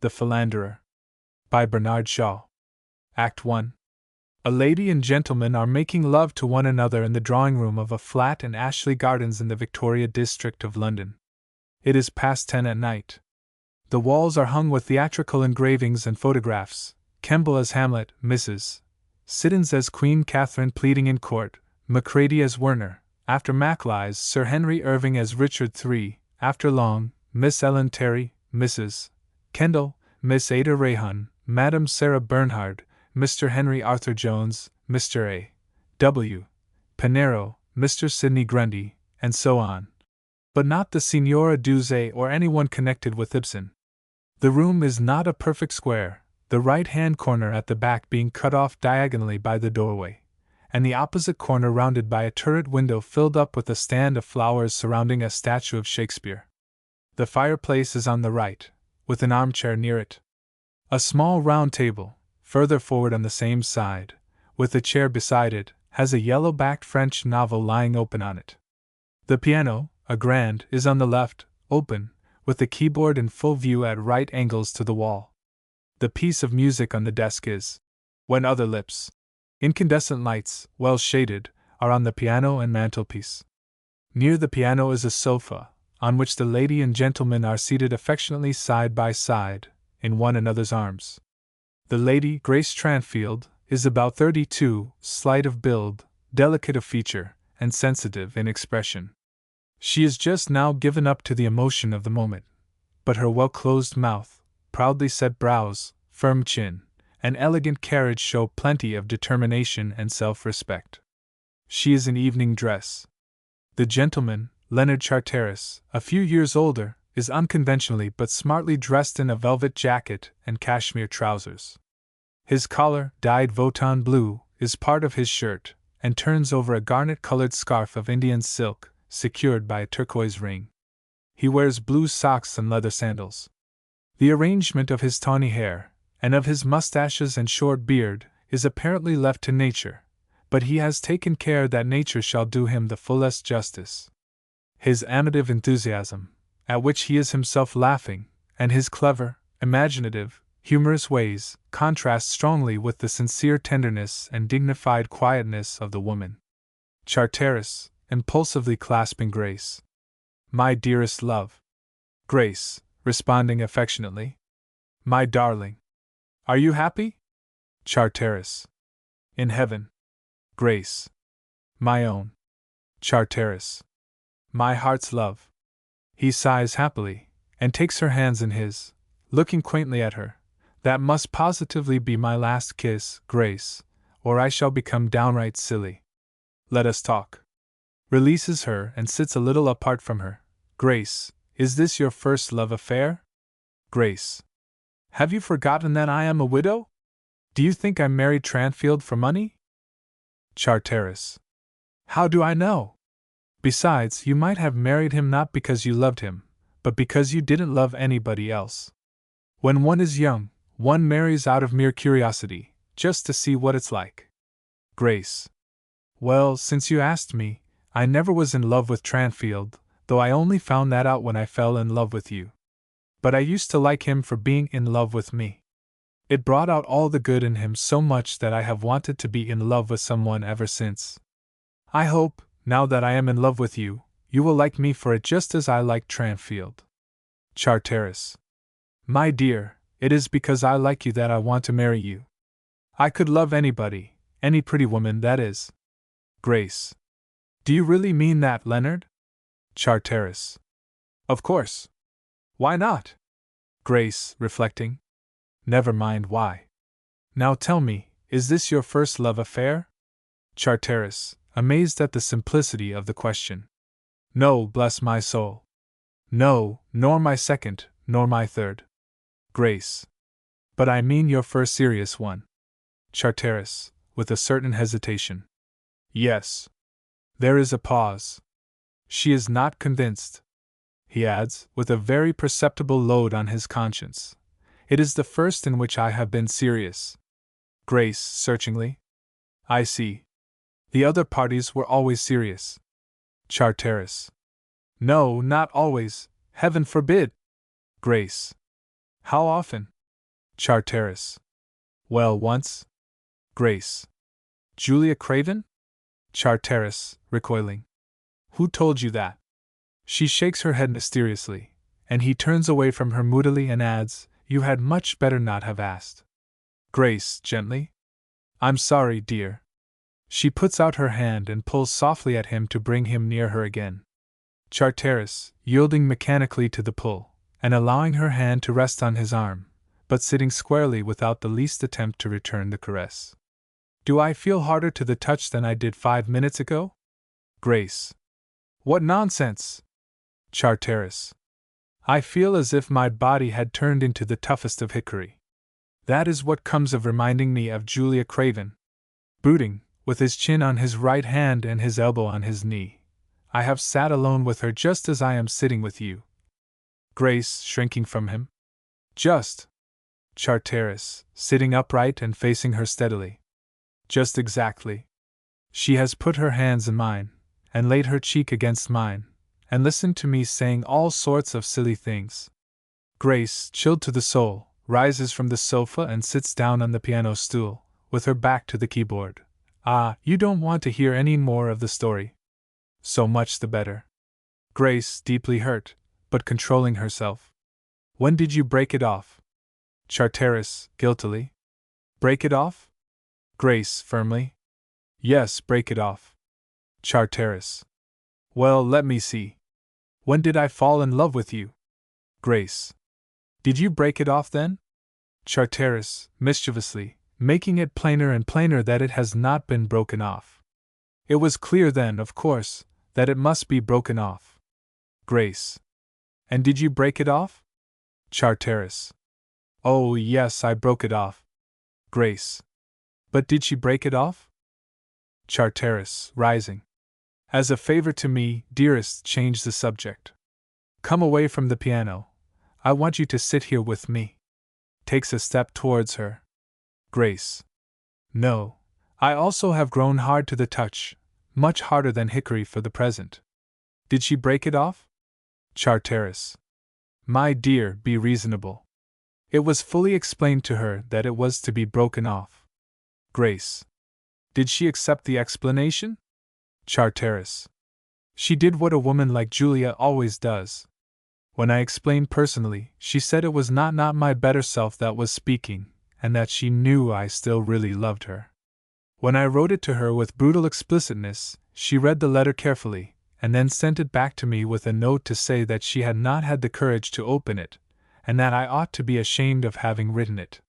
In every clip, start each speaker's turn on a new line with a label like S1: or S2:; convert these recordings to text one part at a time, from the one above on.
S1: The Philanderer. By Bernard Shaw. Act 1. A lady and gentleman are making love to one another in the drawing-room of a flat in Ashley Gardens in the Victoria district of London. It is past 10 at night. The walls are hung with theatrical engravings and photographs: Kemble as Hamlet, Mrs. Siddons as Queen Catherine pleading in court, Macready as Werner, after Maclies, Sir Henry Irving as Richard III, after Long, Miss Ellen Terry, Mrs. Kendall, Miss Ada Rayhun, Madame Sarah Bernhard, Mr. Henry Arthur Jones, Mr. A. W. Pinero, Mr. Sidney Grundy, and so on. But not the Signora Duse or anyone connected with Ibsen. The room is not a perfect square, the right-hand corner at the back being cut off diagonally by the doorway, and the opposite corner rounded by a turret window filled up with a stand of flowers surrounding a statue of Shakespeare. The fireplace is on the right, with an armchair near it. A small round table, further forward on the same side, with a chair beside it, has a yellow-backed French novel lying open on it. The piano, a grand, is on the left, open, with the keyboard in full view at right angles to the wall. The piece of music on the desk is When Other Lips. Incandescent lights, well shaded, are on the piano and mantelpiece. Near the piano is a sofa, on which the lady and gentleman are seated affectionately side by side, in one another's arms. The lady, Grace Tranfield, is about 32, slight of build, delicate of feature, and sensitive in expression. She is just now given up to the emotion of the moment, but her well-closed mouth, proudly set brows, firm chin, and elegant carriage show plenty of determination and self-respect. She is in evening dress. The gentleman, Leonard Charteris, a few years older, is unconventionally but smartly dressed in a velvet jacket and cashmere trousers. His collar, dyed Votan blue, is part of his shirt, and turns over a garnet-colored scarf of Indian silk, secured by a turquoise ring. He wears blue socks and leather sandals. The arrangement of his tawny hair, and of his mustaches and short beard, is apparently left to nature, but he has taken care that nature shall do him the fullest justice. His amative enthusiasm, at which he is himself laughing, and his clever, imaginative, humorous ways, contrast strongly with the sincere tenderness and dignified quietness of the woman. Charteris, impulsively clasping Grace. My dearest love. Grace, responding affectionately. My darling. Are you happy? Charteris. In heaven. Grace. My own. Charteris. My heart's love. He sighs happily, and takes her hands in his, looking quaintly at her. That must positively be my last kiss, Grace, or I shall become downright silly. Let us talk. Releases her and sits a little apart from her. Grace, is this your first love affair? Grace. Have you forgotten that I am a widow? Do you think I married Tranfield for money? Charteris. How do I know? Besides, you might have married him not because you loved him, but because you didn't love anybody else. When one is young, one marries out of mere curiosity, just to see what it's like. Grace. Well, since you asked me, I never was in love with Tranfield, though I only found that out when I fell in love with you. But I used to like him for being in love with me. It brought out all the good in him so much that I have wanted to be in love with someone ever since. I hope, now that I am in love with you, you will like me for it just as I like Tranfield. Charteris. My dear, it is because I like you that I want to marry you. I could love anybody, any pretty woman, that is. Grace. Do you really mean that, Leonard? Charteris. Of course. Why not? Grace, reflecting. Never mind why. Now tell me, is this your first love affair? Charteris, amazed at the simplicity of the question. No, bless my soul. No, nor my second, nor my third. Grace. But I mean your first serious one. Charteris, with a certain hesitation. Yes. There is a pause. She is not convinced. He adds, with a very perceptible load on his conscience. It is the first in which I have been serious. Grace, searchingly. I see. The other parties were always serious. Charteris. No, not always, heaven forbid! Grace. How often? Charteris. Well, once. Grace. Julia Craven? Charteris, recoiling. Who told you that? She shakes her head mysteriously, and he turns away from her moodily and adds, You had much better not have asked. Grace, gently. I'm sorry, dear. She puts out her hand and pulls softly at him to bring him near her again. Charteris, yielding mechanically to the pull, and allowing her hand to rest on his arm, but sitting squarely without the least attempt to return the caress. Do I feel harder to the touch than I did 5 minutes ago? Grace. What nonsense! Charteris. I feel as if my body had turned into the toughest of hickory. That is what comes of reminding me of Julia Craven. Brooding, with his chin on his right hand and his elbow on his knee, I have sat alone with her just as I am sitting with you. Grace, shrinking from him. Just. Charteris, sitting upright and facing her steadily. Just exactly. She has put her hands in mine, and laid her cheek against mine, and listened to me saying all sorts of silly things. Grace, chilled to the soul, rises from the sofa and sits down on the piano stool, with her back to the keyboard. Ah, you don't want to hear any more of the story. So much the better. Grace, deeply hurt, but controlling herself. When did you break it off? Charteris, guiltily. Break it off? Grace, firmly. Yes, break it off. Charteris. Well, let me see. When did I fall in love with you? Grace. Did you break it off then? Charteris, mischievously, making it plainer and plainer that it has not been broken off. It was clear then, of course, that it must be broken off. Grace. And did you break it off? Charteris. Oh, yes, I broke it off. Grace. But did she break it off? Charteris, rising. As a favor to me, dearest, change the subject. Come away from the piano. I want you to sit here with me. Takes a step towards her. Grace. No, I also have grown hard to the touch, much harder than hickory for the present. Did she break it off? Charteris. My dear, be reasonable. It was fully explained to her that it was to be broken off. Grace. Did she accept the explanation? Charteris. She did what a woman like Julia always does. When I explained personally, she said it was not my better self that was speaking, and that she knew I still really loved her. When I wrote it to her with brutal explicitness, she read the letter carefully, and then sent it back to me with a note to say that she had not had the courage to open it, and that I ought to be ashamed of having written it.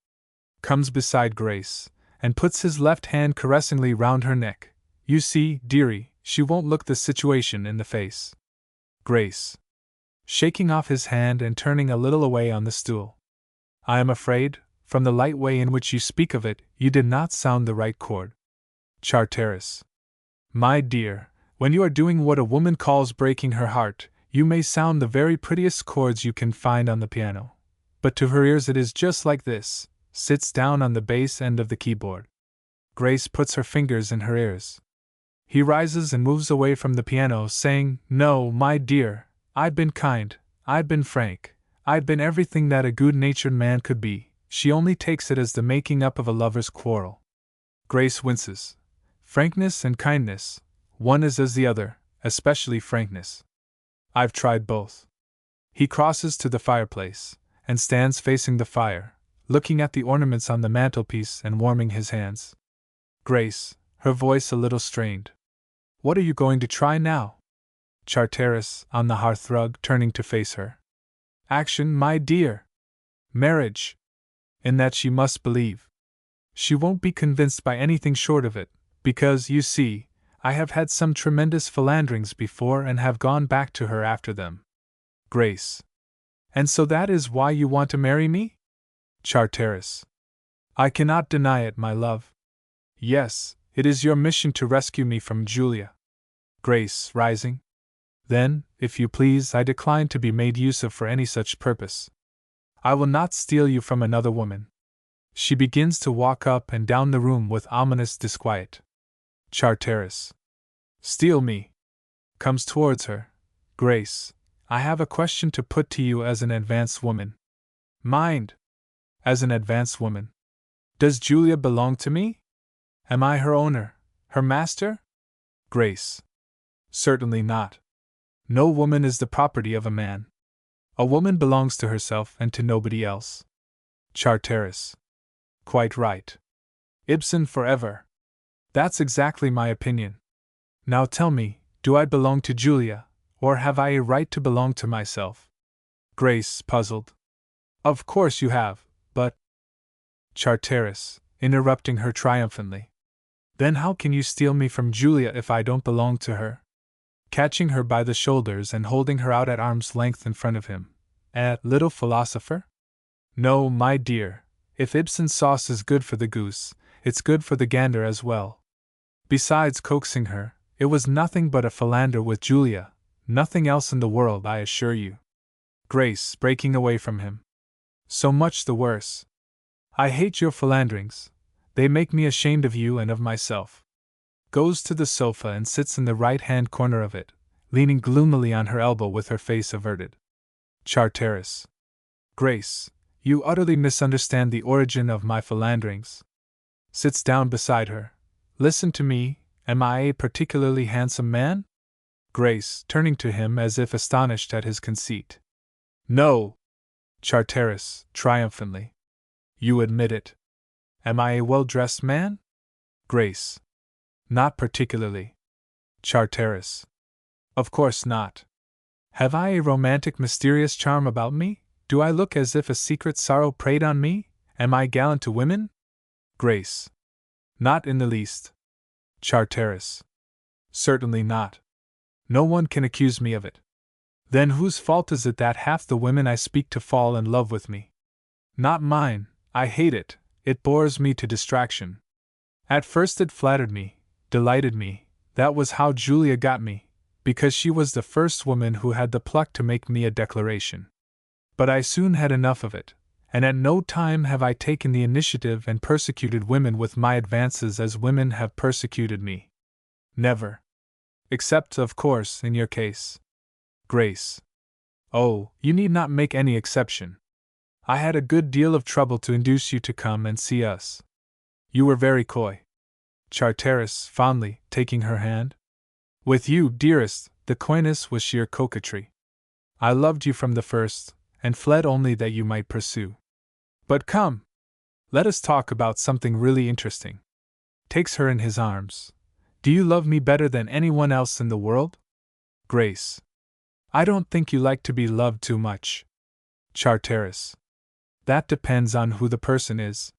S1: Comes beside Grace, and puts his left hand caressingly round her neck. You see, dearie, she won't look the situation in the face. Grace. Shaking off his hand and turning a little away on the stool. I am afraid, from the light way in which you speak of it, you did not sound the right chord. Charteris. My dear, when you are doing what a woman calls breaking her heart, you may sound the very prettiest chords you can find on the piano. But to her ears it is just like this, sits down on the bass end of the keyboard. Grace puts her fingers in her ears. He rises and moves away from the piano, saying, No, my dear, I'd been kind, I'd been frank, I'd been everything that a good-natured man could be. She only takes it as the making up of a lover's quarrel. Grace winces. Frankness and kindness, one is as the other, especially frankness. I've tried both. He crosses to the fireplace, and stands facing the fire, looking at the ornaments on the mantelpiece and warming his hands. Grace, her voice a little strained. What are you going to try now? Charteris, on the hearthrug, turning to face her. Action, my dear. Marriage. In that she must believe. She won't be convinced by anything short of it, because, you see, I have had some tremendous philanderings before and have gone back to her after them. Grace. And so that is why you want to marry me? Charteris. I cannot deny it, my love. Yes, it is your mission to rescue me from Julia. Grace, rising. Then, if you please, I decline to be made use of for any such purpose. I will not steal you from another woman. She begins to walk up and down the room with ominous disquiet. Charteris. Steal me. Comes towards her. Grace, I have a question to put to you as an advanced woman. Mind! As an advanced woman. Does Julia belong to me? Am I her owner, her master? Grace. Certainly not. No woman is the property of a man. A woman belongs to herself and to nobody else. Charteris. Quite right. Ibsen forever. That's exactly my opinion. Now tell me, do I belong to Julia, or have I a right to belong to myself? Grace, puzzled. Of course you have, but… Charteris, interrupting her triumphantly. Then how can you steal me from Julia if I don't belong to her? Catching her by the shoulders and holding her out at arm's length in front of him. Little philosopher? No, my dear, if Ibsen's sauce is good for the goose, it's good for the gander as well. Besides coaxing her, it was nothing but a philander with Julia, nothing else in the world, I assure you. Grace, breaking away from him. So much the worse. I hate your philanderings. They make me ashamed of you and of myself. Goes to the sofa and sits in the right-hand corner of it, leaning gloomily on her elbow with her face averted. Charteris. Grace, you utterly misunderstand the origin of my philanderings. Sits down beside her. Listen to me, am I a particularly handsome man? Grace, turning to him as if astonished at his conceit. No! Charteris, triumphantly. You admit it. Am I a well-dressed man? Grace. Not particularly. Charteris. Of course not. Have I a romantic, mysterious charm about me? Do I look as if a secret sorrow preyed on me? Am I gallant to women? Grace. Not in the least. Charteris. Certainly not. No one can accuse me of it. Then whose fault is it that half the women I speak to fall in love with me? Not mine. I hate it. It bores me to distraction. At first it flattered me, delighted me. That was how Julia got me, because she was the first woman who had the pluck to make me a declaration. But I soon had enough of it, and at no time have I taken the initiative and persecuted women with my advances as women have persecuted me. Never. Except, of course, in your case. Grace. Oh, you need not make any exception. I had a good deal of trouble to induce you to come and see us. You were very coy. Charteris, fondly, taking her hand. With you, dearest, the coyness was sheer coquetry. I loved you from the first, and fled only that you might pursue. But come! Let us talk about something really interesting. Takes her in his arms. Do you love me better than anyone else in the world? Grace. I don't think you like to be loved too much. Charteris. That depends on who the person is.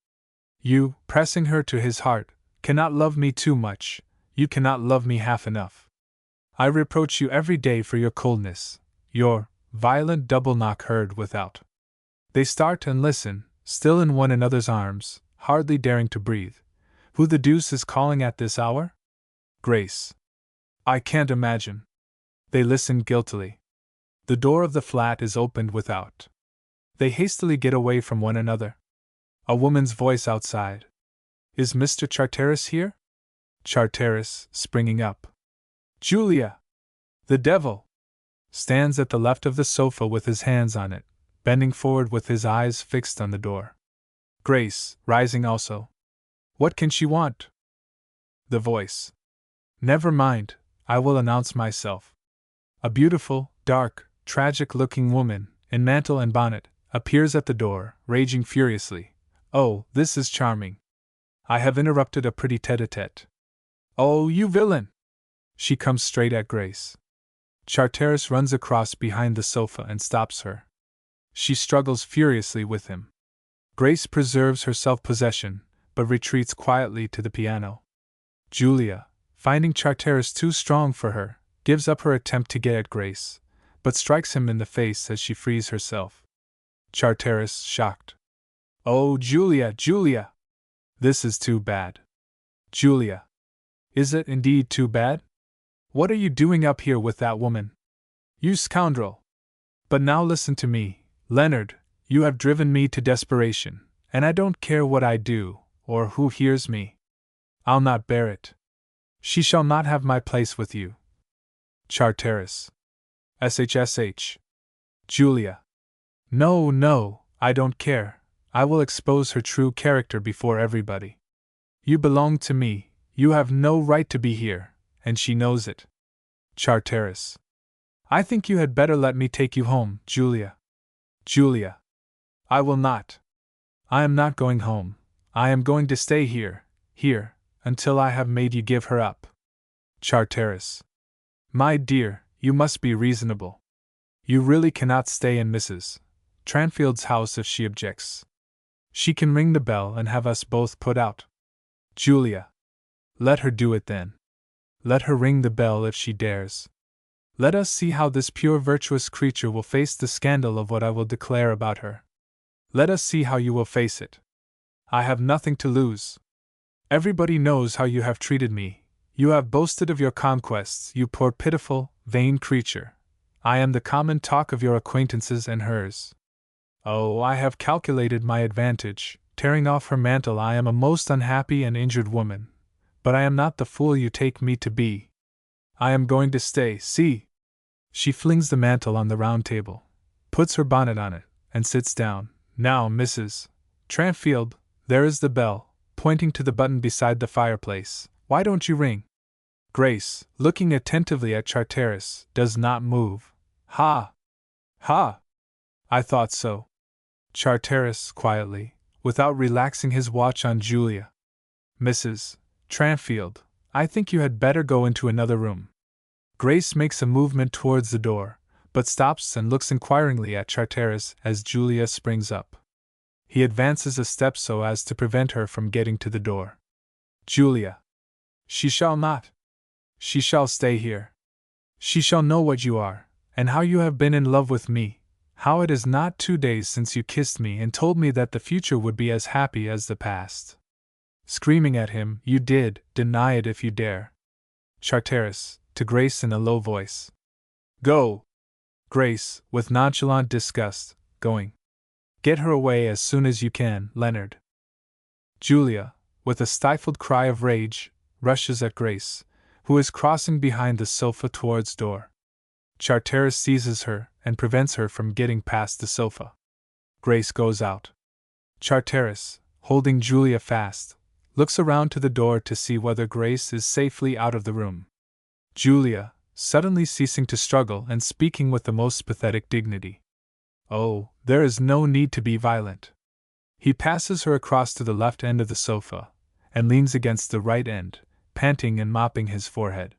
S1: You, pressing her to his heart, cannot love me too much, you cannot love me half enough. I reproach you every day for your coldness, your violent double knock heard without. They start and listen, still in one another's arms, hardly daring to breathe. Who the deuce is calling at this hour? Grace. I can't imagine. They listen guiltily. The door of the flat is opened without. They hastily get away from one another. A woman's voice outside. Is Mr. Charteris here? Charteris, springing up. Julia! The devil! Stands at the left of the sofa with his hands on it, bending forward with his eyes fixed on the door. Grace, rising also. What can she want? The voice. Never mind, I will announce myself. A beautiful, dark, tragic-looking woman, in mantle and bonnet, appears at the door, raging furiously. Oh, this is charming. I have interrupted a pretty tete-a-tete. Oh, you villain! She comes straight at Grace. Charteris runs across behind the sofa and stops her. She struggles furiously with him. Grace preserves her self-possession, but retreats quietly to the piano. Julia, finding Charteris too strong for her, gives up her attempt to get at Grace, but strikes him in the face as she frees herself. Charteris, shocked. Oh, Julia, Julia! This is too bad. Julia. Is it indeed too bad? What are you doing up here with that woman? You scoundrel! But now listen to me, Leonard, you have driven me to desperation, and I don't care what I do, or who hears me. I'll not bear it. She shall not have my place with you. Charteris. SHSH. Julia. No, no, I don't care, I will expose her true character before everybody. You belong to me, you have no right to be here, and she knows it. Charteris. I think you had better let me take you home, Julia. Julia. I will not. I am not going home. I am going to stay here, until I have made you give her up. Charteris. My dear, you must be reasonable. You really cannot stay in Mrs. Tranfield's house if she objects. She can ring the bell and have us both put out. Julia. Let her do it then. Let her ring the bell if she dares. Let us see how this pure virtuous creature will face the scandal of what I will declare about her. Let us see how you will face it. I have nothing to lose. Everybody knows how you have treated me. You have boasted of your conquests, you poor pitiful, vain creature. I am the common talk of your acquaintances and hers. Oh, I have calculated my advantage. Tearing off her mantle, I am a most unhappy and injured woman. But I am not the fool you take me to be. I am going to stay, see! She flings the mantle on the round table, puts her bonnet on it, and sits down. Now, Mrs. Tranfield, there is the bell, pointing to the button beside the fireplace. Why don't you ring? Grace, looking attentively at Charteris, does not move. Ha! Ha! I thought so. Charteris, quietly, without relaxing his watch on Julia. Mrs. Tranfield, I think you had better go into another room. Grace makes a movement towards the door, but stops and looks inquiringly at Charteris as Julia springs up. He advances a step so as to prevent her from getting to the door. Julia. She shall not. She shall stay here. She shall know what you are, and how you have been in love with me, how it is not 2 days since you kissed me and told me that the future would be as happy as the past. Screaming at him, you did, deny it if you dare. Charteris, to Grace in a low voice. Go! Grace, with nonchalant disgust, going. Get her away as soon as you can, Leonard. Julia, with a stifled cry of rage, rushes at Grace, who is crossing behind the sofa towards door. Charteris seizes her and prevents her from getting past the sofa. Grace goes out. Charteris, holding Julia fast, looks around to the door to see whether Grace is safely out of the room. Julia, suddenly ceasing to struggle and speaking with the most pathetic dignity. Oh, there is no need to be violent. He passes her across to the left end of the sofa, and leans against the right end, panting and mopping his forehead.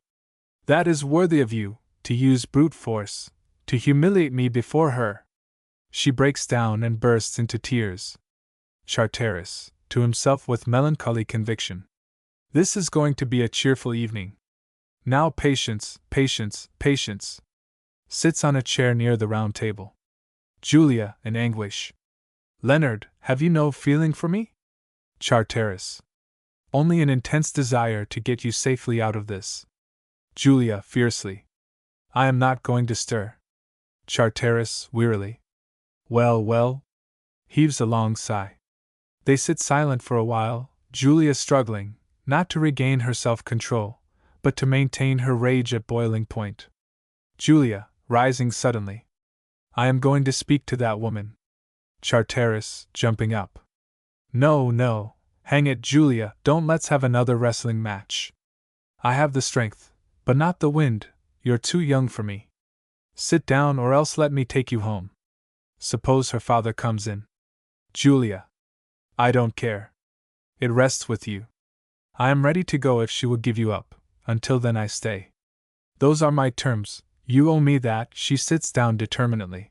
S1: That is worthy of you, to use brute force, to humiliate me before her. She breaks down and bursts into tears. Charteris, to himself with melancholy conviction. This is going to be a cheerful evening. Now patience, patience, patience. Sits on a chair near the round table. Julia, in anguish. Leonard, have you no feeling for me? Charteris. Only an intense desire to get you safely out of this. Julia, fiercely. I am not going to stir. Charteris, wearily. Well, well. Heaves a long sigh. They sit silent for a while, Julia struggling, not to regain her self-control, but to maintain her rage at boiling point. Julia, rising suddenly. I am going to speak to that woman. Charteris, jumping up. No, no, hang it, Julia, don't let's have another wrestling match. I have the strength, but not the wind, you're too young for me. Sit down or else let me take you home. Suppose her father comes in. Julia. I don't care. It rests with you. I am ready to go if she will give you up. Until then I stay. Those are my terms, you owe me that. She sits down determinedly.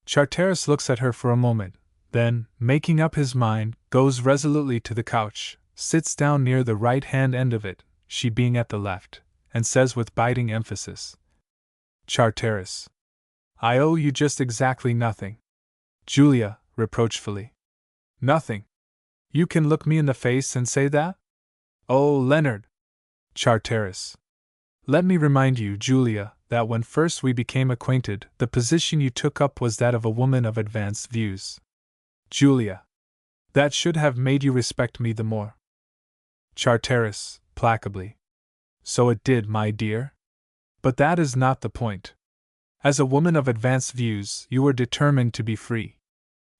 S1: Charteris looks at her for a moment, then, making up his mind, goes resolutely to the couch, sits down near the right-hand end of it, she being at the left, and says with biting emphasis. Charteris. I owe you just exactly nothing. Julia, reproachfully. Nothing. You can look me in the face and say that? Oh, Leonard! Charteris. Let me remind you, Julia, that when first we became acquainted, the position you took up was that of a woman of advanced views. Julia. That should have made you respect me the more. Charteris, placably. So it did, my dear. But that is not the point. As a woman of advanced views, you were determined to be free.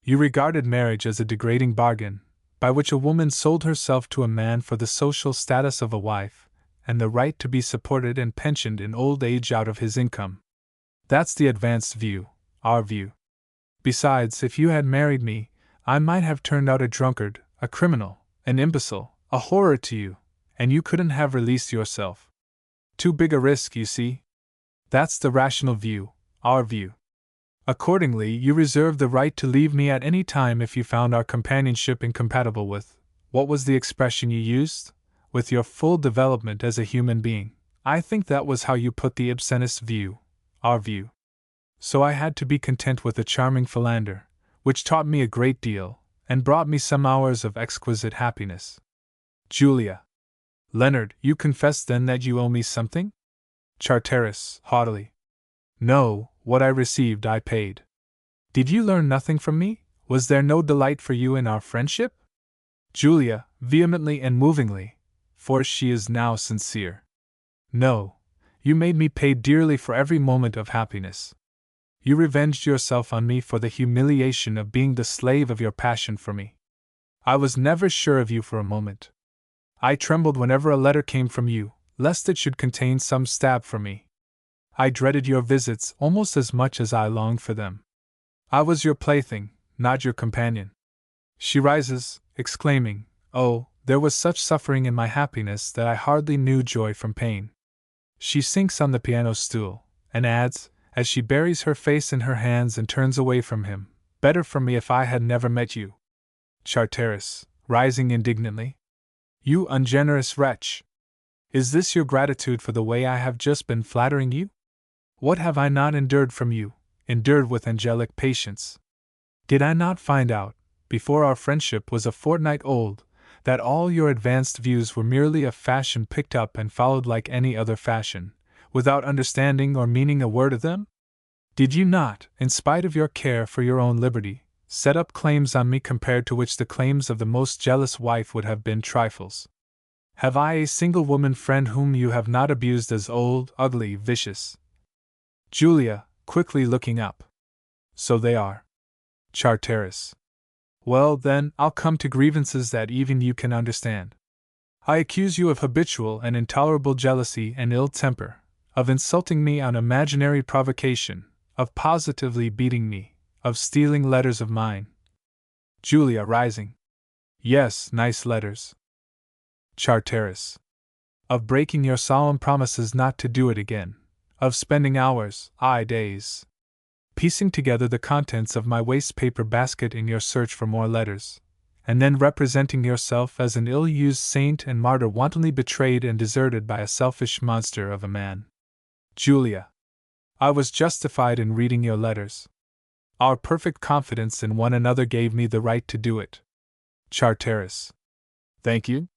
S1: You regarded marriage as a degrading bargain, by which a woman sold herself to a man for the social status of a wife, and the right to be supported and pensioned in old age out of his income. That's the advanced view, our view. Besides, if you had married me, I might have turned out a drunkard, a criminal, an imbecile, a horror to you, and you couldn't have released yourself. Too big a risk, you see. That's the rational view, our view. Accordingly, you reserve the right to leave me at any time if you found our companionship incompatible with, what was the expression you used? With your full development as a human being. I think that was how you put the Ibsenist view, our view. So I had to be content with the charming Philanderer, which taught me a great deal, and brought me some hours of exquisite happiness. Julia. Leonard, you confess then that you owe me something? Charteris, haughtily. No, what I received I paid. Did you learn nothing from me? Was there no delight for you in our friendship? Julia, vehemently and movingly, for she is now sincere. No, you made me pay dearly for every moment of happiness. You revenged yourself on me for the humiliation of being the slave of your passion for me. I was never sure of you for a moment. I trembled whenever a letter came from you, lest it should contain some stab for me. I dreaded your visits almost as much as I longed for them. I was your plaything, not your companion. She rises, exclaiming, "Oh, there was such suffering in my happiness that I hardly knew joy from pain." She sinks on the piano stool, and adds, as she buries her face in her hands and turns away from him, "Better for me if I had never met you." Charteris, rising indignantly. You ungenerous wretch! Is this your gratitude for the way I have just been flattering you? What have I not endured from you, endured with angelic patience? Did I not find out, before our friendship was a fortnight old, that all your advanced views were merely a fashion picked up and followed like any other fashion, without understanding or meaning a word of them? Did you not, in spite of your care for your own liberty, set up claims on me compared to which the claims of the most jealous wife would have been trifles? Have I a single woman friend whom you have not abused as old, ugly, vicious? Julia, quickly looking up. So they are. Charteris. Well, then, I'll come to grievances that even you can understand. I accuse you of habitual and intolerable jealousy and ill temper, of insulting me on imaginary provocation, of positively beating me, of stealing letters of mine. Julia, rising. Yes, nice letters. Charteris. Of breaking your solemn promises not to do it again, of spending hours, aye days, piecing together the contents of my waste-paper basket in your search for more letters, and then representing yourself as an ill-used saint and martyr wantonly betrayed and deserted by a selfish monster of a man. Julia. I was justified in reading your letters. Our perfect confidence in one another gave me the right to do it. Charteris. Thank you.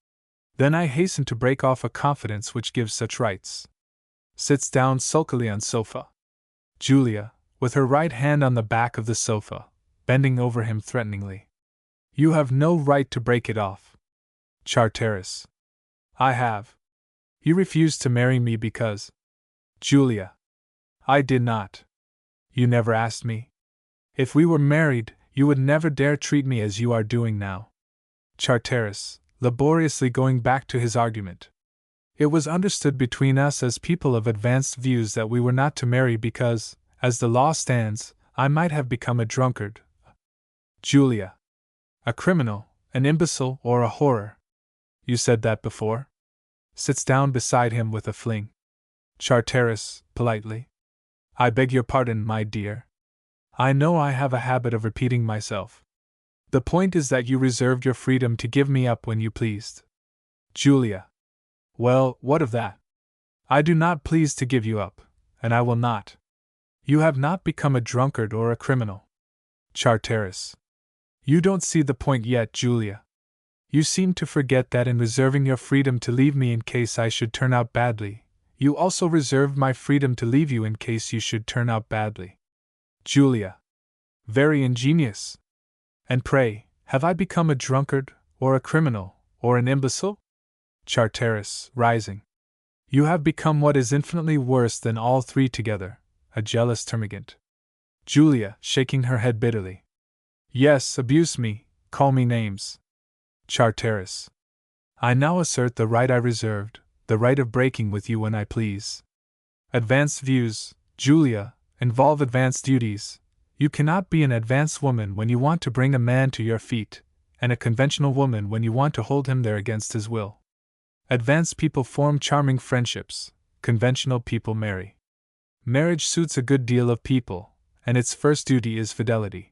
S1: Then I hasten to break off a confidence which gives such rights. Sits down sulkily on sofa. Julia, with her right hand on the back of the sofa, bending over him threateningly. You have no right to break it off. Charteris. I have. You refused to marry me because. Julia. I did not. You never asked me. If we were married, you would never dare treat me as you are doing now. Charteris, laboriously going back to his argument. It was understood between us as people of advanced views that we were not to marry because, as the law stands, I might have become a drunkard. Julia. A criminal, an imbecile, or a horror. You said that before? Sits down beside him with a fling. Charteris, politely. I beg your pardon, my dear. I know I have a habit of repeating myself. The point is that you reserved your freedom to give me up when you pleased. Julia. Well, what of that? I do not please to give you up, and I will not. You have not become a drunkard or a criminal. Charteris. You don't see the point yet, Julia. You seem to forget that in reserving your freedom to leave me in case I should turn out badly, you also reserved my freedom to leave you in case you should turn out badly. Julia. Very ingenious. And pray, have I become a drunkard, or a criminal, or an imbecile? Charteris, rising. You have become what is infinitely worse than all three together, a jealous termagant. Julia, shaking her head bitterly. Yes, abuse me, call me names. Charteris. I now assert the right I reserved, the right of breaking with you when I please. Advanced views, Julia, involve advanced duties. You cannot be an advanced woman when you want to bring a man to your feet, and a conventional woman when you want to hold him there against his will. Advanced people form charming friendships, conventional people marry. Marriage suits a good deal of people, and its first duty is fidelity.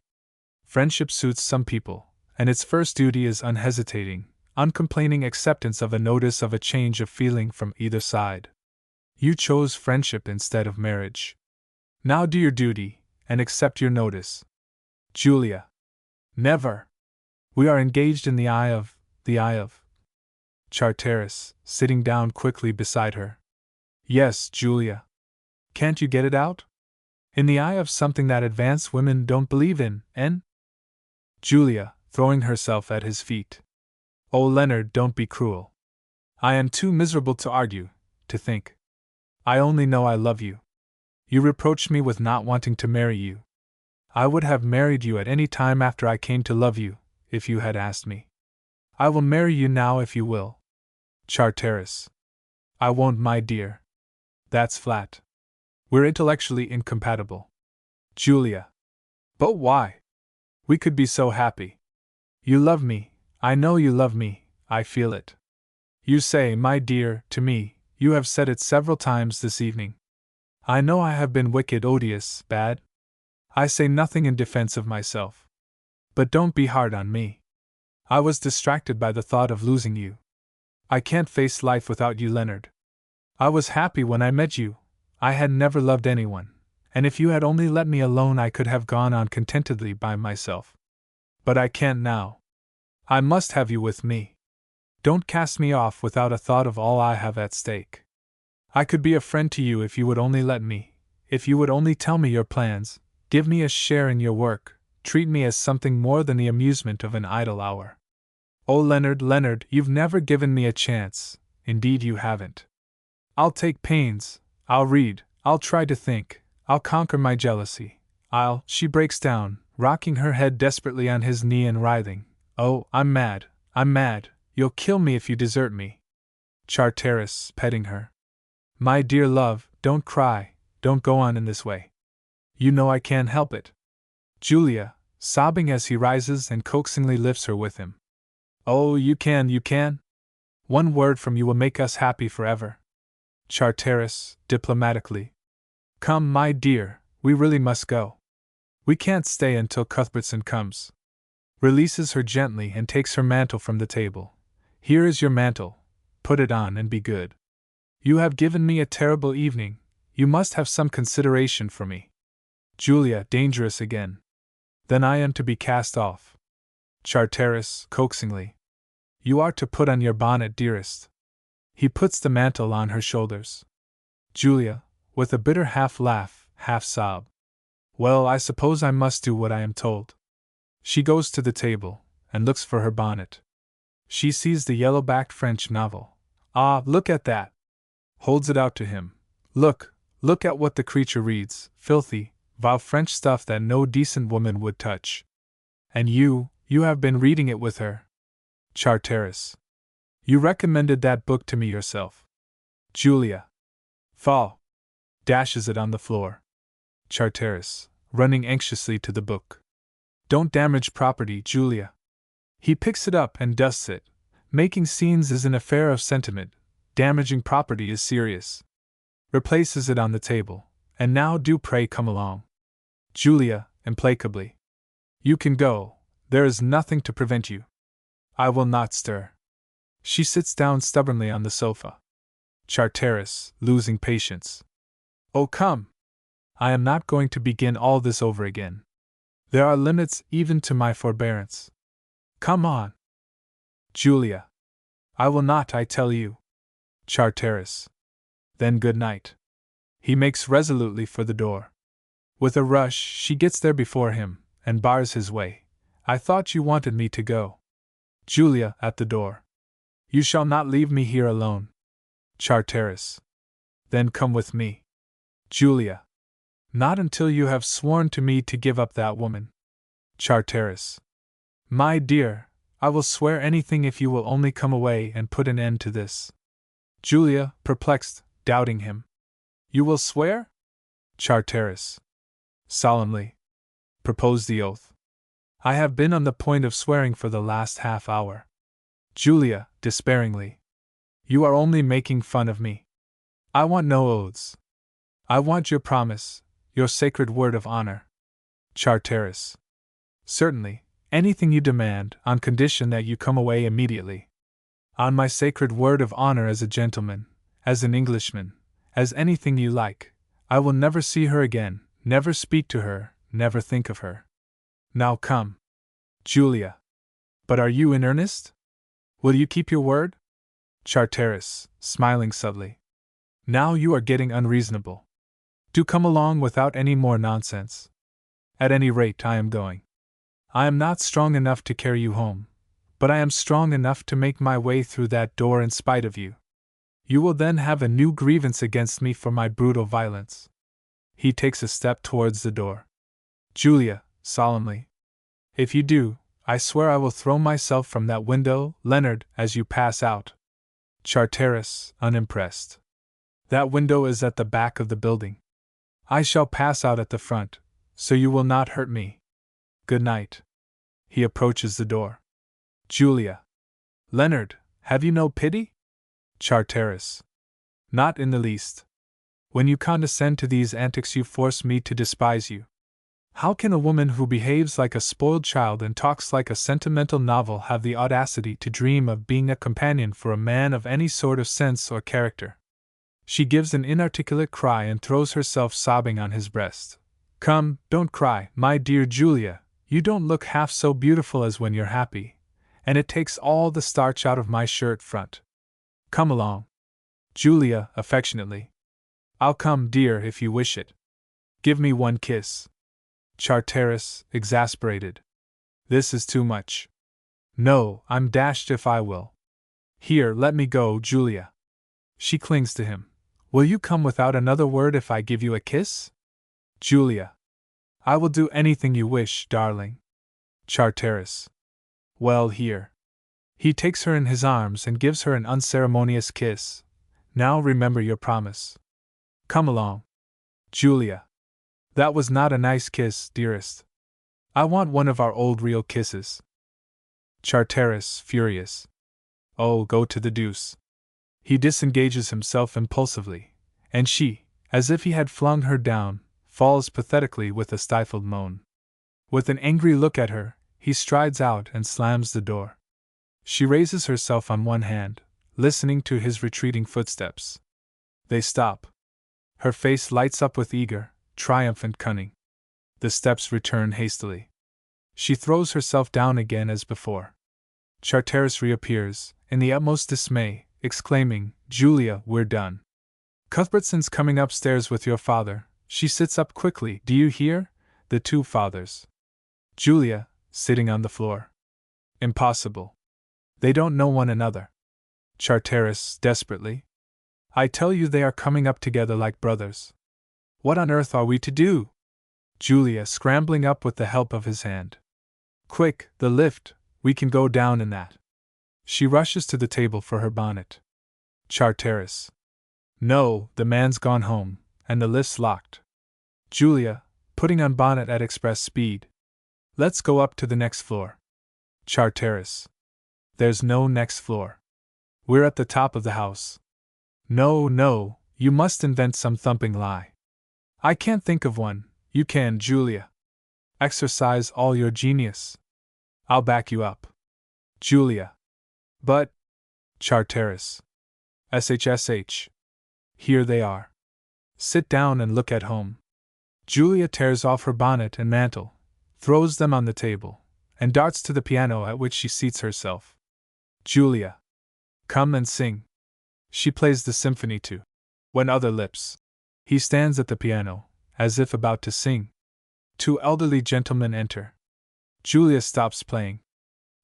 S1: Friendship suits some people, and its first duty is unhesitating, uncomplaining acceptance of a notice of a change of feeling from either side. You chose friendship instead of marriage. Now do your duty, and accept your notice. Julia. Never. We are engaged in the eye of. Charteris, sitting down quickly beside her. Yes, Julia. Can't you get it out? In the eye of something that advanced women don't believe in, en? Julia, throwing herself at his feet. Oh, Leonard, don't be cruel. I am too miserable to argue, to think. I only know I love you. You reproach me with not wanting to marry you. I would have married you at any time after I came to love you, if you had asked me. I will marry you now if you will. Charteris. I won't, my dear. That's flat. We're intellectually incompatible. Julia. But why? We could be so happy. You love me, I know you love me, I feel it. You say, my dear, to me, you have said it several times this evening. I know I have been wicked, odious, bad. I say nothing in defense of myself. But don't be hard on me. I was distracted by the thought of losing you. I can't face life without you, Leonard. I was happy when I met you. I had never loved anyone, and if you had only let me alone I could have gone on contentedly by myself. But I can't now. I must have you with me. Don't cast me off without a thought of all I have at stake. I could be a friend to you if you would only let me, if you would only tell me your plans, give me a share in your work, treat me as something more than the amusement of an idle hour. Oh, Leonard, you've never given me a chance, indeed you haven't. I'll take pains, I'll read, I'll try to think, I'll conquer my jealousy, She breaks down, rocking her head desperately on his knee and writhing. Oh, I'm mad, you'll kill me if you desert me. Charteris, petting her. My dear love, don't cry, don't go on in this way. You know I can't help it. Julia, sobbing as he rises and coaxingly lifts her with him. Oh, you can. One word from you will make us happy forever. Charteris, diplomatically. Come, my dear, we really must go. We can't stay until Cuthbertson comes. Releases her gently and takes her mantle from the table. Here is your mantle. Put it on and be good. You have given me a terrible evening. You must have some consideration for me. Julia, dangerous again. Then I am to be cast off. Charteris, coaxingly. You are to put on your bonnet, dearest. He puts the mantle on her shoulders. Julia, with a bitter half laugh, half sob. Well, I suppose I must do what I am told. She goes to the table, and looks for her bonnet. She sees the yellow-backed French novel. Ah, look at that! Holds it out to him. Look at what the creature reads, filthy, vile French stuff that no decent woman would touch. And you have been reading it with her. Charteris. You recommended that book to me yourself. Julia. Fall. Dashes it on the floor. Charteris, running anxiously to the book. Don't damage property, Julia. He picks it up and dusts it. Making scenes is an affair of sentiment. Damaging property is serious. Replaces it on the table. And now do pray come along. Julia, implacably. You can go. There is nothing to prevent you. I will not stir. She sits down stubbornly on the sofa. Charteris, losing patience. Oh, come! I am not going to begin all this over again. There are limits even to my forbearance. Come on. Julia. I will not, I tell you. Charteris. Then good night. He makes resolutely for the door. With a rush, she gets there before him, and bars his way. I thought you wanted me to go. Julia, at the door. You shall not leave me here alone. Charteris. Then come with me. Julia. Not until you have sworn to me to give up that woman. Charteris. My dear, I will swear anything if you will only come away and put an end to this. Julia, perplexed, doubting him. You will swear? Charteris. Solemnly. Propose the oath. I have been on the point of swearing for the last half hour. Julia, despairingly. You are only making fun of me. I want no oaths. I want your promise, your sacred word of honor. Charteris. Certainly, anything you demand, on condition that you come away immediately. On my sacred word of honor as a gentleman, as an Englishman, as anything you like, I will never see her again, never speak to her, never think of her. Now come. Julia. But are you in earnest? Will you keep your word? Charteris, smiling subtly. Now you are getting unreasonable. Do come along without any more nonsense. At any rate, I am going. I am not strong enough to carry you home, but I am strong enough to make my way through that door in spite of you. You will then have a new grievance against me for my brutal violence. He takes a step towards the door. Julia, solemnly. If you do, I swear I will throw myself from that window, Leonard, as you pass out. Charteris, unimpressed. That window is at the back of the building. I shall pass out at the front, so you will not hurt me. Good night. He approaches the door. Julia. Leonard, have you no pity? Charteris. Not in the least. When you condescend to these antics, you force me to despise you. How can a woman who behaves like a spoiled child and talks like a sentimental novel have the audacity to dream of being a companion for a man of any sort of sense or character? She gives an inarticulate cry and throws herself sobbing on his breast. Come, don't cry, my dear Julia, you don't look half so beautiful as when you're happy, and it takes all the starch out of my shirt front. Come along. Julia, affectionately. I'll come, dear, if you wish it. Give me one kiss. Charteris, exasperated. This is too much. No, I'm dashed if I will. Here, let me go, Julia. She clings to him. Will you come without another word if I give you a kiss? Julia. I will do anything you wish, darling. Charteris. Well, here. He takes her in his arms and gives her an unceremonious kiss. Now remember your promise. Come along. Julia. That was not a nice kiss, dearest. I want one of our old real kisses. Charteris, furious. Oh, go to the deuce. He disengages himself impulsively, and she, as if he had flung her down, falls pathetically with a stifled moan. With an angry look at her, he strides out and slams the door. She raises herself on one hand, listening to his retreating footsteps. They stop. Her face lights up with eager, triumphant cunning. The steps return hastily. She throws herself down again as before. Charteris reappears, in the utmost dismay, exclaiming, Julia, we're done. Cuthbertson's coming upstairs with your father. She sits up quickly. Do you hear? The two fathers. Julia, sitting on the floor. Impossible. They don't know one another. Charteris, desperately. I tell you they are coming up together like brothers. What on earth are we to do? Julia, scrambling up with the help of his hand. Quick, the lift, we can go down in that. She rushes to the table for her bonnet. Charteris. No, the man's gone home, and the lift's locked. Julia, putting on bonnet at express speed. Let's go up to the next floor. Charteris. There's no next floor. We're at the top of the house. No, no, you must invent some thumping lie. I can't think of one. You can, Julia. Exercise all your genius. I'll back you up. Julia. But. Charteris. SHSH. Here they are. Sit down and look at home. Julia tears off her bonnet and mantle, throws them on the table, and darts to the piano at which she seats herself. Julia. Come and sing. She plays the symphony to When Other Lips. He stands at the piano, as if about to sing. Two elderly gentlemen enter. Julia stops playing.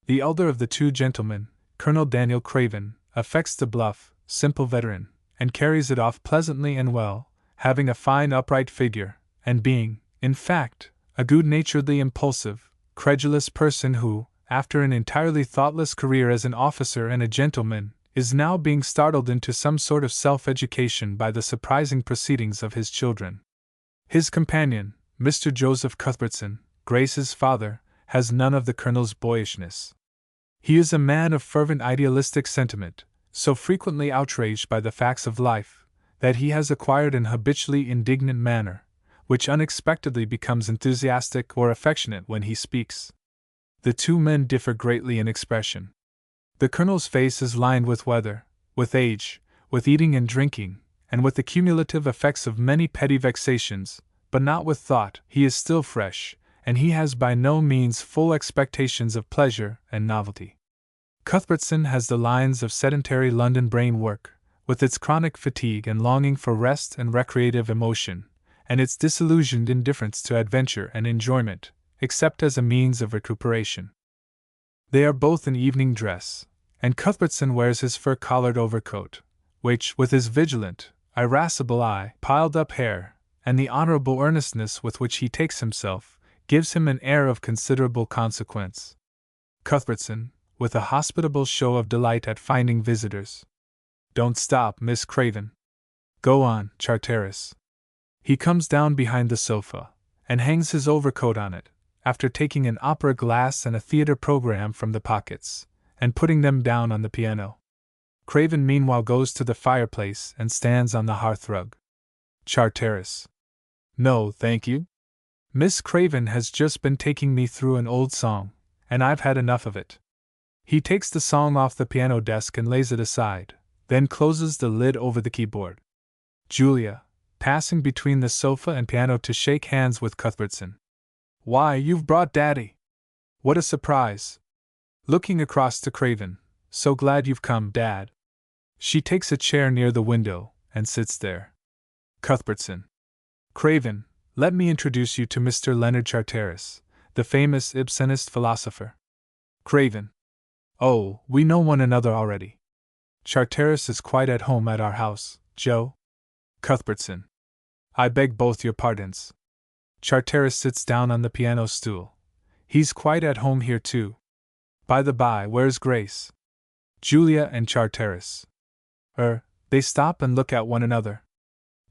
S1: The elder of the two gentlemen, Colonel Daniel Craven, affects the bluff, simple veteran, and carries it off pleasantly and well, having a fine upright figure, and being, in fact, a good-naturedly impulsive, credulous person who, after an entirely thoughtless career as an officer and a gentleman, is now being startled into some sort of self-education by the surprising proceedings of his children. His companion, Mr. Joseph Cuthbertson, Grace's father, has none of the Colonel's boyishness. He is a man of fervent idealistic sentiment, so frequently outraged by the facts of life, that he has acquired an habitually indignant manner, which unexpectedly becomes enthusiastic or affectionate when he speaks. The two men differ greatly in expression. The Colonel's face is lined with weather, with age, with eating and drinking, and with the cumulative effects of many petty vexations, but not with thought. He is still fresh, and he has by no means full expectations of pleasure and novelty. Cuthbertson has the lines of sedentary London brain work, with its chronic fatigue and longing for rest and recreative emotion, and its disillusioned indifference to adventure and enjoyment, except as a means of recuperation. They are both in evening dress, and Cuthbertson wears his fur-collared overcoat, which, with his vigilant, irascible eye, piled-up hair, and the honorable earnestness with which he takes himself, gives him an air of considerable consequence. Cuthbertson, with a hospitable show of delight at finding visitors. "Don't stop, Miss Craven. Go on, Charteris." He comes down behind the sofa, and hangs his overcoat on it, after taking an opera glass and a theater program from the pockets, and putting them down on the piano. Craven meanwhile goes to the fireplace and stands on the hearthrug. Charteris: "No, thank you. Miss Craven has just been taking me through an old song, and I've had enough of it." He takes the song off the piano desk and lays it aside, then closes the lid over the keyboard. Julia, passing between the sofa and piano to shake hands with Cuthbertson. "Why, you've brought Daddy! What a surprise!" Looking across to Craven. "So glad you've come, Dad." She takes a chair near the window and sits there. Cuthbertson: "Craven, let me introduce you to Mr. Leonard Charteris, the famous Ibsenist philosopher." Craven: "Oh, we know one another already. Charteris is quite at home at our house, Joe." Cuthbertson: "I beg both your pardons." Charteris sits down on the piano stool. "He's quite at home here too. By the by, where's Grace?" Julia and Charteris. They stop and look at one another.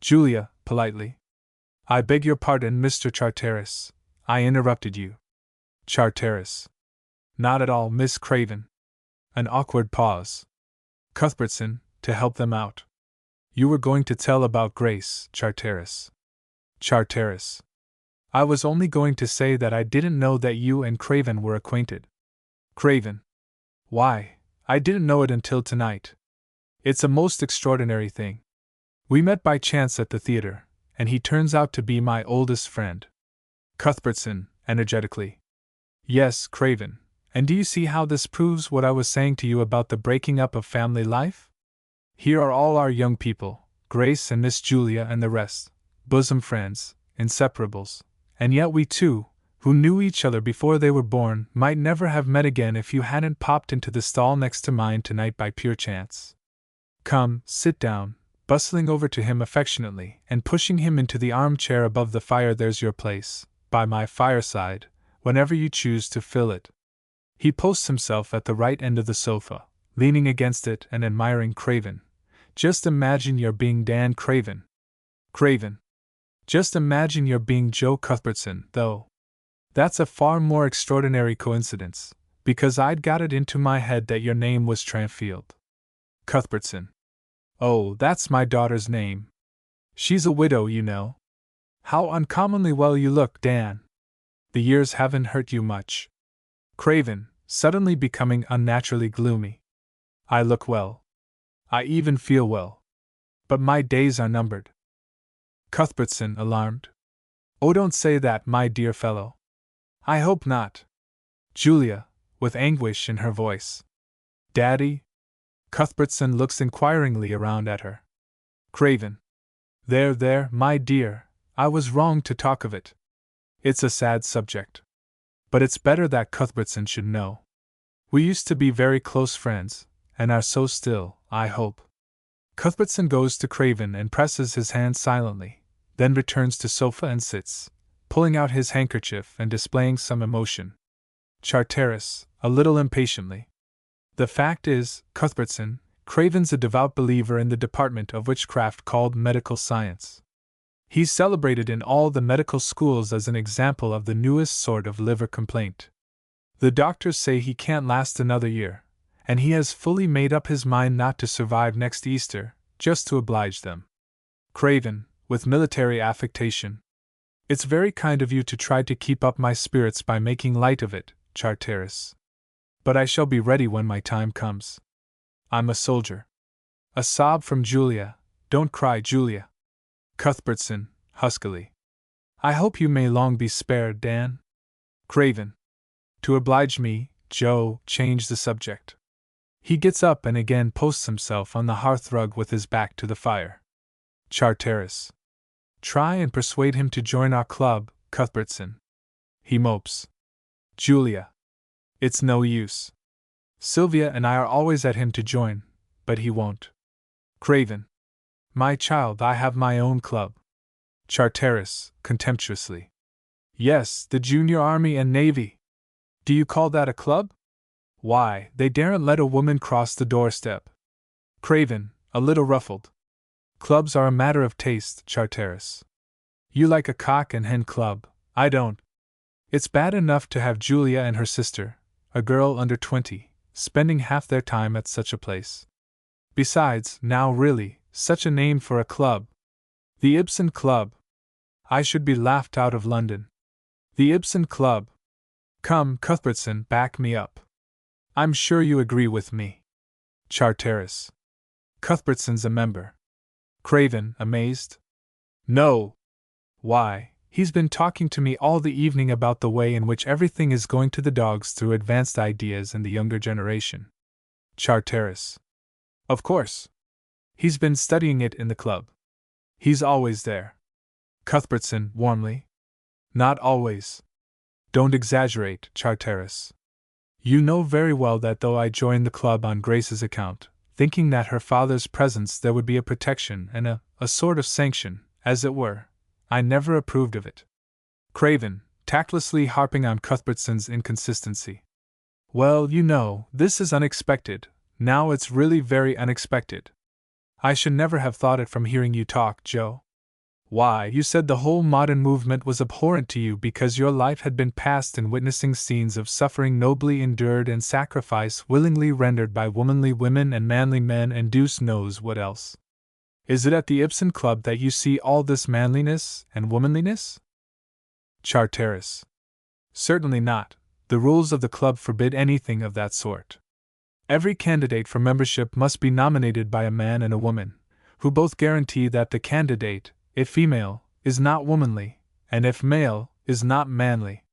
S1: Julia, politely: "I beg your pardon, Mr. Charteris. I interrupted you." Charteris: "Not at all, Miss Craven." An awkward pause. Cuthbertson, to help them out: "You were going to tell about Grace, Charteris." Charteris: "I was only going to say that I didn't know that you and Craven were acquainted." Craven: "Why, I didn't know it until tonight. It's a most extraordinary thing. We met by chance at the theater, and he turns out to be my oldest friend." Cuthbertson, energetically: "Yes, Craven, and do you see how this proves what I was saying to you about the breaking up of family life? Here are all our young people, Grace and Miss Julia and the rest, bosom friends, inseparables, and yet we two, who knew each other before they were born, might never have met again if you hadn't popped into the stall next to mine tonight by pure chance. Come, sit down," bustling over to him affectionately and pushing him into the armchair above the fire. "There's your place, by my fireside, whenever you choose to fill it." He posts himself at the right end of the sofa, leaning against it and admiring Craven. "Just imagine you're being Dan Craven." Craven: "Just imagine you're being Joe Cuthbertson, though. That's a far more extraordinary coincidence, because I'd got it into my head that your name was Tranfield." Cuthbertson: "Oh, that's my daughter's name. She's a widow, you know. How uncommonly well you look, Dan. The years haven't hurt you much." Craven, suddenly becoming unnaturally gloomy: "I look well. I even feel well. But my days are numbered." Cuthbertson, alarmed: "Oh, don't say that, my dear fellow. I hope not." Julia, with anguish in her voice: "Daddy?" Cuthbertson looks inquiringly around at her. Craven: There, my dear, I was wrong to talk of it. It's a sad subject. But it's better that Cuthbertson should know. We used to be very close friends, and are so still, I hope." Cuthbertson goes to Craven and presses his hand silently, then returns to sofa and sits, pulling out his handkerchief and displaying some emotion. Charteris, a little impatiently. The fact is, Cuthbertson, Craven's a devout believer in the department of witchcraft called medical science. He's celebrated in all the medical schools as an example of the newest sort of liver complaint. The doctors say he can't last another year, and he has fully made up his mind not to survive next Easter, just to oblige them. Craven, with military affectation. It's very kind of you to try to keep up my spirits by making light of it, Charteris. But I shall be ready when my time comes. I'm a soldier. A sob from Julia. Don't cry, Julia. Cuthbertson, huskily. I hope you may long be spared, Dan. Craven. To oblige me, Joe, change the subject. He gets up and again posts himself on the hearthrug with his back to the fire. Charteris. Try and persuade him to join our club, Cuthbertson. He mopes. Julia. It's no use. Sylvia and I are always at him to join, but he won't. Craven. My child, I have my own club. Charteris, contemptuously. Yes, the Junior Army and Navy. Do you call that a club? Why, they daren't let a woman cross the doorstep. Craven, a little ruffled. Clubs are a matter of taste, Charteris. You like a cock and hen club, I don't. It's bad enough to have Julia and her sister, a girl under 20, spending half their time at such a place. Besides, now really, such a name for a club. The Ibsen Club. I should be laughed out of London. The Ibsen Club. Come, Cuthbertson, back me up. I'm sure you agree with me. Charteris. Cuthbertson's a member. Craven, amazed. No. Why, he's been talking to me all the evening about the way in which everything is going to the dogs through advanced ideas in the younger generation. Charteris. Of course. He's been studying it in the club. He's always there. Cuthbertson, warmly. Not always. Don't exaggerate, Charteris. You know very well that though I joined the club on Grace's account, thinking that her father's presence there would be a protection and a sort of sanction, as it were, I never approved of it. Craven, tactlessly harping on Cuthbertson's inconsistency. Well, you know, this is unexpected. Now it's really very unexpected. I should never have thought it from hearing you talk, Joe. Why, you said the whole modern movement was abhorrent to you because your life had been passed in witnessing scenes of suffering nobly endured and sacrifice willingly rendered by womanly women and manly men and deuce knows what else. Is it at the Ibsen Club that you see all this manliness and womanliness? Charteris. Certainly not. The rules of the club forbid anything of that sort. Every candidate for membership must be nominated by a man and a woman, who both guarantee that the candidate, if female, is not womanly, and if male, is not manly.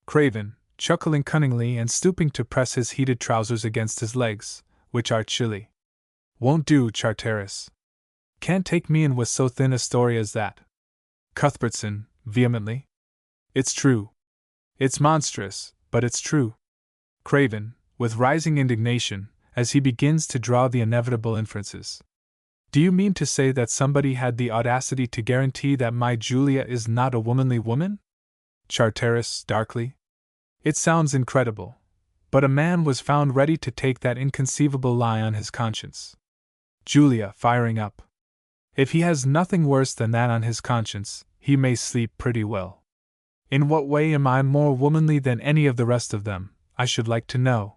S1: Craven, chuckling cunningly and stooping to press his heated trousers against his legs, which are chilly. Won't do, Charteris. Can't take me in with so thin a story as that. Cuthbertson, vehemently. It's true. It's monstrous, but it's true. Craven, with rising indignation, as he begins to draw the inevitable inferences. Do you mean to say that somebody had the audacity to guarantee that my Julia is not a womanly woman? Charteris, darkly. It sounds incredible, but a man was found ready to take that inconceivable lie on his conscience. Julia, firing up. If he has nothing worse than that on his conscience, he may sleep pretty well. In what way am I more womanly than any of the rest of them, I should like to know?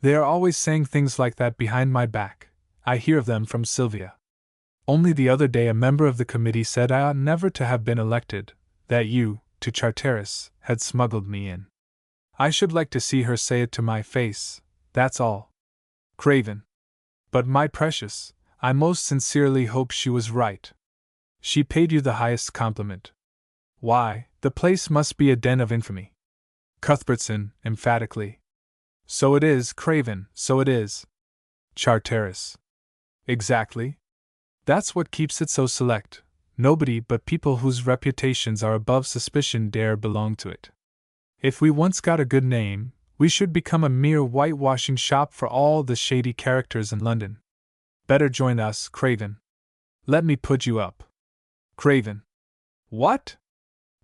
S1: They are always saying things like that behind my back. I hear of them from Sylvia. Only the other day a member of the committee said I ought never to have been elected, that you, to Charteris, had smuggled me in. I should like to see her say it to my face, that's all. Craven. But my precious, I most sincerely hope she was right. She paid you the highest compliment. Why, the place must be a den of infamy. Cuthbertson, emphatically. So it is, Craven, so it is. Charteris. Exactly. That's what keeps it so select. Nobody but people whose reputations are above suspicion dare belong to it. If we once got a good name, we should become a mere whitewashing shop for all the shady characters in London. Better join us, Craven. Let me put you up. Craven. What?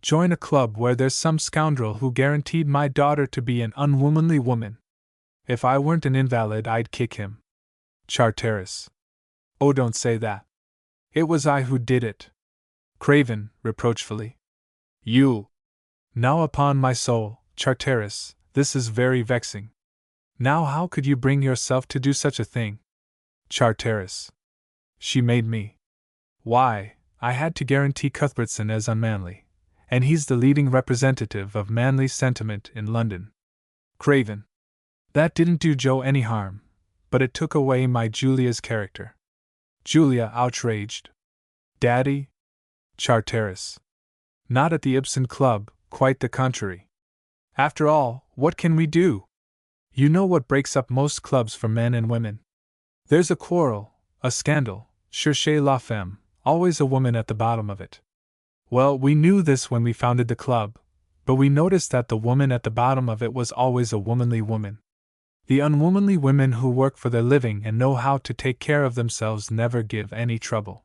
S1: Join a club where there's some scoundrel who guaranteed my daughter to be an unwomanly woman. If I weren't an invalid, I'd kick him. Charteris. Oh, don't say that. It was I who did it. Craven, reproachfully. You. Now upon my soul, Charteris, this is very vexing. Now how could you bring yourself to do such a thing? Charteris. She made me. Why, I had to guarantee Cuthbertson as unmanly, and he's the leading representative of manly sentiment in London. Craven. That didn't do Joe any harm, but it took away my Julia's character. Julia, outraged. Daddy? Charteris. Not at the Ibsen Club, quite the contrary. After all, what can we do? You know what breaks up most clubs for men and women. There's a quarrel, a scandal, cherchez la femme, always a woman at the bottom of it. Well, we knew this when we founded the club, but we noticed that the woman at the bottom of it was always a womanly woman. The unwomanly women who work for their living and know how to take care of themselves never give any trouble.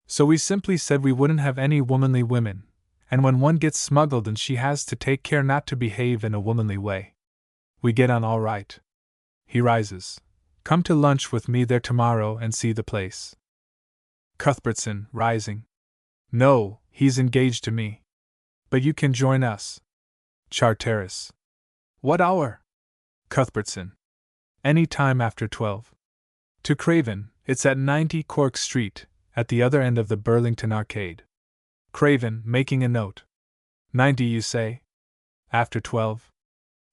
S1: So we simply said we wouldn't have any womanly women, and when one gets smuggled in, she has to take care not to behave in a womanly way. We get on all right. He rises. Come to lunch with me there tomorrow and see the place. Cuthbertson, rising. No, he's engaged to me. But you can join us. Charteris. What hour? Cuthbertson. Any time after 12. To Craven, it's at 90 Cork Street, at the other end of the Burlington Arcade. Craven, making a note. 90, you say? After 12.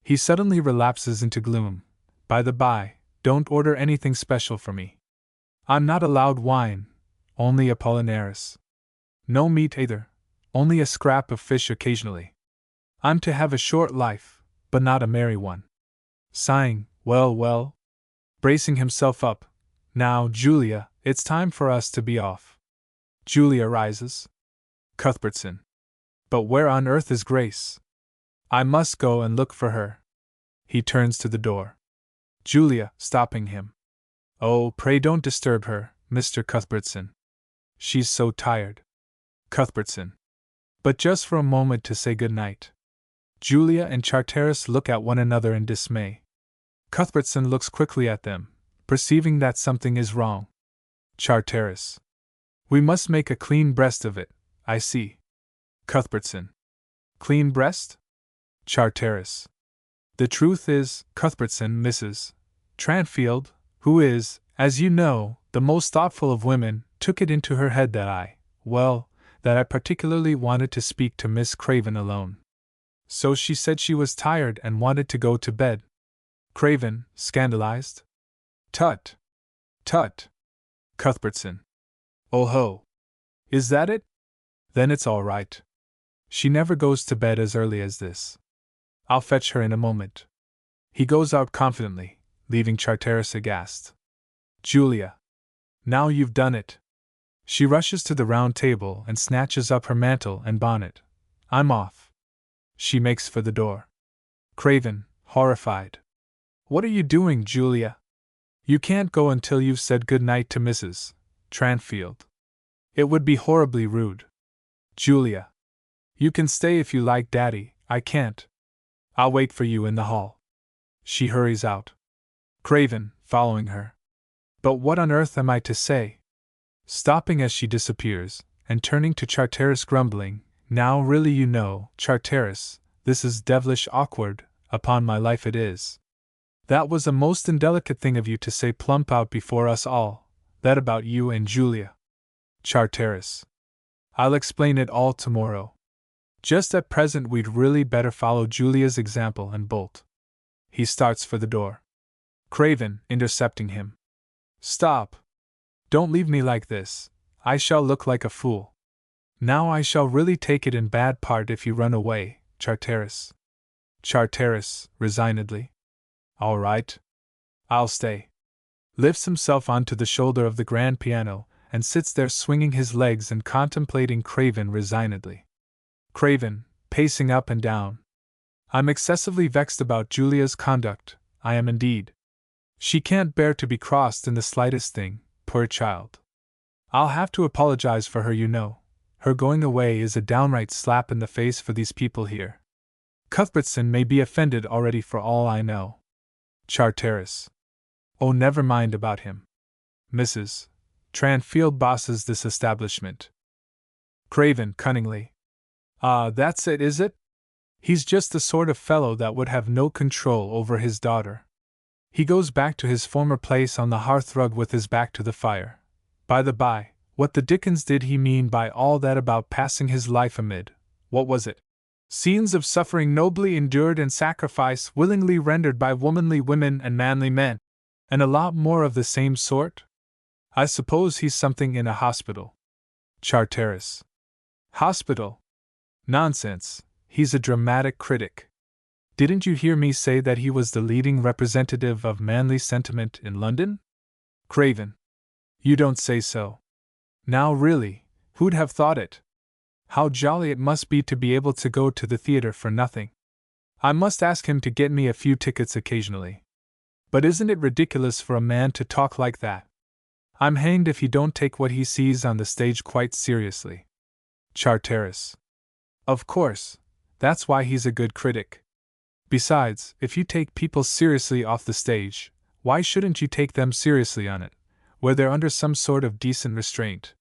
S1: He suddenly relapses into gloom. By the by, don't order anything special for me. I'm not allowed wine, only Apollinaris. No meat either, only a scrap of fish occasionally. I'm to have a short life, but not a merry one. Sighing, well, well. Bracing himself up. Now, Julia, it's time for us to be off. Julia rises. Cuthbertson. But where on earth is Grace? I must go and look for her. He turns to the door. Julia, stopping him. Oh, pray don't disturb her, Mr. Cuthbertson. She's so tired. Cuthbertson. But just for a moment to say good night. Julia and Charteris look at one another in dismay. Cuthbertson looks quickly at them, perceiving that something is wrong. Charteris. We must make a clean breast of it, I see. Cuthbertson. Clean breast? Charteris. The truth is, Cuthbertson, Mrs. Tranfield, who is, as you know, the most thoughtful of women, took it into her head that I particularly wanted to speak to Miss Craven alone. So she said she was tired and wanted to go to bed. Craven, scandalized. Tut! Tut! Cuthbertson. Oh ho! Is that it? Then it's all right. She never goes to bed as early as this. I'll fetch her in a moment. He goes out confidently, leaving Charteris aghast. Julia. Now you've done it. She rushes to the round table and snatches up her mantle and bonnet. I'm off. She makes for the door. Craven, horrified. What are you doing, Julia? You can't go until you've said good night to Mrs. Tranfield. It would be horribly rude. Julia. You can stay if you like, Daddy, I can't. I'll wait for you in the hall. She hurries out. Craven, following her. But what on earth am I to say? Stopping as she disappears, and turning to Charteris grumbling, Now really you know, Charteris, this is devilish awkward, upon my life it is. That was a most indelicate thing of you to say plump out before us all, that about you and Julia. Charteris. I'll explain it all tomorrow. Just at present we'd really better follow Julia's example and bolt. He starts for the door. Craven, intercepting him. Stop. Don't leave me like this, I shall look like a fool. Now I shall really take it in bad part if you run away, Charteris. Charteris, resignedly. All right. I'll stay. Lifts himself onto the shoulder of the grand piano, and sits there swinging his legs and contemplating Craven resignedly. Craven, pacing up and down. I'm excessively vexed about Julia's conduct, I am indeed. She can't bear to be crossed in the slightest thing, poor child. I'll have to apologize for her, you know, Her going away is a downright slap in the face for these people here. Cuthbertson may be offended already for all I know. Charteris. Oh, never mind about him. Mrs. Tranfield bosses this establishment. Craven cunningly. Ah, that's it, is it? He's just the sort of fellow that would have no control over his daughter. He goes back to his former place on the hearthrug with his back to the fire. By the by, what the dickens did he mean by all that about passing his life amid, what was it? Scenes of suffering nobly endured and sacrifice willingly rendered by womanly women and manly men, and a lot more of the same sort? I suppose he's something in a hospital. Charteris. Hospital? Nonsense, he's a dramatic critic. Didn't you hear me say that he was the leading representative of manly sentiment in London? Craven. You don't say so. Now really, who'd have thought it? How jolly it must be to be able to go to the theater for nothing. I must ask him to get me a few tickets occasionally. But isn't it ridiculous for a man to talk like that? I'm hanged if he don't take what he sees on the stage quite seriously. Charteris. Of course, that's why he's a good critic. Besides, if you take people seriously off the stage, why shouldn't you take them seriously on it, where they're under some sort of decent restraint?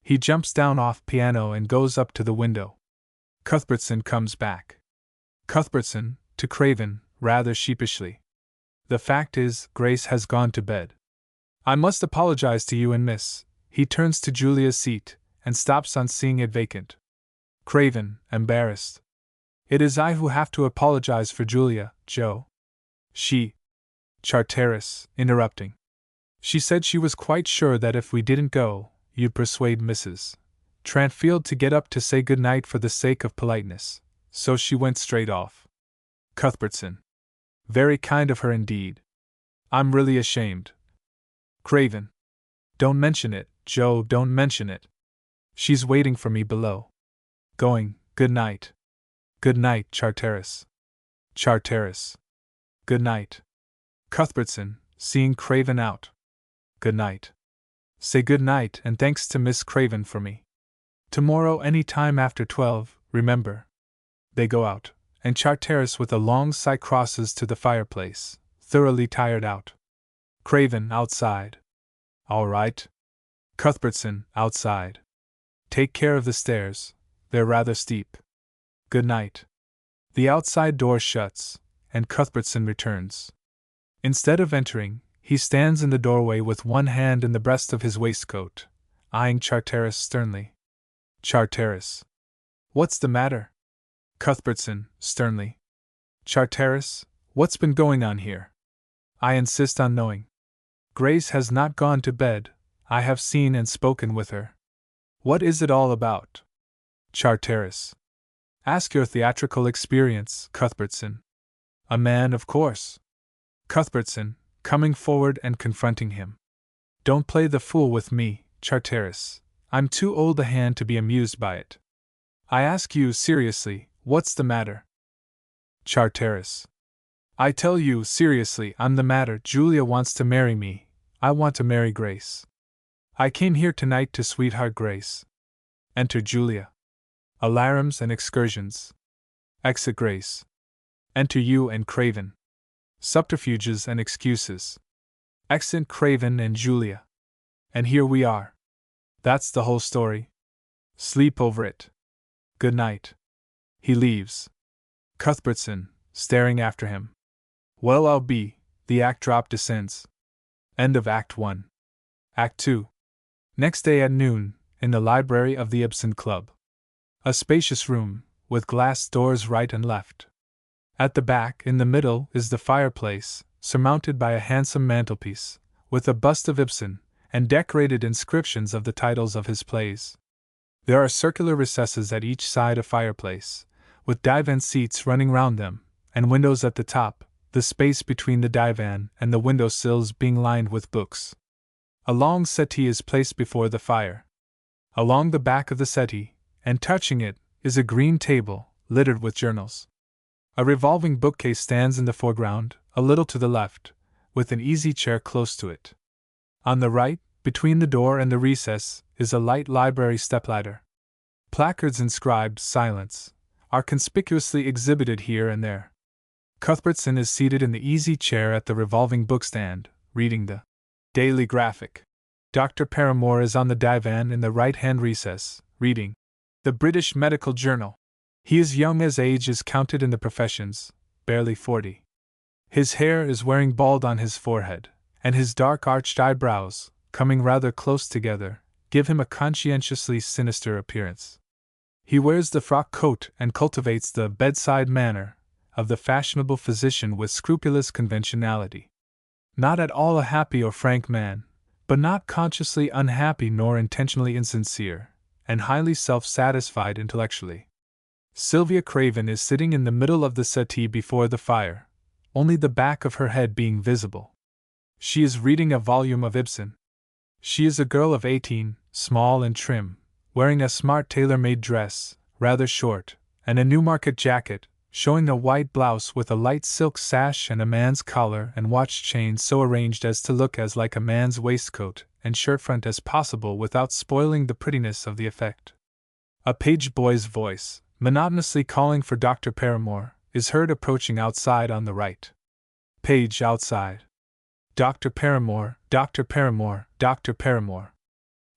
S1: He jumps down off piano and goes up to the window. Cuthbertson comes back. Cuthbertson, to Craven, rather sheepishly. The fact is, Grace has gone to bed. I must apologize to you and Miss. He turns to Julia's seat, and stops on seeing it vacant. Craven, embarrassed. It is I who have to apologize for Julia, Joe. She. Charteris, interrupting. She said she was quite sure that if we didn't go, you'd persuade Mrs. Tranfield to get up to say good night for the sake of politeness, so she went straight off. Cuthbertson. Very kind of her indeed. I'm really ashamed. Craven. Don't mention it, Joe, don't mention it. She's waiting for me below. Going, good night. Good night, Charteris. Charteris. Good night. Cuthbertson, seeing Craven out. Good night. Say good night and thanks to Miss Craven for me. Tomorrow any time after 12, remember. They go out, and Charteris with a long sigh crosses to the fireplace, thoroughly tired out. Craven outside. All right. Cuthbertson outside. Take care of the stairs, they're rather steep. Good night. The outside door shuts, and Cuthbertson returns. Instead of entering, he stands in the doorway with one hand in the breast of his waistcoat, eyeing Charteris sternly. Charteris. What's the matter? Cuthbertson, sternly. Charteris, what's been going on here? I insist on knowing. Grace has not gone to bed, I have seen and spoken with her. What is it all about? Charteris. Ask your theatrical experience, Cuthbertson. A man, of course. Cuthbertson, coming forward and confronting him. Don't play the fool with me, Charteris. I'm too old a hand to be amused by it. I ask you seriously, what's the matter? Charteris. I tell you seriously, I'm the matter. Julia wants to marry me. I want to marry Grace. I came here tonight to sweetheart Grace. Enter Julia. Alarums and excursions. Exit Grace. Enter you and Craven. Subterfuges and excuses. Exit Craven and Julia. And here we are. That's the whole story. Sleep over it. Good night. He leaves. Cuthbertson, staring after him. Well, I'll be. The act drop descends. End of Act 1. Act 2. Next day at noon, in the library of the Ibsen Club. A spacious room, with glass doors right and left. At the back, in the middle, is the fireplace, surmounted by a handsome mantelpiece, with a bust of Ibsen, and decorated inscriptions of the titles of his plays. There are circular recesses at each side of fireplace, with divan seats running round them, and windows at the top, the space between the divan and the window sills being lined with books. A long settee is placed before the fire. Along the back of the settee, and touching it, is a green table, littered with journals. A revolving bookcase stands in the foreground, a little to the left, with an easy chair close to it. On the right, between the door and the recess, is a light library stepladder. Placards inscribed "Silence" are conspicuously exhibited here and there. Cuthbertson is seated in the easy chair at the revolving bookstand, reading the Daily Graphic. Dr. Paramore is on the divan in the right-hand recess, reading the British Medical Journal. He is young as age is counted in the professions, barely 40. His hair is wearing bald on his forehead, and his dark arched eyebrows, coming rather close together, give him a conscientiously sinister appearance. He wears the frock coat and cultivates the bedside manner of the fashionable physician with scrupulous conventionality. Not at all a happy or frank man, but not consciously unhappy nor intentionally insincere, and highly self-satisfied intellectually. Sylvia Craven is sitting in the middle of the settee before the fire, only the back of her head being visible. She is reading a volume of Ibsen. She is a girl of 18, small and trim, wearing a smart tailor-made dress, rather short, and a Newmarket jacket, showing a white blouse with a light silk sash and a man's collar and watch chain so arranged as to look as like a man's waistcoat and shirt-front as possible without spoiling the prettiness of the effect. A page boy's voice, monotonously calling for Dr. Paramore, is heard approaching outside on the right. Page outside. Dr. Paramore, Dr. Paramore, Dr. Paramore.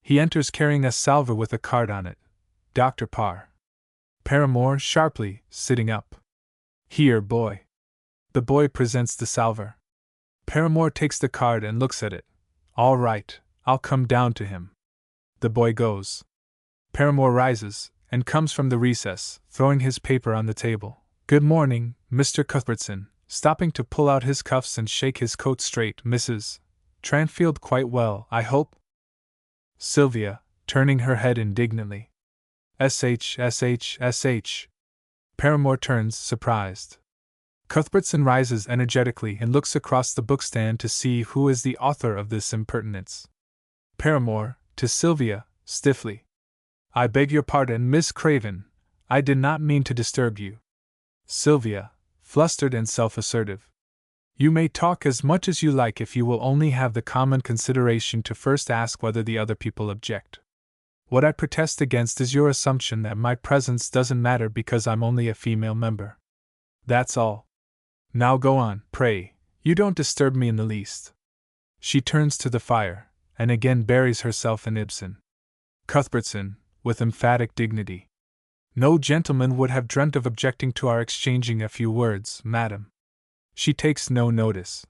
S1: He enters carrying a salver with a card on it. Dr. Parr. Paramore sharply, sitting up. Here, boy. The boy presents the salver. Paramore takes the card and looks at it. All right, I'll come down to him. The boy goes. Paramore rises, and comes from the recess, throwing his paper on the table. Good morning, Mr. Cuthbertson, stopping to pull out his cuffs and shake his coat straight. Mrs. Tranfield quite well, I hope? Sylvia, turning her head indignantly. S.H. Paramore turns, surprised. Cuthbertson rises energetically and looks across the bookstand to see who is the author of this impertinence. Paramore, to Sylvia, stiffly. I beg your pardon, Miss Craven, I did not mean to disturb you. Sylvia, flustered and self-assertive. You may talk as much as you like if you will only have the common consideration to first ask whether the other people object. What I protest against is your assumption that my presence doesn't matter because I'm only a female member. That's all. Now go on, pray, you don't disturb me in the least. She turns to the fire, and again buries herself in Ibsen. Cuthbertson, with emphatic dignity. No gentleman would have dreamt of objecting to our exchanging a few words, madam. She takes no notice.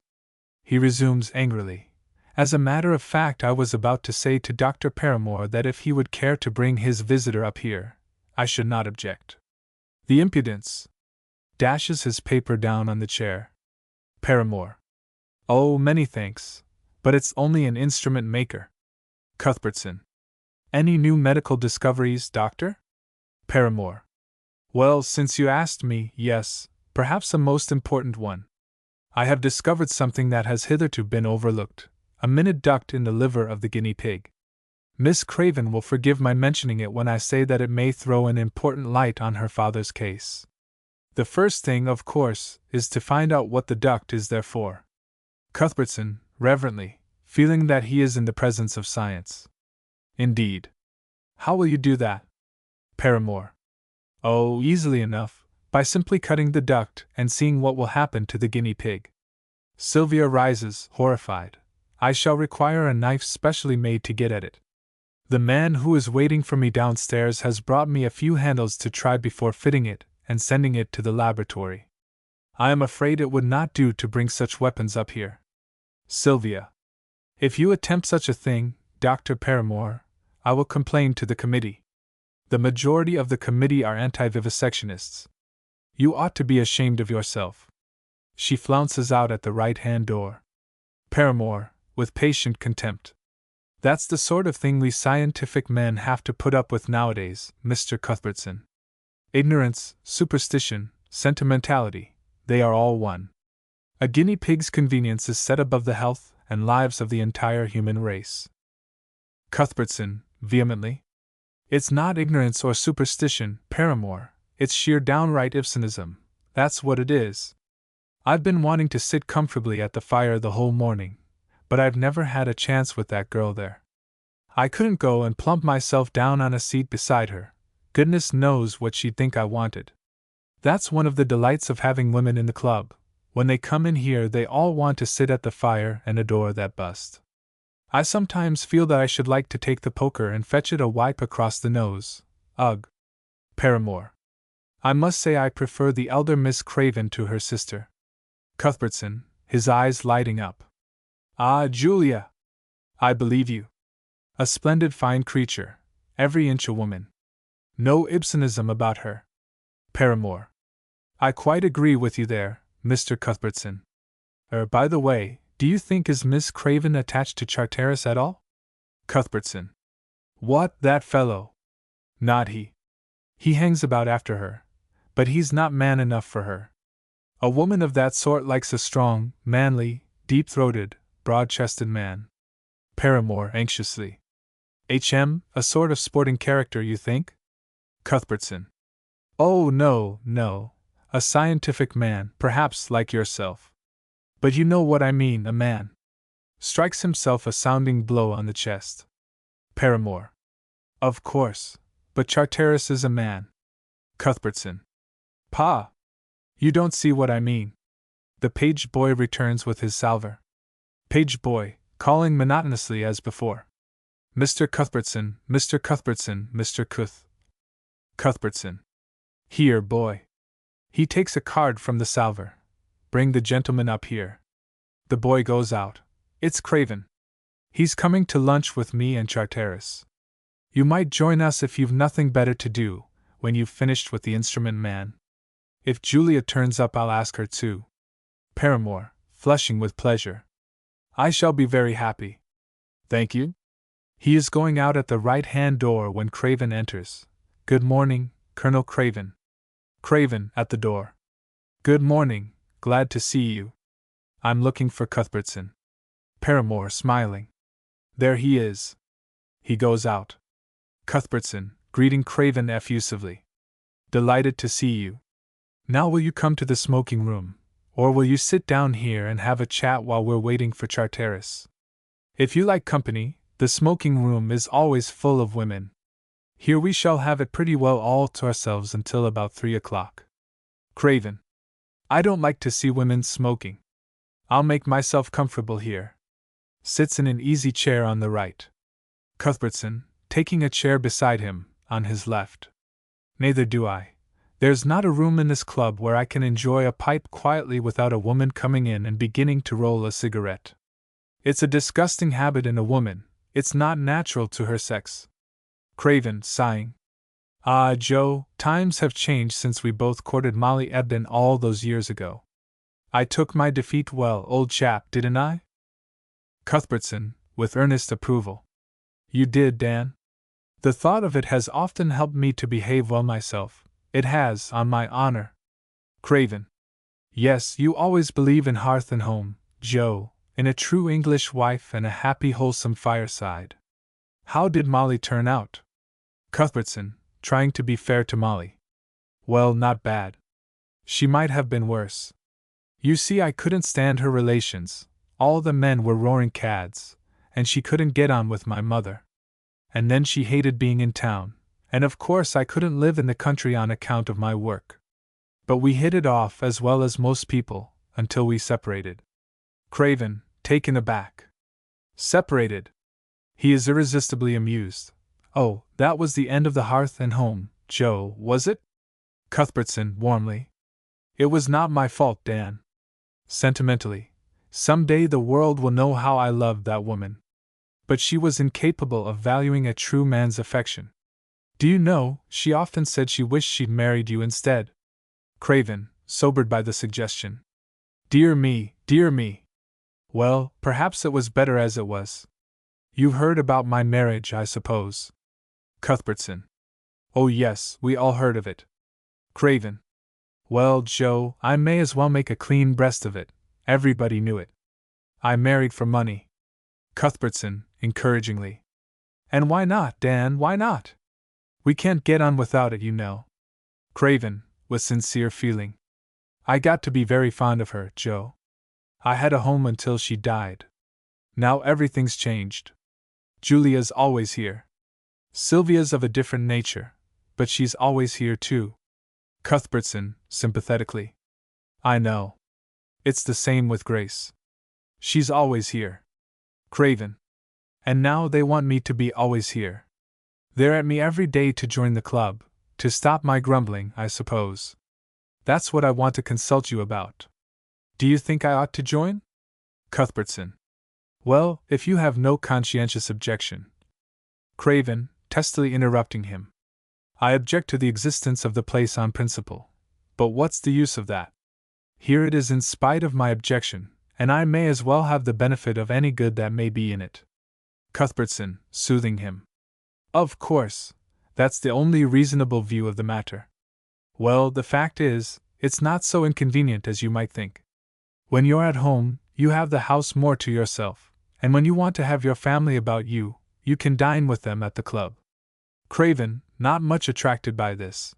S1: He resumes angrily. As a matter of fact, I was about to say to Dr. Paramore that if he would care to bring his visitor up here, I should not object. The impudence! Dashes his paper down on the chair. Paramore. Oh, many thanks, but it's only an instrument maker. Cuthbertson. Any new medical discoveries, doctor? Paramore. Well, since you asked me, yes, perhaps a most important one. I have discovered something that has hitherto been overlooked, a minute duct in the liver of the guinea pig. Miss Craven will forgive my mentioning it when I say that it may throw an important light on her father's case. The first thing, of course, is to find out what the duct is there for. Cuthbertson, reverently, feeling that he is in the presence of science. Indeed. How will you do that? Paramore. Oh, easily enough, by simply cutting the duct and seeing what will happen to the guinea pig. Sylvia rises, horrified. I shall require a knife specially made to get at it. The man who is waiting for me downstairs has brought me a few handles to try before fitting it and sending it to the laboratory. I am afraid it would not do to bring such weapons up here. Sylvia. If you attempt such a thing, Dr. Paramore, I will complain to the committee. The majority of the committee are anti-vivisectionists. You ought to be ashamed of yourself. She flounces out at the right-hand door. Paramore, with patient contempt. That's the sort of thing we scientific men have to put up with nowadays, Mr. Cuthbertson. Ignorance, superstition, sentimentality, they are all one. A guinea pig's convenience is set above the health and lives of the entire human race. Cuthbertson, vehemently. It's not ignorance or superstition, Paramore, it's sheer downright Ibsenism, that's what it is. I've been wanting to sit comfortably at the fire the whole morning, but I've never had a chance with that girl there. I couldn't go and plump myself down on a seat beside her, Goodness knows what she'd think I wanted. That's one of the delights of having women in the club. When they come in here, they all want to sit at the fire and adore that bust. I sometimes feel that I should like to take the poker and fetch it a wipe across the nose. Ugh. Paramore. I must say I prefer the elder Miss Craven to her sister. Cuthbertson, his eyes lighting up. Ah, Julia! I believe you. A splendid fine creature, every inch a woman. No Ibsenism about her. Paramore. I quite agree with you there, Mr. Cuthbertson. By the way, do you think is Miss Craven attached to Charteris at all? Cuthbertson. What, that fellow? Not he. He hangs about after her, but he's not man enough for her. A woman of that sort likes a strong, manly, deep-throated, broad-chested man. Paramore anxiously. A sort of sporting character, you think? Cuthbertson. Oh, no, no. A scientific man, perhaps like yourself. But you know what I mean, a man. Strikes himself a sounding blow on the chest. Paramore. Of course, but Charteris is a man. Cuthbertson. Pa! You don't see what I mean. The page boy returns with his salver. Page boy, calling monotonously as before. Mr. Cuthbertson, Mr. Cuthbertson, Mr. Cuthbertson. Here, boy. He takes a card from the salver. Bring the gentleman up here. The boy goes out. It's Craven. He's coming to lunch with me and Charteris. You might join us if you've nothing better to do, when you've finished with the instrument man. If Julia turns up, I'll ask her too. Paramore, flushing with pleasure. I shall be very happy. Thank you. He is going out at the right-hand door when Craven enters. Good morning, Colonel Craven. Craven, at the door. Good morning, glad to see you. I'm looking for Cuthbertson. Paramore, smiling. There he is. He goes out. Cuthbertson, greeting Craven effusively. Delighted to see you. Now will you come to the smoking room, or will you sit down here and have a chat while we're waiting for Charteris? If you like company, the smoking room is always full of women. Here we shall have it pretty well all to ourselves until about 3 o'clock. Craven. I don't like to see women smoking. I'll make myself comfortable here. Sits in an easy chair on the right. Cuthbertson, taking a chair beside him, on his left. Neither do I. There's not a room in this club where I can enjoy a pipe quietly without a woman coming in and beginning to roll a cigarette. It's a disgusting habit in a woman. It's not natural to her sex. Craven, sighing. Ah, Joe, times have changed since we both courted Molly Ebden all those years ago. I took my defeat well, old chap, didn't I? Cuthbertson, with earnest approval. You did, Dan. The thought of it has often helped me to behave well myself. It has, on my honor. Craven. Yes, you always believe in hearth and home, Joe, in a true English wife and a happy, wholesome fireside. How did Molly turn out? Cuthbertson, trying to be fair to Molly. Well, not bad. She might have been worse. You see, I couldn't stand her relations. All the men were roaring cads, and she couldn't get on with my mother. And then she hated being in town, and of course I couldn't live in the country on account of my work. But we hit it off as well as most people, until we separated. Craven, taken aback. Separated? He is irresistibly amused. Oh, that was the end of the hearth and home, Joe, was it? Cuthbertson, warmly. It was not my fault, Dan. Sentimentally. Some day the world will know how I loved that woman. But she was incapable of valuing a true man's affection. Do you know, she often said she wished she'd married you instead. Craven, sobered by the suggestion. Dear me, dear me. Well, perhaps it was better as it was. You heard about my marriage, I suppose. Cuthbertson. Oh yes, we all heard of it. Craven. Well, Joe, I may as well make a clean breast of it. Everybody knew it. I married for money. Cuthbertson, encouragingly. And why not, Dan, why not? We can't get on without it, you know. Craven, with sincere feeling. I got to be very fond of her, Joe. I had a home until she died. Now everything's changed. Julia's always here. Sylvia's of a different nature, But she's always here, too. Cuthbertson, sympathetically. I know. It's the same with Grace. She's always here. Craven. And now they want me to be always here. They're at me every day to join the club, to stop my grumbling, I suppose. That's what I want to consult you about. Do you think I ought to join? Cuthbertson. Well, if you have no conscientious objection. Craven, testily interrupting him. I object to the existence of the place on principle. But what's the use of that? Here it is in spite of my objection, and I may as well have the benefit of any good that may be in it. Cuthbertson, soothing him. Of course, that's the only reasonable view of the matter. Well, the fact is, it's not so inconvenient as you might think. When you're at home, you have the house more to yourself, and when you want to have your family about you, you can dine with them at the club. Craven, not much attracted by this.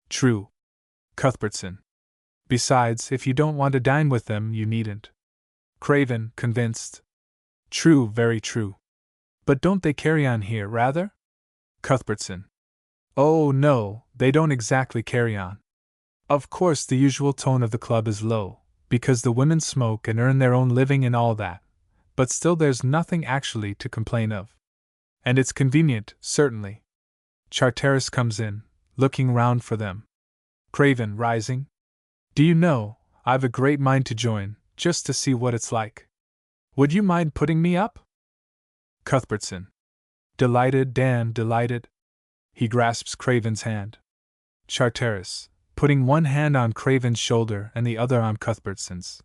S1: True. Cuthbertson. Besides, if you don't want to dine with them, you needn't. Craven, convinced. True, very true. But don't they carry on here, rather? Cuthbertson. Oh, no, they don't exactly carry on. Of course, the usual tone of the club is low, because the women smoke and earn their own living and all that, but still there's nothing actually to complain of. And it's convenient, certainly. Charteris comes in, looking round for them. Craven, rising. Do you know, I've a great mind to join, just to see what it's like. Would you mind putting me up? Cuthbertson. Delighted, Dan, delighted. He grasps Craven's hand. Charteris, putting one hand on Craven's shoulder and the other on Cuthbertson's.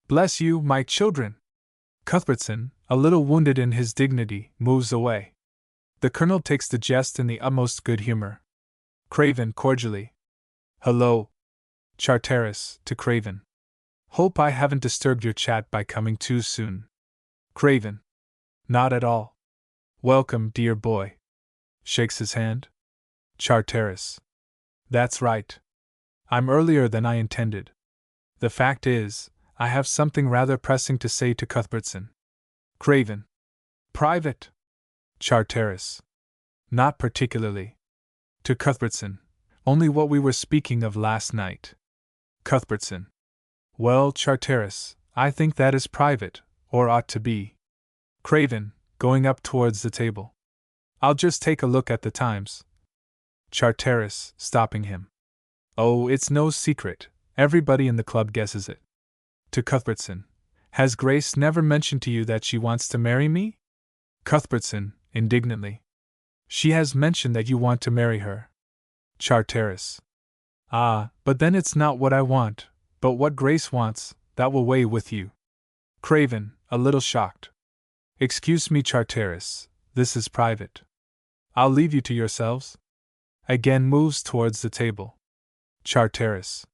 S1: Bless you, my children! Cuthbertson, a little wounded in his dignity, moves away. The colonel takes the jest in the utmost good humor. Craven, cordially. Hello. Charteris, to Craven. Hope I haven't disturbed your chat by coming too soon. Craven. Not at all. Welcome, dear boy. Shakes his hand. Charteris. That's right. I'm earlier than I intended. The fact is, I have something rather pressing to say to Cuthbertson. Craven. Private. Charteris. Not particularly. To Cuthbertson. Only what we were speaking of last night. Cuthbertson. Well, Charteris, I think that is private, or ought to be. Craven, going up towards the table. I'll just take a look at the Times. Charteris, stopping him. Oh, it's no secret, everybody in the club guesses it. To Cuthbertson. Has Grace never mentioned to you that she wants to marry me? Cuthbertson, indignantly. She has mentioned that you want to marry her. Charteris. Ah, but then it's not what I want, but what Grace wants, that will weigh with you. Craven, a little shocked. Excuse me, Charteris, this is private. I'll leave you to yourselves. Again moves towards the table. Charteris.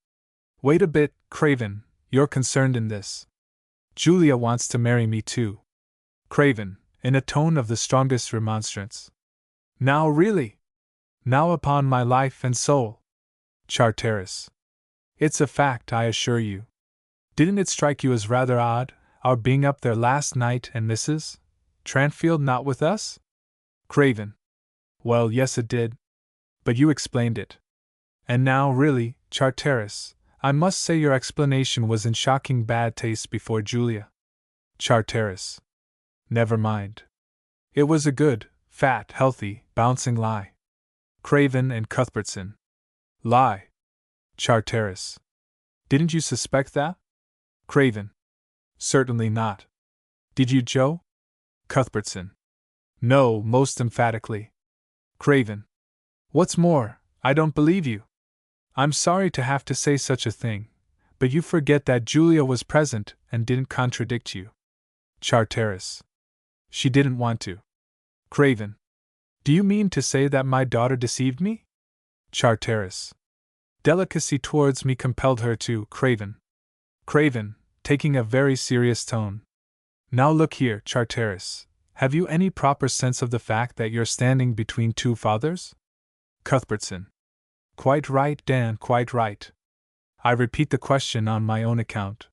S1: Wait a bit, Craven, you're concerned in this. Julia wants to marry me too. Craven, in a tone of the strongest remonstrance. Now really? Now upon my life and soul. Charteris. It's a fact, I assure you. Didn't it strike you as rather odd, our being up there last night and Mrs. Tranfield not with us? Craven. Well, yes, it did. But you explained it. And now, really, Charteris, I must say your explanation was in shocking bad taste before Julia. Charteris. Never mind. It was a good, fat, healthy, bouncing lie. Craven and Cuthbertson. Lie. Charteris. Didn't you suspect that? Craven. Certainly not. Did you, Joe? Cuthbertson. No, most emphatically. Craven. What's more, I don't believe you. I'm sorry to have to say such a thing, but you forget that Julia was present and didn't contradict you. Charteris. She didn't want to. Craven. Do you mean to say that my daughter deceived me? Charteris. Delicacy towards me compelled her to. Craven. Craven, taking a very serious tone. Now look here, Charteris, have you any proper sense of the fact that you're standing between two fathers? Cuthbertson. Quite right, Dan, quite right. I repeat the question on my own account.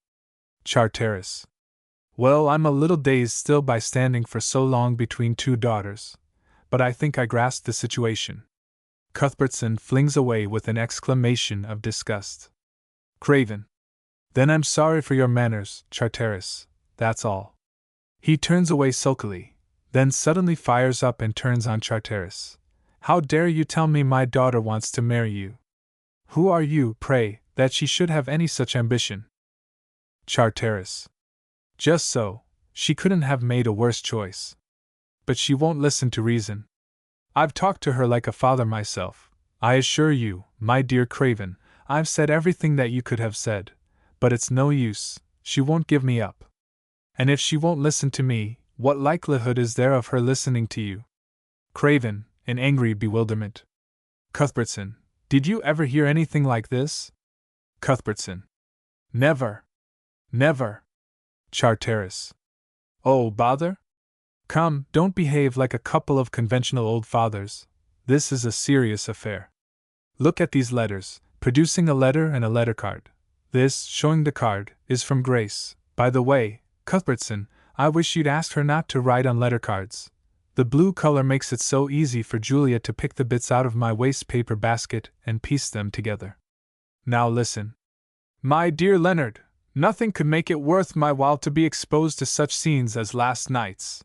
S1: Charteris. Well, I'm a little dazed still by standing for so long between two daughters, but I think I grasp the situation. Cuthbertson flings away with an exclamation of disgust. Craven. Then I'm sorry for your manners, Charteris, that's all. He turns away sulkily, then suddenly fires up and turns on Charteris. How dare you tell me my daughter wants to marry you? Who are you, pray, that she should have any such ambition? Charteris. Just so, she couldn't have made a worse choice. But she won't listen to reason. I've talked to her like a father myself. I assure you, my dear Craven, I've said everything that you could have said, but it's no use, she won't give me up. And if she won't listen to me, what likelihood is there of her listening to you? Craven, in angry bewilderment. Cuthbertson, did you ever hear anything like this? Cuthbertson. Never. Never. Charteris. Oh, bother? Come, don't behave like a couple of conventional old fathers. This is a serious affair. Look at these letters, producing a letter and a letter card. This, showing the card, is from Grace. By the way, Cuthbertson, I wish you'd ask her not to write on letter cards. The blue color makes it so easy for Julia to pick the bits out of my waste paper basket and piece them together. Now listen. My dear Leonard, nothing could make it worth my while to be exposed to such scenes as last night's.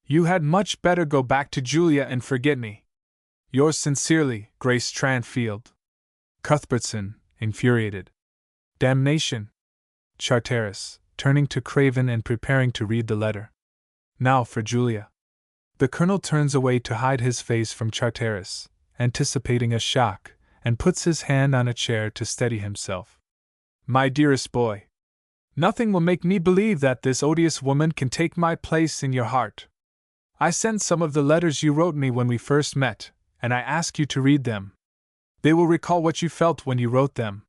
S1: You had much better go back to Julia and forget me. Yours sincerely, Grace Tranfield. Cuthbertson, infuriated. Damnation! Charteris, turning to Craven and preparing to read the letter. Now for Julia. The colonel turns away to hide his face from Charteris, anticipating a shock, and puts his hand on a chair to steady himself. My dearest boy, nothing will make me believe that this odious woman can take my place in your heart. I sent some of the letters you wrote me when we first met, and I ask you to read them. They will recall what you felt when you wrote them.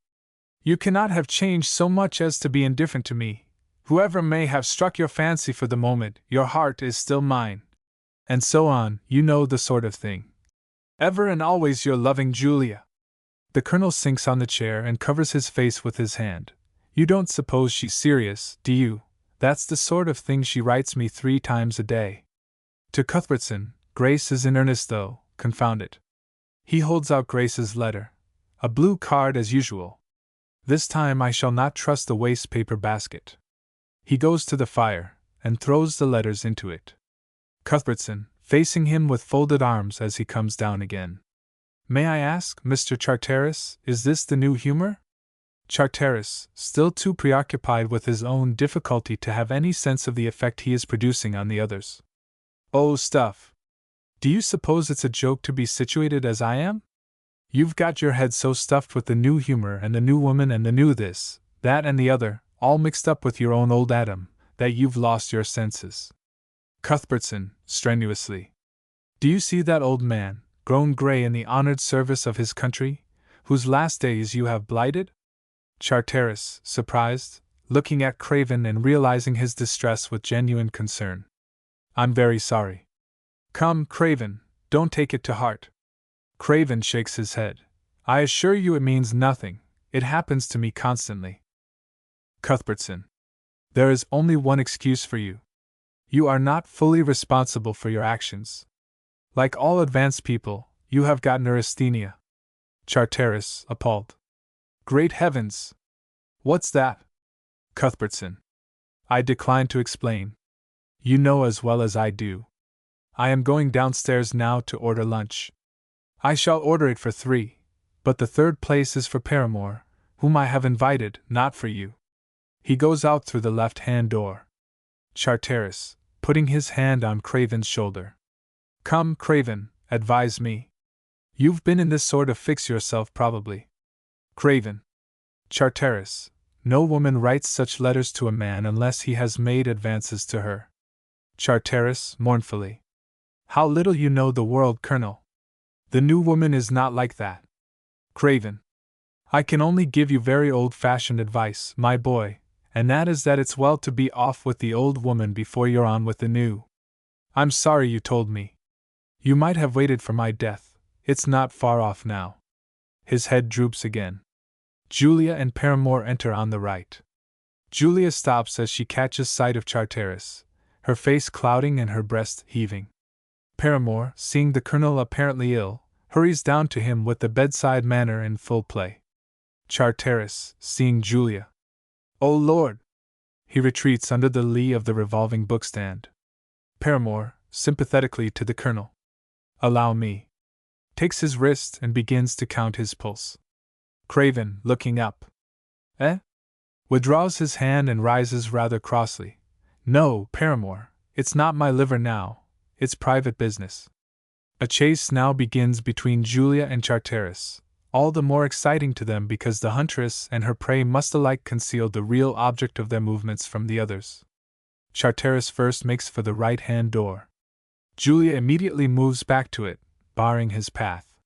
S1: You cannot have changed so much as to be indifferent to me. Whoever may have struck your fancy for the moment, your heart is still mine. And so on, you know the sort of thing. Ever and always your loving Julia. The colonel sinks on the chair and covers his face with his hand. You don't suppose she's serious, do you? That's the sort of thing she writes me 3 times a day. To Cuthbertson, Grace is in earnest though, confound it. He holds out Grace's letter. A blue card as usual. This time I shall not trust the waste paper basket. He goes to the fire, and throws the letters into it. Cuthbertson, facing him with folded arms as he comes down again. May I ask, Mr. Charteris, is this the new humor? Charteris, still too preoccupied with his own difficulty to have any sense of the effect he is producing on the others. Oh, stuff! Do you suppose it's a joke to be situated as I am? You've got your head so stuffed with the new humor and the new woman and the new this, that and the other, all mixed up with your own old Adam, that you've lost your senses. Cuthbertson, strenuously. Do you see that old man, grown grey in the honored service of his country, whose last days you have blighted? Charteris, surprised, looking at Craven and realizing his distress with genuine concern. I'm very sorry. Come, Craven, don't take it to heart. Craven shakes his head. I assure you it means nothing, it happens to me constantly. Cuthbertson. There is only one excuse for you. You are not fully responsible for your actions. Like all advanced people, you have got neurasthenia. Charteris, appalled. Great heavens! What's that? Cuthbertson. I decline to explain. You know as well as I do. I am going downstairs now to order lunch. I shall order it for 3, but the 3rd place is for Paramore, whom I have invited, not for you. He goes out through the left-hand door. Charteris, putting his hand on Craven's shoulder. Come, Craven, advise me. You've been in this sort of fix yourself, probably. Craven. Charteris, no woman writes such letters to a man unless he has made advances to her. Charteris, mournfully. How little you know the world, Colonel. The new woman is not like that. Craven. I can only give you very old-fashioned advice, my boy, and that is that it's well to be off with the old woman before you're on with the new. I'm sorry you told me. You might have waited for my death, it's not far off now. His head droops again. Julia and Paramore enter on the right. Julia stops as she catches sight of Charteris, her face clouding and her breast heaving. Paramore, seeing the colonel apparently ill, hurries down to him with the bedside manner in full play. Charteris, seeing Julia. "Oh Lord!" He retreats under the lee of the revolving bookstand. Paramore, sympathetically to the colonel. "Allow me." Takes his wrist and begins to count his pulse. Craven, looking up. "Eh?" Withdraws his hand and rises rather crossly. "No, Paramore, it's not my liver now, it's private business." A chase now begins between Julia and Charteris, all the more exciting to them because the huntress and her prey must alike conceal the real object of their movements from the others. Charteris first makes for the right-hand door. Julia immediately moves back to it, barring his path.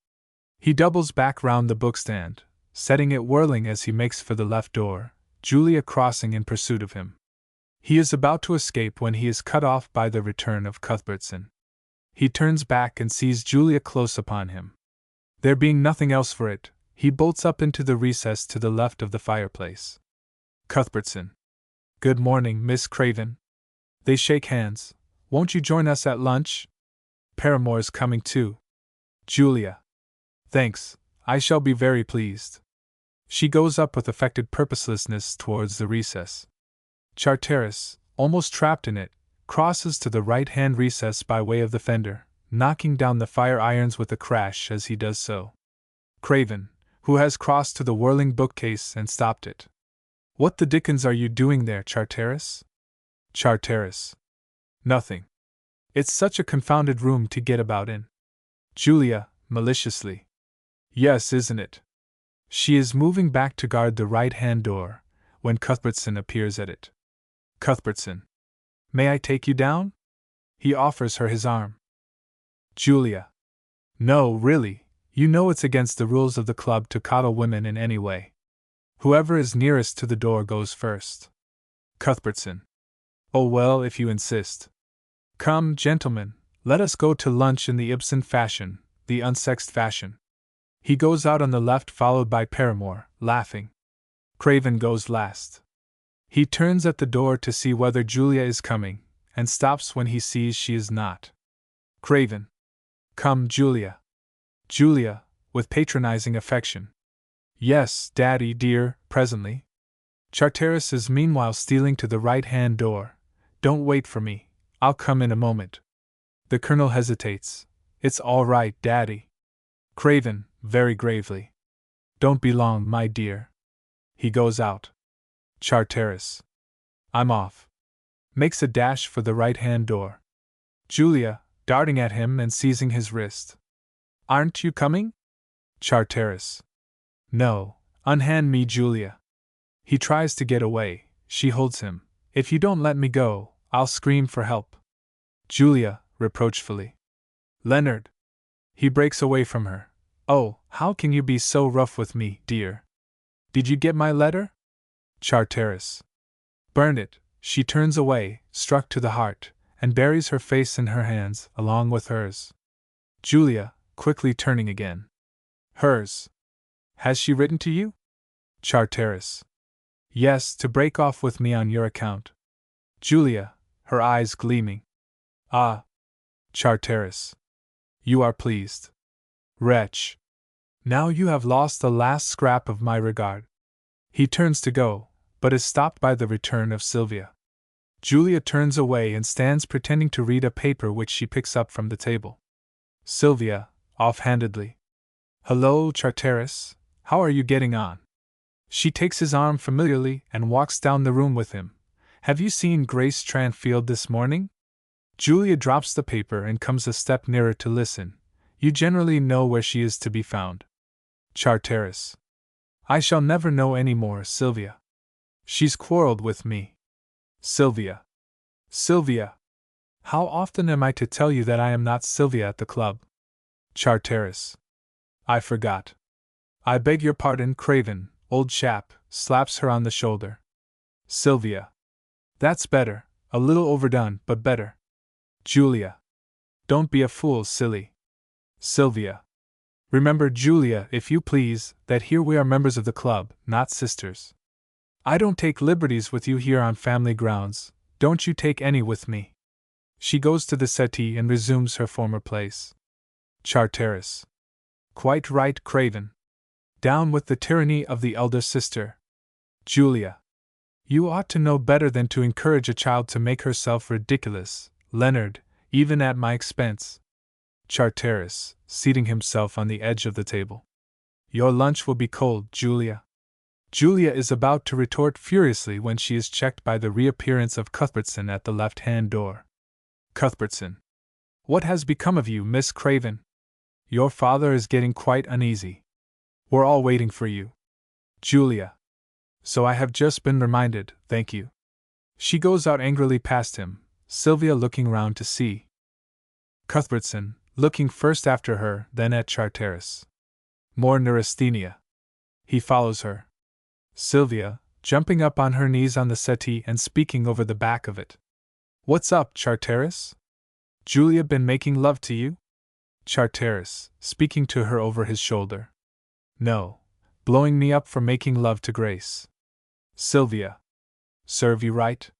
S1: He doubles back round the bookstand, setting it whirling as he makes for the left door, Julia crossing in pursuit of him. He is about to escape when he is cut off by the return of Cuthbertson. He turns back and sees Julia close upon him. There being nothing else for it, he bolts up into the recess to the left of the fireplace. Cuthbertson. "Good morning, Miss Craven." They shake hands. "Won't you join us at lunch?" "Paramore's coming too." Julia. "Thanks, I shall be very pleased." She goes up with affected purposelessness towards the recess. Charteris, almost trapped in it, crosses to the right-hand recess by way of the fender, knocking down the fire irons with a crash as he does so. Craven, who has crossed to the whirling bookcase and stopped it. "What the dickens are you doing there, Charteris?" Charteris. "Nothing. It's such a confounded room to get about in." Julia, maliciously. "Yes, isn't it?" She is moving back to guard the right-hand door, when Cuthbertson appears at it. Cuthbertson. "May I take you down?" He offers her his arm. Julia. "No, really, you know it's against the rules of the club to coddle women in any way. Whoever is nearest to the door goes first." Cuthbertson. "Oh well, if you insist. Come, gentlemen, let us go to lunch in the Ibsen fashion, the unsexed fashion." He goes out on the left, followed by Paramore, laughing. Craven goes last. He turns at the door to see whether Julia is coming, and stops when he sees she is not. Craven. "Come, Julia." Julia, with patronizing affection. "Yes, Daddy dear, presently." Charteris is meanwhile stealing to the right-hand door. "Don't wait for me, I'll come in a moment." The colonel hesitates. "It's all right, Daddy." Craven, very gravely. "Don't be long, my dear." He goes out. Charteris. "I'm off." Makes a dash for the right-hand door. Julia, darting at him and seizing his wrist. "Aren't you coming?" Charteris. "No, unhand me, Julia." He tries to get away. She holds him. "If you don't let me go, I'll scream for help." Julia, reproachfully. "Leonard." He breaks away from her. "Oh, how can you be so rough with me, dear? Did you get my letter?" Charteris. "Burn it." She turns away, struck to the heart, and buries her face in her hands, along with hers. Julia, quickly turning again. "Hers. Has she written to you?" Charteris. "Yes, to break off with me on your account." Julia, her eyes gleaming. "Ah." Charteris. "You are pleased. Wretch. Now you have lost the last scrap of my regard." He turns to go, but is stopped by the return of Sylvia. Julia turns away and stands pretending to read a paper which she picks up from the table. Sylvia, offhandedly. "Hello, Charteris, how are you getting on?" She takes his arm familiarly and walks down the room with him. "Have you seen Grace Tranfield this morning?" Julia drops the paper and comes a step nearer to listen. "You generally know where she is to be found." Charteris. "I shall never know any more, Sylvia. She's quarreled with me." Sylvia. "Sylvia! How often am I to tell you that I am not Sylvia at the club?" Charteris. "I forgot. I beg your pardon, Craven, old chap," slaps her on the shoulder. Sylvia. "That's better, a little overdone, but better." Julia. "Don't be a fool, silly." Sylvia. "Remember, Julia, if you please, that here we are members of the club, not sisters. I don't take liberties with you here on family grounds, don't you take any with me." She goes to the settee and resumes her former place. Charteris. Quite right, Craven. Down with the tyranny of the elder sister. Julia. You ought to know better than to encourage a child to make herself ridiculous, Leonard, even at my expense. Charteris, seating himself on the edge of the table. Your lunch will be cold, Julia. Julia is about to retort furiously when she is checked by the reappearance of Cuthbertson at the left-hand door. Cuthbertson. What has become of you, Miss Craven? Your father is getting quite uneasy. We're all waiting for you. Julia. So I have just been reminded, thank you. She goes out angrily past him, Sylvia looking round to see. Cuthbertson, looking first after her, then at Charteris. More neurasthenia. He follows her. Sylvia, jumping up on her knees on the settee and speaking over the back of it. What's up, Charteris? Julia been making love to you? Charteris, speaking to her over his shoulder. No, blowing me up for making love to Grace. Sylvia. Serve you right?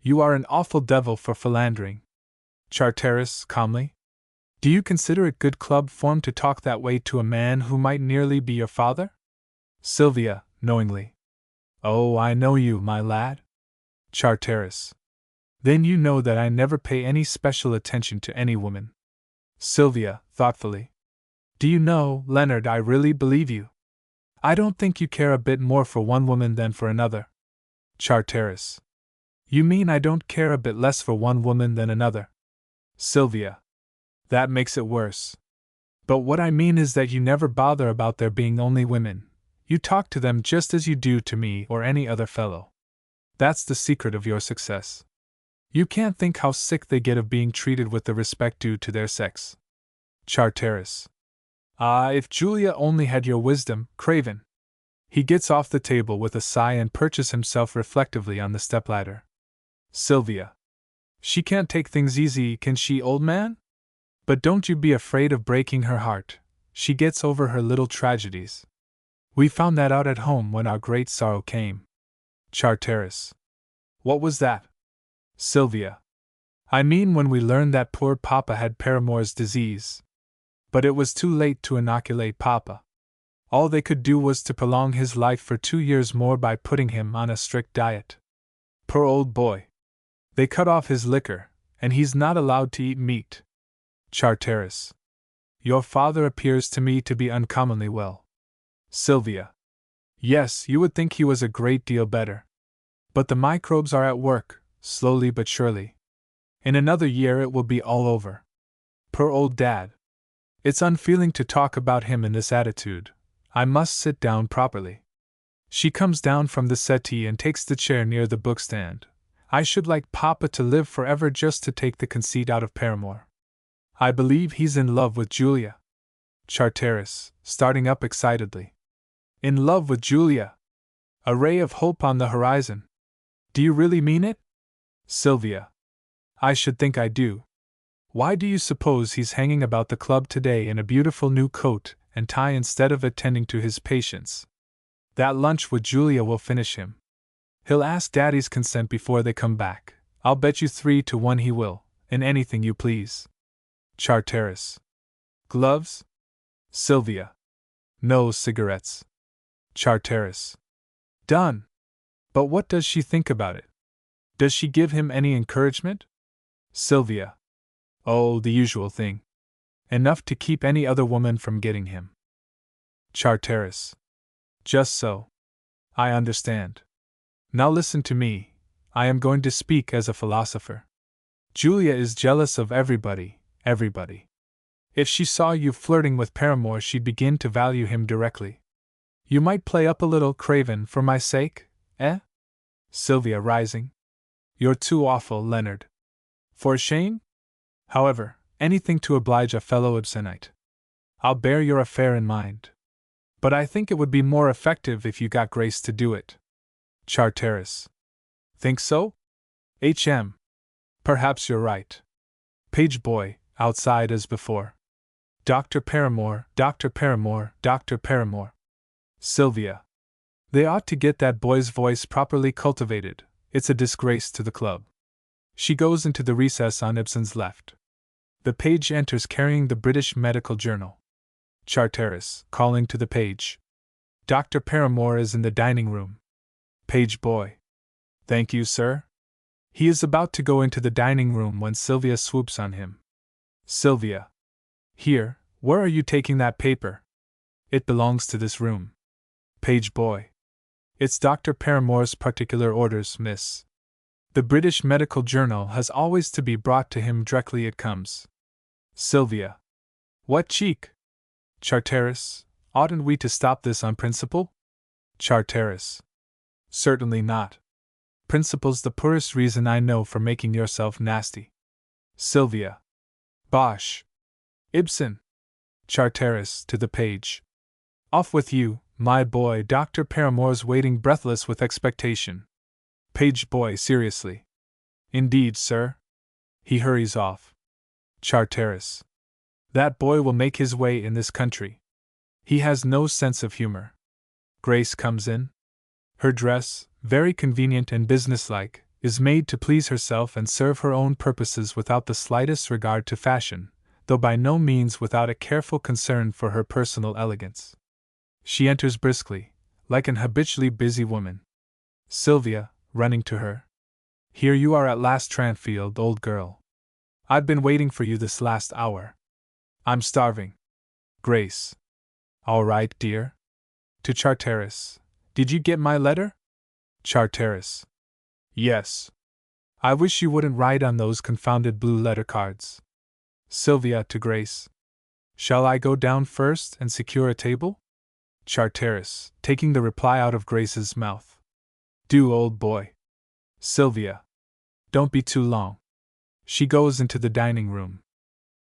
S1: You are an awful devil for philandering. Charteris, calmly. Do you consider it good club form to talk that way to a man who might nearly be your father? Sylvia, knowingly. Oh, I know you, my lad. Charteris. Then you know that I never pay any special attention to any woman. Sylvia, thoughtfully. Do you know, Leonard, I really believe you. I don't think you care a bit more for one woman than for another. Charteris. You mean I don't care a bit less for one woman than another? Sylvia. That makes it worse. But what I mean is that you never bother about there being only women. You talk to them just as you do to me or any other fellow. That's the secret of your success. You can't think how sick they get of being treated with the respect due to their sex. Charteris. Ah, if Julia only had your wisdom, Craven. He gets off the table with a sigh and perches himself reflectively on the stepladder. Sylvia. She can't take things easy, can she, old man? But don't you be afraid of breaking her heart. She gets over her little tragedies. We found that out at home when our great sorrow came. Charteris. What was that? Sylvia. I mean when we learned that poor Papa had Paramore's disease. But it was too late to inoculate Papa. All they could do was to prolong his life for 2 years more by putting him on a strict diet. Poor old boy. They cut off his liquor, and he's not allowed to eat meat. Charteris. Your father appears to me to be uncommonly well. Sylvia. Yes, you would think he was a great deal better. But the microbes are at work, slowly but surely. In another year it will be all over. Poor old Dad. It's unfeeling to talk about him in this attitude. I must sit down properly. She comes down from the settee and takes the chair near the bookstand. I should like Papa to live forever just to take the conceit out of Paramore. I believe he's in love with Julia. Charteris, starting up excitedly. In love with Julia? A ray of hope on the horizon. Do you really mean it? Sylvia. I should think I do. Why do you suppose he's hanging about the club today in a beautiful new coat and tie instead of attending to his patients? That lunch with Julia will finish him. He'll ask Daddy's consent before they come back. I'll bet you 3 to 1 he will, in anything you please. Charteris. Gloves? Sylvia. No cigarettes. Charteris. Done. But what does she think about it? Does she give him any encouragement? Sylvia. Oh, the usual thing. Enough to keep any other woman from getting him. Charteris. Just so. I understand. Now listen to me. I am going to speak as a philosopher. Julia is jealous of everybody. If she saw you flirting with Paramore, she'd begin to value him directly. You might play up a little, Craven, for my sake, eh? Sylvia, rising. You're too awful, Leonard. For shame? However, anything to oblige a fellow Ibsenite. I'll bear your affair in mind. But I think it would be more effective if you got Grace to do it. Charteris. Think so? H.M. Perhaps you're right. Page boy, outside as before. Dr. Paramore, Dr. Paramore, Dr. Paramore. Sylvia. They ought to get that boy's voice properly cultivated. It's a disgrace to the club. She goes into the recess on Ibsen's left. The page enters carrying the British Medical Journal. Charteris, calling to the page. Dr. Paramore is in the dining room. Page boy. Thank you, sir. He is about to go into the dining room when Sylvia swoops on him. Sylvia. Here, where are you taking that paper? It belongs to this room. Page boy. It's Dr. Paramore's particular orders, miss. The British Medical Journal has always to be brought to him directly it comes. Sylvia. What cheek? Charteris, oughtn't we to stop this on principle? Charteris. Certainly not. Principle's the poorest reason I know for making yourself nasty. Sylvia. Bosh. Ibsen. Charteris to the page. Off with you, my boy. Dr. Paramore's waiting breathless with expectation. Page boy seriously. Indeed, sir. He hurries off. Charteris. That boy will make his way in this country. He has no sense of humor. Grace comes in. Her dress, very convenient and businesslike, is made to please herself and serve her own purposes without the slightest regard to fashion, though by no means without a careful concern for her personal elegance. She enters briskly, like an habitually busy woman. Sylvia, running to her. Here you are at last, Tranfield, old girl. I've been waiting for you this last hour. I'm starving. Grace. All right, dear. To Charteris. Did you get my letter? Charteris. Yes. I wish you wouldn't write on those confounded blue letter cards. Sylvia to Grace. Shall I go down first and secure a table? Charteris, taking the reply out of Grace's mouth. Do, old boy. Sylvia. Don't be too long. She goes into the dining room.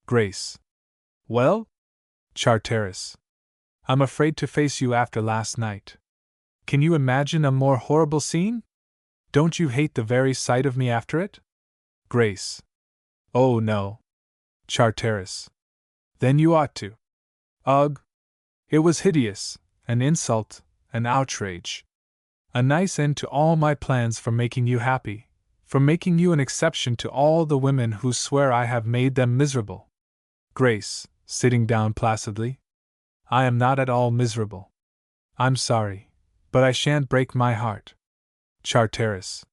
S1: Grace. Well? Charteris. I'm afraid to face you after last night. Can you imagine a more horrible scene? Don't you hate the very sight of me after it? Grace. Oh, no. Charteris. Then you ought to. Ugh. It was hideous, an insult, an outrage. A nice end to all my plans for making you happy, for making you an exception to all the women who swear I have made them miserable. Grace, sitting down placidly. I am not at all miserable. I'm sorry, but I shan't break my heart. Charteris.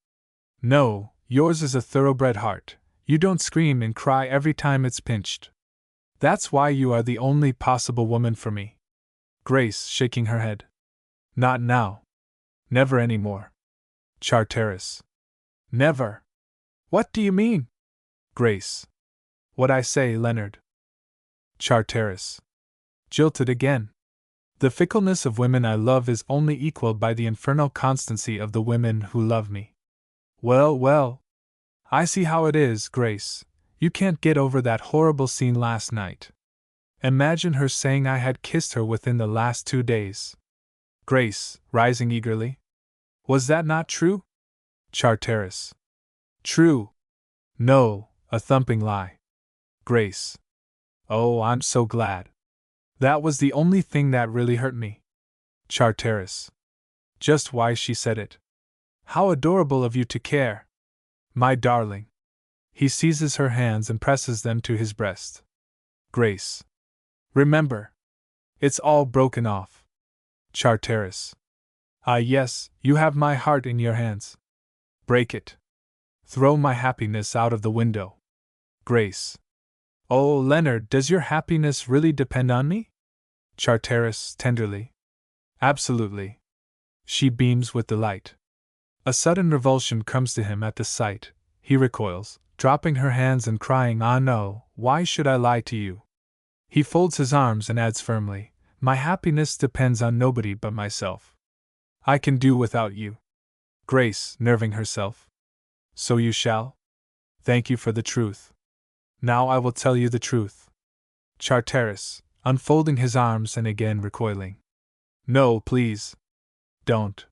S1: No, yours is a thoroughbred heart. You don't scream and cry every time it's pinched. That's why you are the only possible woman for me. Grace, shaking her head. Not now. Never any more. Charteris. Never. What do you mean? Grace. What I say, Leonard. Charteris. Jilted again. The fickleness of women I love is only equaled by the infernal constancy of the women who love me. Well, well. I see how it is, Grace. You can't get over that horrible scene last night. Imagine her saying I had kissed her within the last 2 days. Grace, rising eagerly. Was that not true? Charteris. True. No, a thumping lie. Grace. Oh, I'm so glad. That was the only thing that really hurt me. Charteris. Just why she said it. How adorable of you to care. My darling. He seizes her hands and presses them to his breast. Grace. Remember. It's all broken off. Charteris. Ah, yes, you have my heart in your hands. Break it. Throw my happiness out of the window. Grace. Oh, Leonard, does your happiness really depend on me? Charteris, tenderly. Absolutely. She beams with delight. A sudden revulsion comes to him at the sight. He recoils, dropping her hands and crying, Ah no, why should I lie to you? He folds his arms and adds firmly, My happiness depends on nobody but myself. I can do without you. Grace, nerving herself. So you shall? Thank you for the truth. Now I will tell you the truth. Charteris, unfolding his arms and again recoiling. No, please. Don't.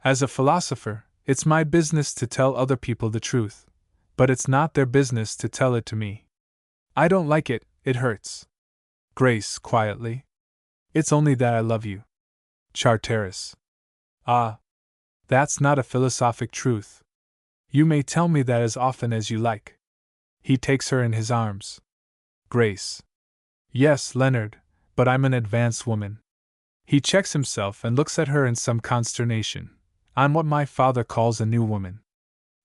S1: As a philosopher, it's my business to tell other people the truth, but it's not their business to tell it to me. I don't like it, it hurts. Grace, quietly. It's only that I love you. Charteris. Ah. That's not a philosophic truth. You may tell me that as often as you like. He takes her in his arms. Grace. Yes, Leonard, But I'm an advanced woman. He checks himself and looks at her in some consternation. I'm what my father calls a new woman.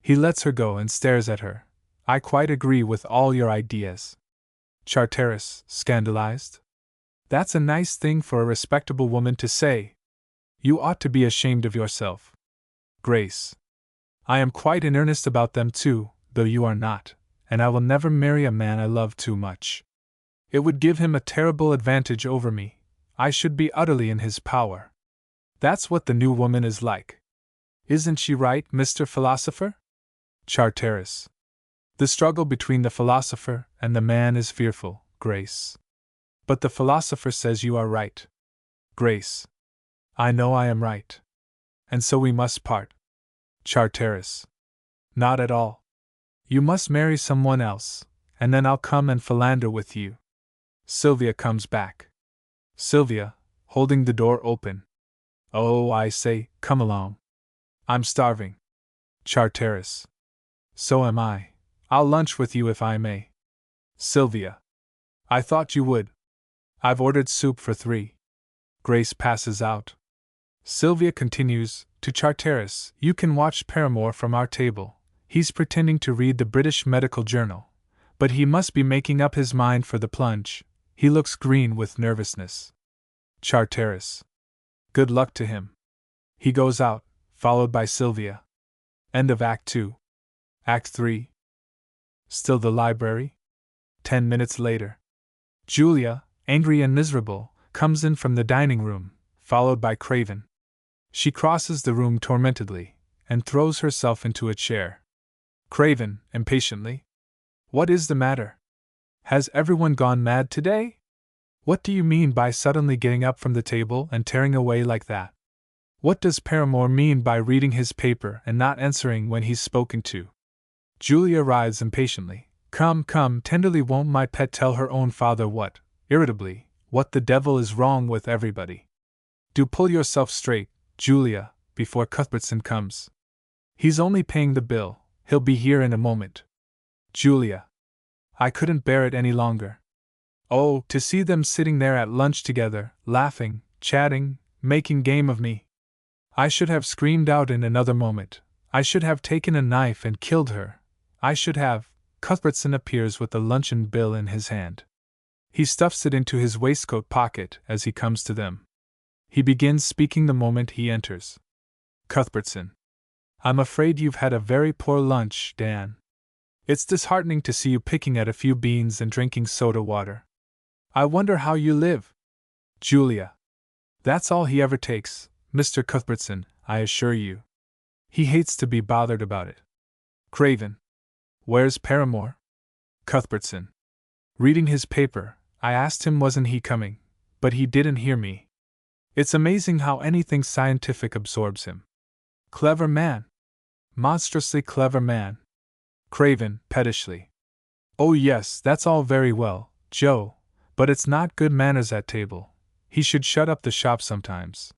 S1: He lets her go and stares at her. I quite agree with all your ideas. Charteris, scandalized. That's a nice thing for a respectable woman to say. You ought to be ashamed of yourself. Grace. I am quite in earnest about them too, though you are not, and I will never marry a man I love too much. It would give him a terrible advantage over me. I should be utterly in his power. That's what the new woman is like. Isn't she right, Mr. Philosopher? Charteris. The struggle between the philosopher and the man is fearful, Grace. But the philosopher says you are right. Grace. I know I am right. And so we must part. Charteris. Not at all. You must marry someone else, and then I'll come and philander with you. Sylvia comes back. Sylvia, holding the door open. Oh, I say, come along. I'm starving. Charteris. So am I. I'll lunch with you if I may. Sylvia. I thought you would. I've ordered soup for 3. Grace passes out. Sylvia continues, to Charteris, you can watch Paramore from our table. He's pretending to read the British Medical Journal. But he must be making up his mind for the plunge. He looks green with nervousness. Charteris. Good luck to him. He goes out, followed by Sylvia. End of Act 2. Act 3. Still the library? 10 minutes later. Julia, angry and miserable, comes in from the dining room, followed by Craven. She crosses the room tormentedly, and throws herself into a chair. Craven, impatiently. What is the matter? Has everyone gone mad today? What do you mean by suddenly getting up from the table and tearing away like that? What does Paramore mean by reading his paper and not answering when he's spoken to? Julia writhes impatiently. Come, tenderly, won't my pet tell her own father what, irritably, what the devil is wrong with everybody? Do pull yourself straight, Julia, before Cuthbertson comes. He's only paying the bill, he'll be here in a moment. Julia. I couldn't bear it any longer. Oh, to see them sitting there at lunch together, laughing, chatting, making game of me. I should have screamed out in another moment. I should have taken a knife and killed her. I should have. Cuthbertson appears with the luncheon bill in his hand. He stuffs it into his waistcoat pocket as he comes to them. He begins speaking the moment he enters. Cuthbertson. I'm afraid you've had a very poor lunch, Dan. It's disheartening to see you picking at a few beans and drinking soda water. I wonder how you live. Julia. That's all he ever takes, Mr. Cuthbertson, I assure you. He hates to be bothered about it. Craven. Where's Paramore? Cuthbertson. Reading his paper. I asked him wasn't he coming, but he didn't hear me. It's amazing how anything scientific absorbs him. Clever man. Monstrously clever man. Craven, pettishly. Oh yes, that's all very well, Joe, but it's not good manners at table. He should shut up the shop sometimes.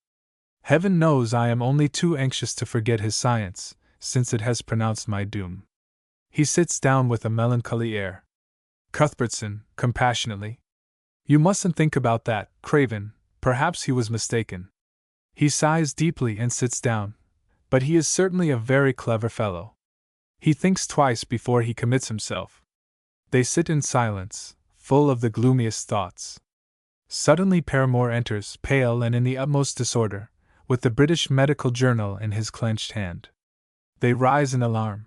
S1: Heaven knows I am only too anxious to forget his science, since it has pronounced my doom. He sits down with a melancholy air. Cuthbertson, compassionately. You mustn't think about that, Craven, perhaps he was mistaken. He sighs deeply and sits down, but he is certainly a very clever fellow. He thinks twice before he commits himself. They sit in silence, full of the gloomiest thoughts. Suddenly Paramore enters, pale and in the utmost disorder, with the British Medical Journal in his clenched hand. They rise in alarm.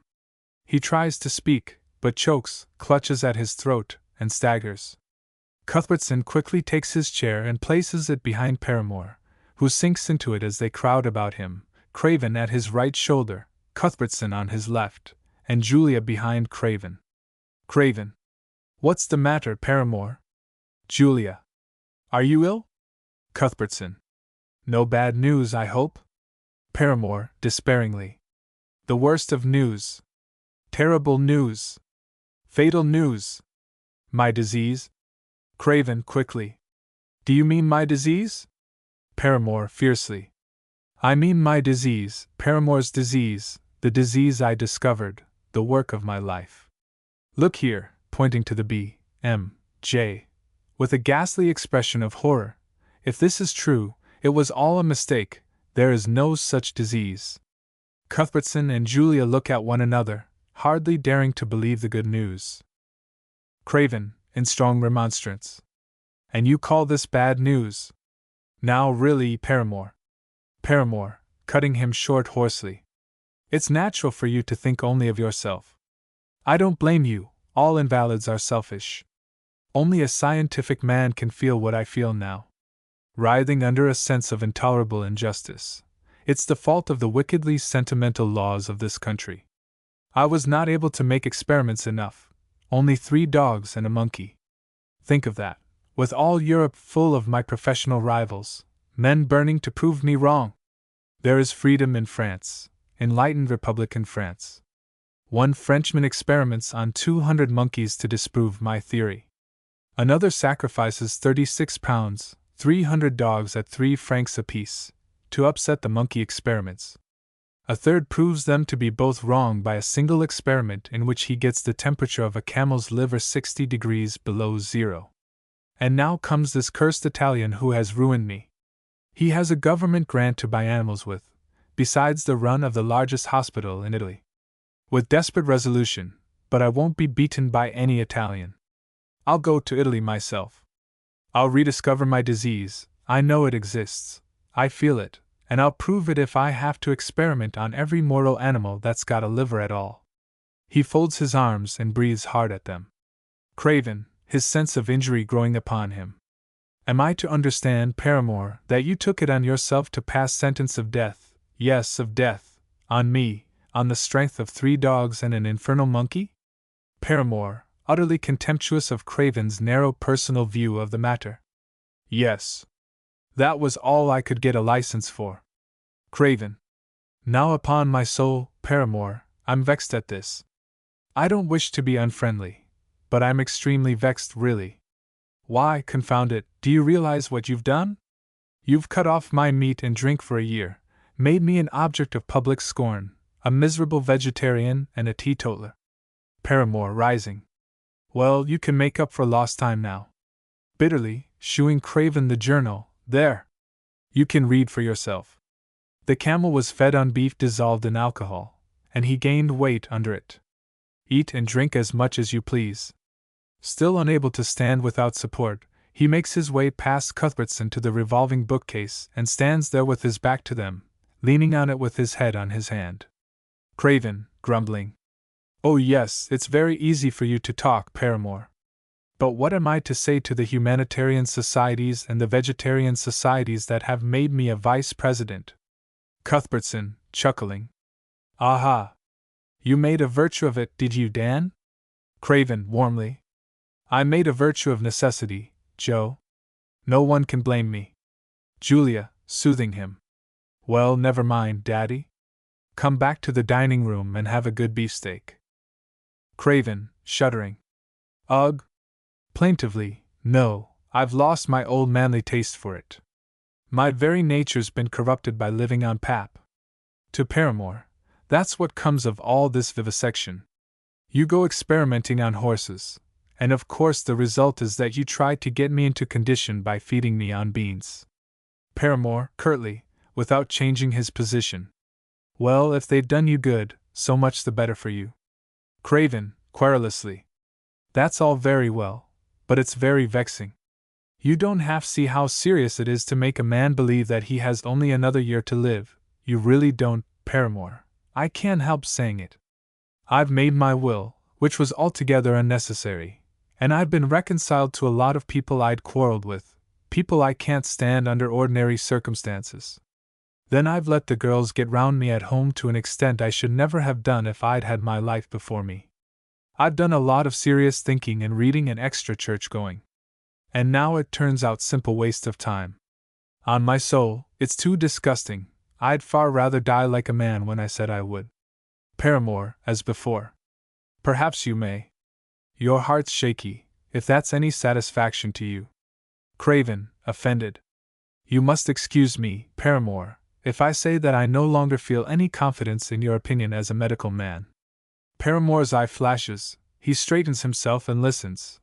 S1: He tries to speak, but chokes, clutches at his throat, and staggers. Cuthbertson quickly takes his chair and places it behind Paramore, who sinks into it as they crowd about him, Craven at his right shoulder, Cuthbertson on his left, and Julia behind Craven. Craven. What's the matter, Paramore? Julia. Are you ill? Cuthbertson. No bad news, I hope? Paramore, despairingly. The worst of news. Terrible news. Fatal news. My disease? Craven, quickly. Do you mean my disease? Paramore, fiercely. I mean my disease, Paramore's disease, the disease I discovered, the work of my life. Look here, pointing to the B.M.J., with a ghastly expression of horror. If this is true, it was all a mistake. There is no such disease. Cuthbertson and Julia look at one another, hardly daring to believe the good news. Craven, in strong remonstrance. And you call this bad news? Now really, Paramore. Paramore, cutting him short hoarsely. It's natural for you to think only of yourself. I don't blame you, all invalids are selfish. Only a scientific man can feel what I feel now. Writhing under a sense of intolerable injustice. It's the fault of the wickedly sentimental laws of this country. I was not able to make experiments enough. Only 3 dogs and a monkey. Think of that, with all Europe full of my professional rivals, men burning to prove me wrong. There is freedom in France, enlightened Republican France. One Frenchman experiments on 200 monkeys to disprove my theory. Another sacrifices 36 pounds, 300 dogs at 3 francs apiece, to upset the monkey experiments. A third proves them to be both wrong by a single experiment in which he gets the temperature of a camel's liver 60 degrees below zero. And now comes this cursed Italian who has ruined me. He has a government grant to buy animals with, besides the run of the largest hospital in Italy. With desperate resolution, but I won't be beaten by any Italian. I'll go to Italy myself. I'll rediscover my disease. I know it exists. I feel it, and I'll prove it if I have to experiment on every mortal animal that's got a liver at all. He folds his arms and breathes hard at them. Craven, his sense of injury growing upon him. Am I to understand, Paramore, that you took it on yourself to pass sentence of death, yes, of death, on me, on the strength of 3 dogs and an infernal monkey? Paramore, utterly contemptuous of Craven's narrow personal view of the matter. Yes. That was all I could get a license for. Craven. Now upon my soul, Paramore, I'm vexed at this. I don't wish to be unfriendly, but I'm extremely vexed really. Why, confound it, do you realize what you've done? You've cut off my meat and drink for a year, made me an object of public scorn, a miserable vegetarian and a teetotaler. Paramore, rising. Well, you can make up for lost time now. Bitterly, shooing Craven the journal, there. You can read for yourself. The camel was fed on beef dissolved in alcohol, and he gained weight under it. Eat and drink as much as you please. Still unable to stand without support, he makes his way past Cuthbertson to the revolving bookcase and stands there with his back to them, leaning on it with his head on his hand. Craven, grumbling. Oh yes, it's very easy for you to talk, Paramore. But what am I to say to the humanitarian societies and the vegetarian societies that have made me a vice president? Cuthbertson, chuckling. Aha! You made a virtue of it, did you, Dan? Craven, warmly. I made a virtue of necessity, Joe. No one can blame me. Julia, soothing him. Well, never mind, Daddy. Come back to the dining room and have a good beefsteak. Craven, shuddering. Ugh! Plaintively, no, I've lost my old manly taste for it. My very nature's been corrupted by living on pap. To Paramore, that's what comes of all this vivisection. You go experimenting on horses, and of course the result is that you try to get me into condition by feeding me on beans. Paramore, curtly, without changing his position. Well, if they've done you good, so much the better for you. Craven, querulously. That's all very well, but it's very vexing. You don't half see how serious it is to make a man believe that he has only another year to live. You really don't, Paramore. I can't help saying it. I've made my will, which was altogether unnecessary, and I've been reconciled to a lot of people I'd quarreled with, people I can't stand under ordinary circumstances. Then I've let the girls get round me at home to an extent I should never have done if I'd had my life before me. I've done a lot of serious thinking and reading and extra church going. And now it turns out simple waste of time. On my soul, it's too disgusting. I'd far rather die like a man when I said I would. Paramore, as before. Perhaps you may. Your heart's shaky, if that's any satisfaction to you. Craven, offended. You must excuse me, Paramore, if I say that I no longer feel any confidence in your opinion as a medical man. Paramore's eye flashes, he straightens himself and listens.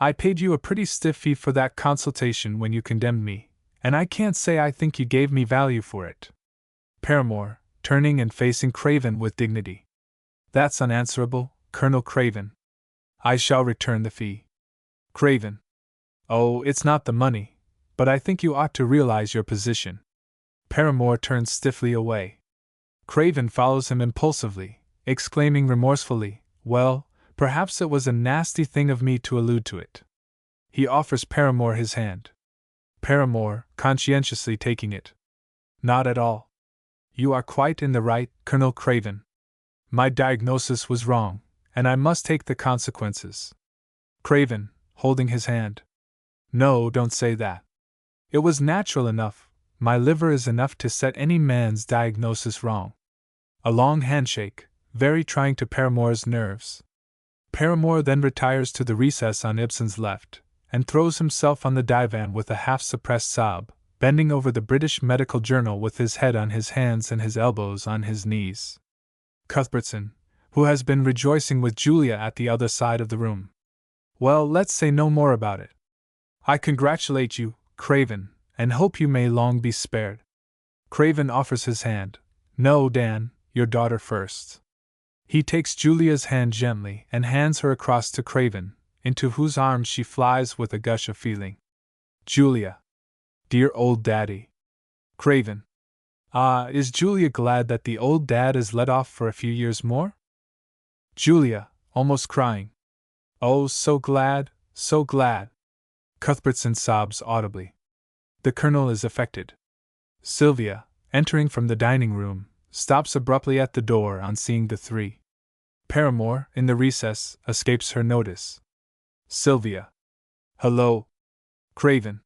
S1: I paid you a pretty stiff fee for that consultation when you condemned me, and I can't say I think you gave me value for it. Paramore, turning and facing Craven with dignity. That's unanswerable, Colonel Craven. I shall return the fee. Craven. Oh, it's not the money, but I think you ought to realize your position. Paramore turns stiffly away. Craven follows him impulsively, exclaiming remorsefully, well, perhaps it was a nasty thing of me to allude to it. He offers Paramore his hand. Paramore, conscientiously taking it. Not at all. You are quite in the right, Colonel Craven. My diagnosis was wrong, and I must take the consequences. Craven, holding his hand. No, don't say that. It was natural enough. My liver is enough to set any man's diagnosis wrong. A long handshake, very trying to Paramore's nerves. Paramore then retires to the recess on Ibsen's left, and throws himself on the divan with a half-suppressed sob, bending over the British Medical Journal with his head on his hands and his elbows on his knees. Cuthbertson, who has been rejoicing with Julia at the other side of the room. Well, let's say no more about it. I congratulate you, Craven, and hope you may long be spared. Craven offers his hand. No, Dan, your daughter first. He takes Julia's hand gently and hands her across to Craven, into whose arms she flies with a gush of feeling. Julia. Dear old daddy. Craven. Ah, is Julia glad that the old dad is let off for a few years more? Julia, almost crying. Oh, so glad, so glad. Cuthbertson sobs audibly. The Colonel is affected. Sylvia, entering from the dining room, stops abruptly at the door on seeing the three. Paramore, in the recess, escapes her notice. Sylvia. Hello. Craven.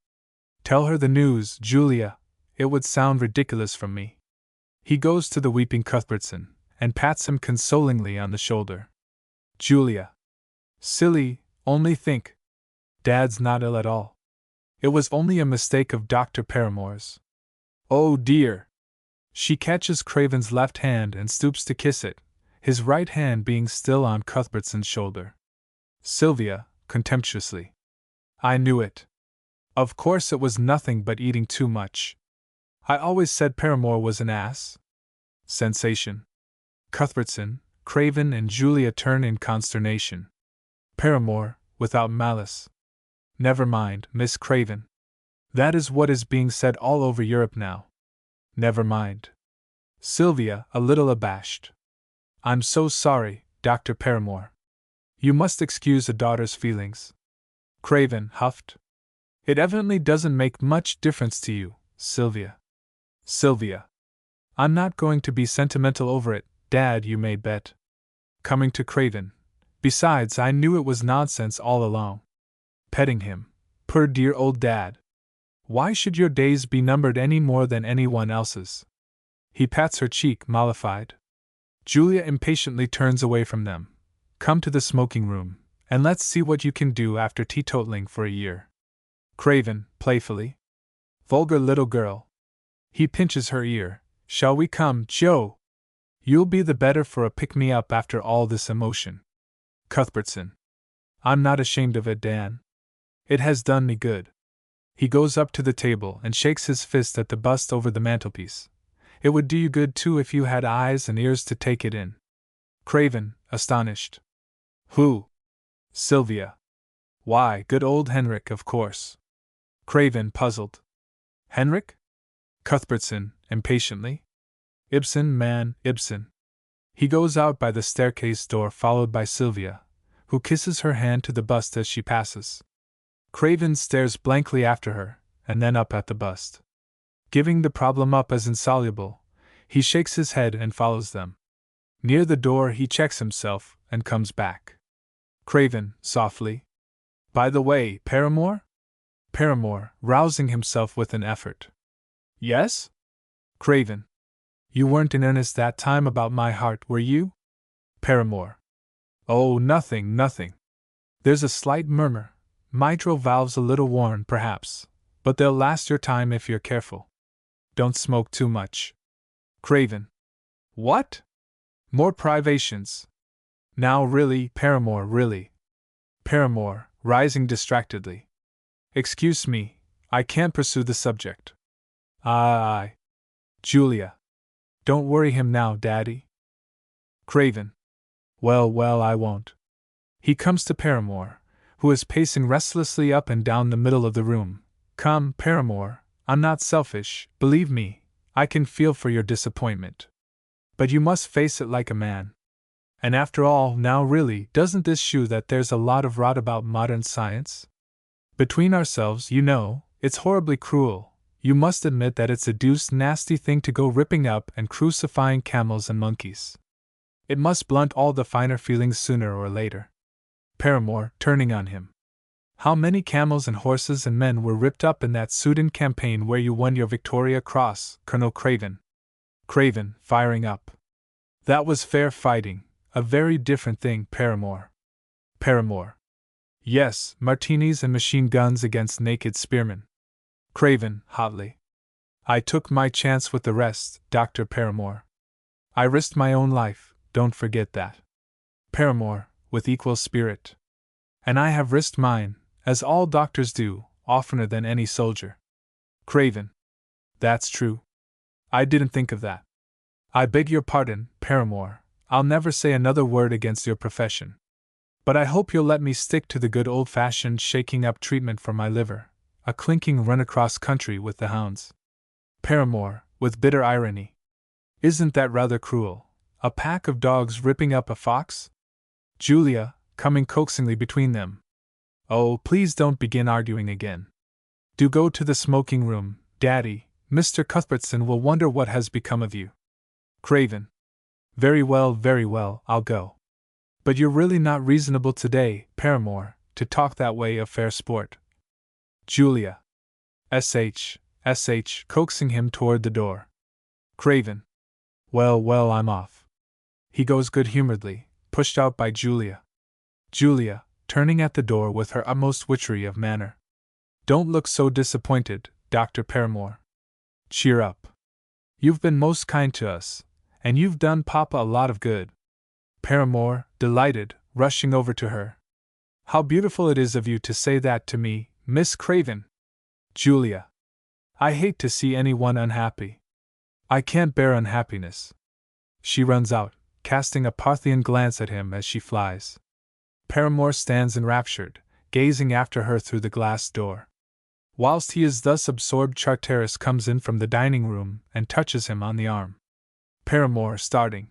S1: Tell her the news, Julia. It would sound ridiculous from me. He goes to the weeping Cuthbertson, and pats him consolingly on the shoulder. Julia. Silly, only think. Dad's not ill at all. It was only a mistake of Dr. Paramore's. Oh dear! She catches Craven's left hand and stoops to kiss it, his right hand being still on Cuthbertson's shoulder. Sylvia, contemptuously. I knew it. Of course it was nothing but eating too much. I always said Paramore was an ass. Sensation. Cuthbertson, Craven, and Julia turn in consternation. Paramore, without malice. Never mind, Miss Craven. That is what is being said all over Europe now. Never mind. Sylvia, a little abashed. I'm so sorry, Dr. Paramore. You must excuse a daughter's feelings. Craven huffed. It evidently doesn't make much difference to you, Sylvia. Sylvia. I'm not going to be sentimental over it, Dad, you may bet. Coming to Craven. Besides, I knew it was nonsense all along. Petting him. Poor dear old Dad. Why should your days be numbered any more than anyone else's? He pats her cheek, mollified. Julia impatiently turns away from them. Come to the smoking room, and let's see what you can do after teetotaling for a year. Craven, playfully. Vulgar little girl. He pinches her ear. Shall we come, Joe? You'll be the better for a pick-me-up after all this emotion. Cuthbertson. I'm not ashamed of it, Dan. It has done me good. He goes up to the table and shakes his fist at the bust over the mantelpiece. It would do you good too if you had eyes and ears to take it in. Craven, astonished. Who? Sylvia. Why, good old Henrik, of course. Craven, puzzled. Henrik? Cuthbertson, impatiently. Ibsen, man, Ibsen. He goes out by the staircase door followed by Sylvia, who kisses her hand to the bust as she passes. Craven stares blankly after her, and then up at the bust. Giving the problem up as insoluble, he shakes his head and follows them. Near the door he checks himself and comes back. Craven, softly. By the way, Paramore? Paramore, rousing himself with an effort. Yes? Craven. You weren't in earnest that time about my heart, were you? Paramore. Oh, nothing, nothing. There's a slight murmur. Mitral valves a little worn, perhaps, but they'll last your time if you're careful. Don't smoke too much. Craven. What? More privations. Now really, Paramore, really. Paramore, rising distractedly. Excuse me, I can't pursue the subject. Aye. Julia. Don't worry him now, Daddy. Craven. Well, I won't. He comes to Paramore, who is pacing restlessly up and down the middle of the room. Come, Paramore, I'm not selfish, believe me, I can feel for your disappointment. But you must face it like a man. And after all, now really, doesn't this show that there's a lot of rot about modern science? Between ourselves, you know, it's horribly cruel. You must admit that it's a deuced nasty thing to go ripping up and crucifying camels and monkeys. It must blunt all the finer feelings sooner or later. Paramore, turning on him. How many camels and horses and men were ripped up in that Sudan campaign where you won your Victoria Cross, Colonel Craven? Craven, firing up. That was fair fighting, a very different thing, Paramore. Paramore. Yes, martinis and machine guns against naked spearmen. Craven, hotly. I took my chance with the rest, Dr. Paramore. I risked my own life, don't forget that. Paramore, with equal spirit. And I have risked mine, as all doctors do, oftener than any soldier. Craven. That's true. I didn't think of that. I beg your pardon, Paramore, I'll never say another word against your profession. But I hope you'll let me stick to the good old-fashioned shaking up treatment for my liver, a clinking run across country with the hounds. Paramore, with bitter irony. Isn't that rather cruel, a pack of dogs ripping up a fox? Julia, coming coaxingly between them. Oh, please don't begin arguing again. Do go to the smoking room, Daddy. Mr. Cuthbertson will wonder what has become of you. Craven. Very well, I'll go. But you're really not reasonable today, Paramore, to talk that way of fair sport. Julia. S.H., coaxing him toward the door. Craven. Well, I'm off. He goes good-humoredly, pushed out by Julia. Julia, turning at the door with her utmost witchery of manner. Don't look so disappointed, Dr. Paramore. Cheer up. You've been most kind to us, and you've done Papa a lot of good. Paramore, delighted, rushing over to her. How beautiful it is of you to say that to me, Miss Craven. Julia. I hate to see anyone unhappy. I can't bear unhappiness. She runs out, casting a Parthian glance at him as she flies. Paramore stands enraptured, gazing after her through the glass door. Whilst he is thus absorbed, Charteris comes in from the dining room and touches him on the arm. Paramore, starting.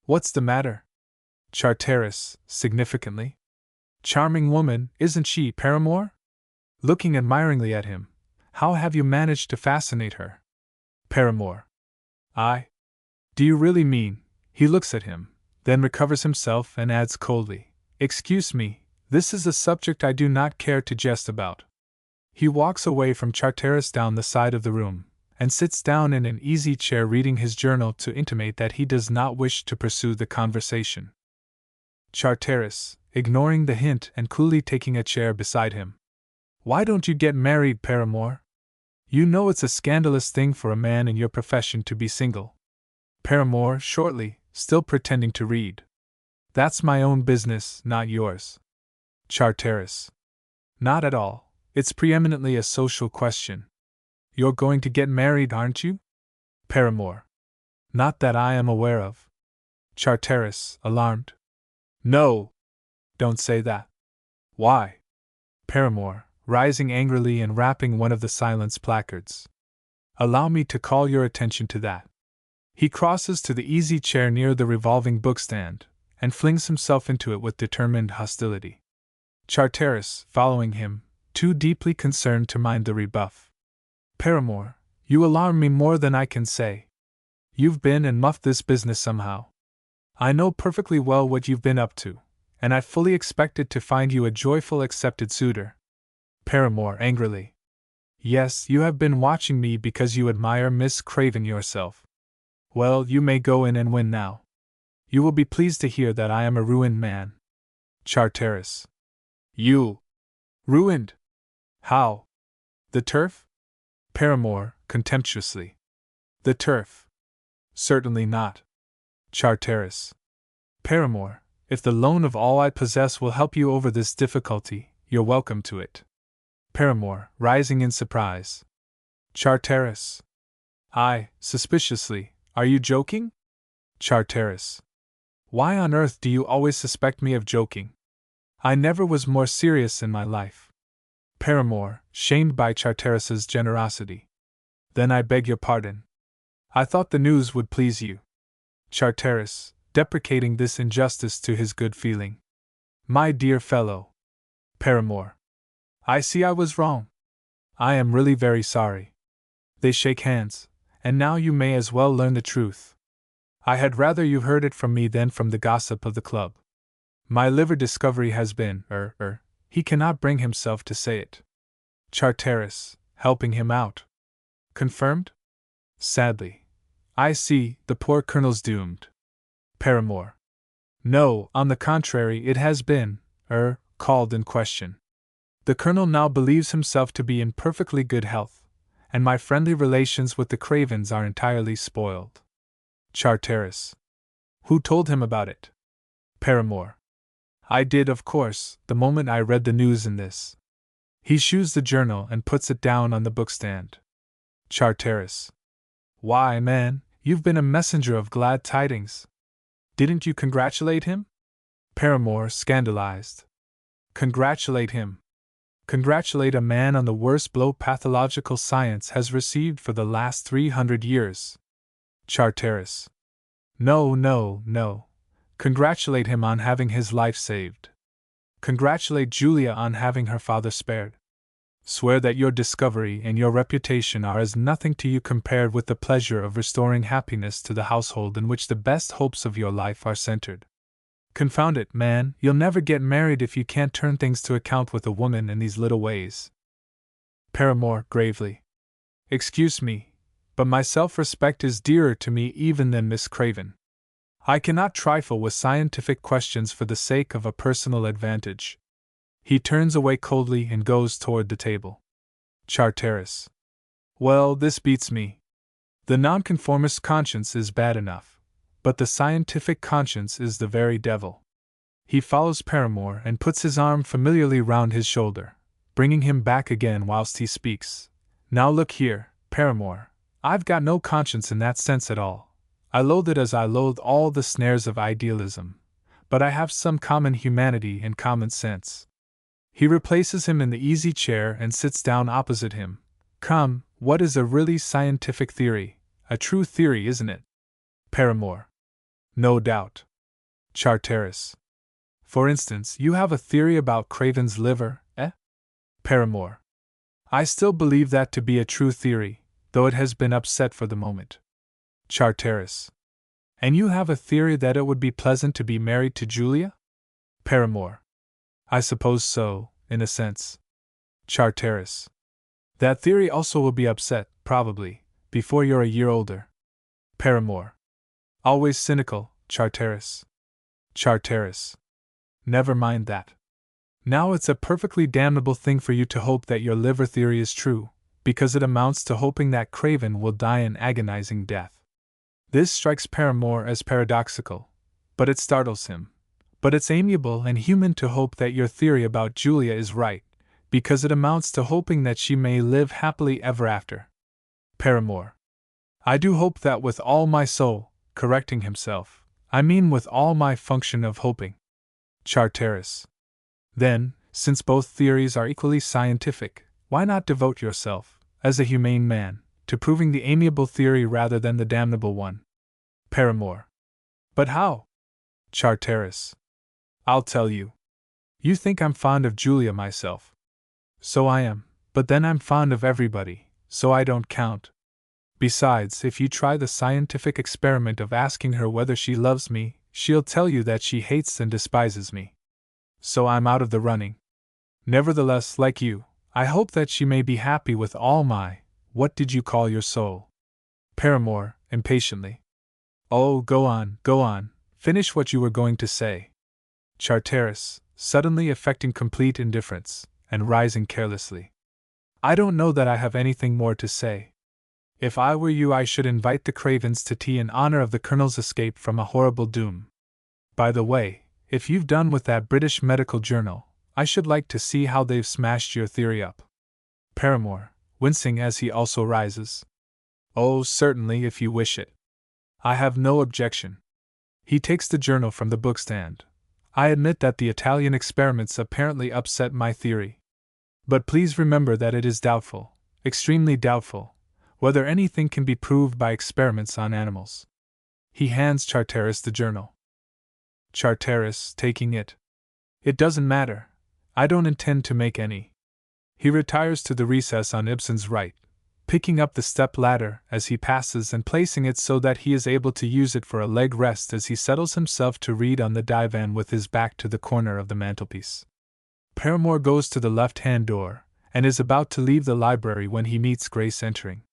S1: What's the matter? Charteris, significantly. Charming woman, isn't she, Paramore? Looking admiringly at him. How have you managed to fascinate her? Paramore. Do you really mean? He looks at him, then recovers himself and adds coldly, Excuse me, this is a subject I do not care to jest about. He walks away from Charteris down the side of the room, and sits down in an easy chair reading his journal to intimate that he does not wish to pursue the conversation. Charteris, ignoring the hint and coolly taking a chair beside him. Why don't you get married, Paramore? You know it's a scandalous thing for a man in your profession to be single. Paramore, shortly, still pretending to read. That's my own business, not yours. Charteris. Not at all. It's preeminently a social question. You're going to get married, aren't you? Paramore. Not that I am aware of. Charteris, alarmed. No! Don't say that. Why? Paramore, rising angrily and rapping one of the silence placards. Allow me to call your attention to that. He crosses to the easy chair near the revolving bookstand, and flings himself into it with determined hostility. Charteris, following him, too deeply concerned to mind the rebuff. Paramore, you alarm me more than I can say. You've been and muffed this business somehow. I know perfectly well what you've been up to, and I fully expected to find you a joyful accepted suitor. Paramore, angrily. Yes, you have been watching me because you admire Miss Craven yourself. Well, you may go in and win now. You will be pleased to hear that I am a ruined man. Charteris. You. Ruined? How? The turf? Paramore, contemptuously. The turf? Certainly not. Charteris. Paramore, If the loan of all I possess will help you over this difficulty, you're welcome to it. Paramore, rising in surprise. Charteris. I, suspiciously, are you joking? Charteris. Why on earth do you always suspect me of joking? I never was more serious in my life. Paramore, shamed by Charteris's generosity. Then I beg your pardon. I thought the news would please you. Charteris, deprecating this injustice to his good feeling. My dear fellow. Paramore. I see I was wrong. I am really very sorry. They shake hands, and now you may as well learn the truth. I had rather you heard it from me than from the gossip of the club. My liver discovery has been, he cannot bring himself to say it. Charteris, helping him out. Confirmed? Sadly. I see, the poor colonel's doomed. Paramore. No, on the contrary, it has been, called in question. The colonel now believes himself to be in perfectly good health, and my friendly relations with the Cravens are entirely spoiled. Charteris. Who told him about it? Paramore. I did, of course, the moment I read the news in this. He shews the journal and puts it down on the bookstand. Charteris. Why, man, you've been a messenger of glad tidings. Didn't you congratulate him? Paramore, scandalized. Congratulate him. Congratulate a man on the worst blow pathological science has received for the last 300 years. Charteris. No. Congratulate him on having his life saved. Congratulate Julia on having her father spared. Swear that your discovery and your reputation are as nothing to you compared with the pleasure of restoring happiness to the household in which the best hopes of your life are centered. Confound it, man, you'll never get married if you can't turn things to account with a woman in these little ways. Paramore, gravely. Excuse me, but my self-respect is dearer to me even than Miss Craven. I cannot trifle with scientific questions for the sake of a personal advantage. He turns away coldly and goes toward the table. Charteris. Well, this beats me. The nonconformist conscience is bad enough, but the scientific conscience is the very devil. He follows Paramore and puts his arm familiarly round his shoulder, bringing him back again whilst he speaks. Now look here, Paramore, I've got no conscience in that sense at all. I loathe it as I loathe all the snares of idealism, but I have some common humanity and common sense. He replaces him in the easy chair and sits down opposite him. Come, what is a really scientific theory? A true theory, isn't it? Paramore. No doubt. Charteris. For instance, you have a theory about Craven's liver, eh? Paramore. I still believe that to be a true theory, though it has been upset for the moment. Charteris. And you have a theory that it would be pleasant to be married to Julia? Paramore. I suppose so, in a sense. Charteris. That theory also will be upset, probably, before you're a year older. Paramore. Always cynical, Charteris. Charteris. Never mind that. Now it's a perfectly damnable thing for you to hope that your liver theory is true, because it amounts to hoping that Craven will die an agonizing death. This strikes Paramore as paradoxical, but it startles him. But it's amiable and human to hope that your theory about Julia is right, because it amounts to hoping that she may live happily ever after. Paramore. I do hope that with all my soul, correcting himself, I mean with all my function of hoping. Charteris. Then, since both theories are equally scientific, why not devote yourself, as a humane man, to proving the amiable theory rather than the damnable one? Paramore. But how? Charteris. I'll tell you. You think I'm fond of Julia myself. So I am, but then I'm fond of everybody, so I don't count. Besides, if you try the scientific experiment of asking her whether she loves me, she'll tell you that she hates and despises me. So I'm out of the running. Nevertheless, like you, I hope that she may be happy with all my, what did you call your soul? Paramore, impatiently. Oh, go on, finish what you were going to say. Charteris, suddenly affecting complete indifference, and rising carelessly. I don't know that I have anything more to say. If I were you, I should invite the Cravens to tea in honor of the Colonel's escape from a horrible doom. By the way, if you've done with that British medical journal, I should like to see how they've smashed your theory up. Paramore, wincing as he also rises. Oh, certainly, if you wish it. I have no objection. He takes the journal from the bookstand. I admit that the Italian experiments apparently upset my theory. But please remember that it is doubtful, extremely doubtful, whether anything can be proved by experiments on animals. He hands Charteris the journal. Charteris, taking it. It doesn't matter. I don't intend to make any. He retires to the recess on Ibsen's right, picking up the step ladder as he passes and placing it so that he is able to use it for a leg rest as he settles himself to read on the divan with his back to the corner of the mantelpiece. Paramore goes to the left-hand door and is about to leave the library when he meets Grace entering.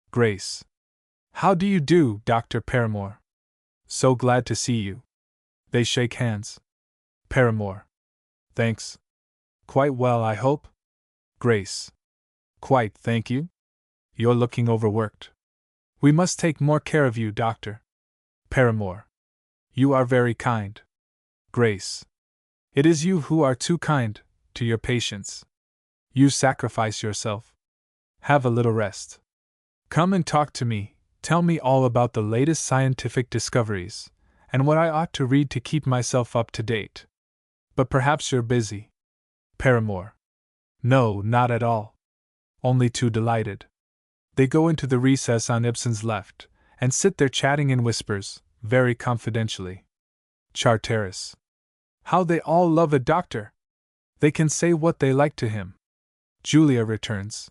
S1: Grace. How do you do, Dr. Paramore? So glad to see you. They shake hands. Paramore. Thanks. Quite well, I hope? Grace. Quite, thank you. You're looking overworked. We must take more care of you, Doctor. Paramore. You are very kind. Grace. It is you who are too kind to your patients. You sacrifice yourself. Have a little rest. Come and talk to me, tell me all about the latest scientific discoveries, and what I ought to read to keep myself up to date. But perhaps you're busy. Paramore. No, not at all. Only too delighted. They go into the recess on Ibsen's left, and sit there chatting in whispers, very confidentially. Charteris. How they all love a doctor! They can say what they like to him. Julia returns.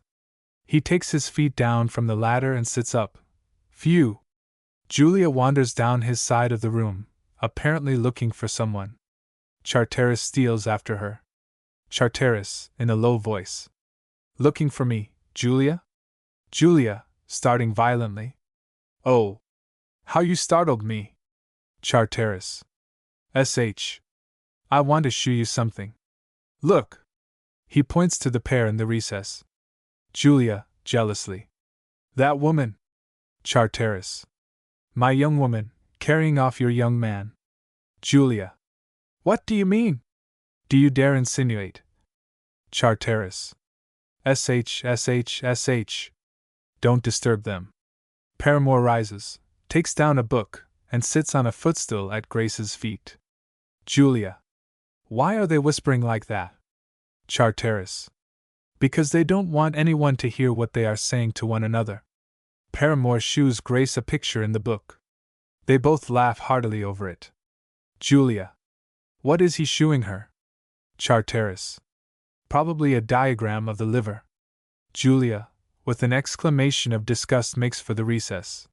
S1: He takes his feet down from the ladder and sits up. Phew! Julia wanders down his side of the room, apparently looking for someone. Charteris steals after her. Charteris, in a low voice. Looking for me, Julia? Julia, starting violently. Oh! How you startled me! Charteris. S.H. I want to show you something. Look! He points to the pair in the recess. Julia, jealously. That woman! Charteris. My young woman, carrying off your young man. Julia. What do you mean? Do you dare insinuate? Charteris. S.H. Don't disturb them. Paramore rises, takes down a book, and sits on a footstool at Grace's feet. Julia. Why are they whispering like that? Charteris. Because they don't want anyone to hear what they are saying to one another. Paramore shows Grace a picture in the book. They both laugh heartily over it. Julia. What is he shewing her? Charteris. Probably a diagram of the liver. Julia, with an exclamation of disgust, makes for the recess.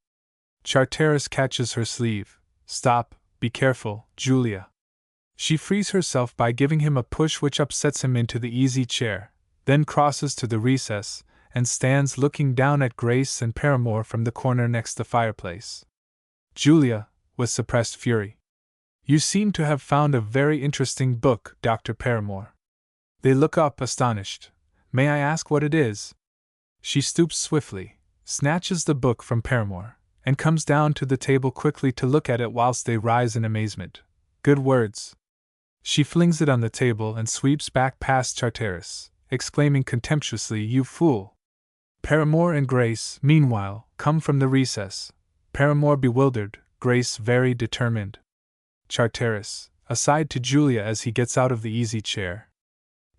S1: Charteris catches her sleeve. Stop, be careful, Julia. She frees herself by giving him a push which upsets him into the easy chair, then crosses to the recess, and stands looking down at Grace and Paramore from the corner next the fireplace. Julia, with suppressed fury. You seem to have found a very interesting book, Dr. Paramore. They look up astonished. May I ask what it is? She stoops swiftly, snatches the book from Paramore, and comes down to the table quickly to look at it whilst they rise in amazement. Good words. She flings it on the table and sweeps back past Charteris, exclaiming contemptuously, You fool! Paramore and Grace, meanwhile, come from the recess. Paramore bewildered, Grace very determined. Charteris, aside to Julia as he gets out of the easy chair.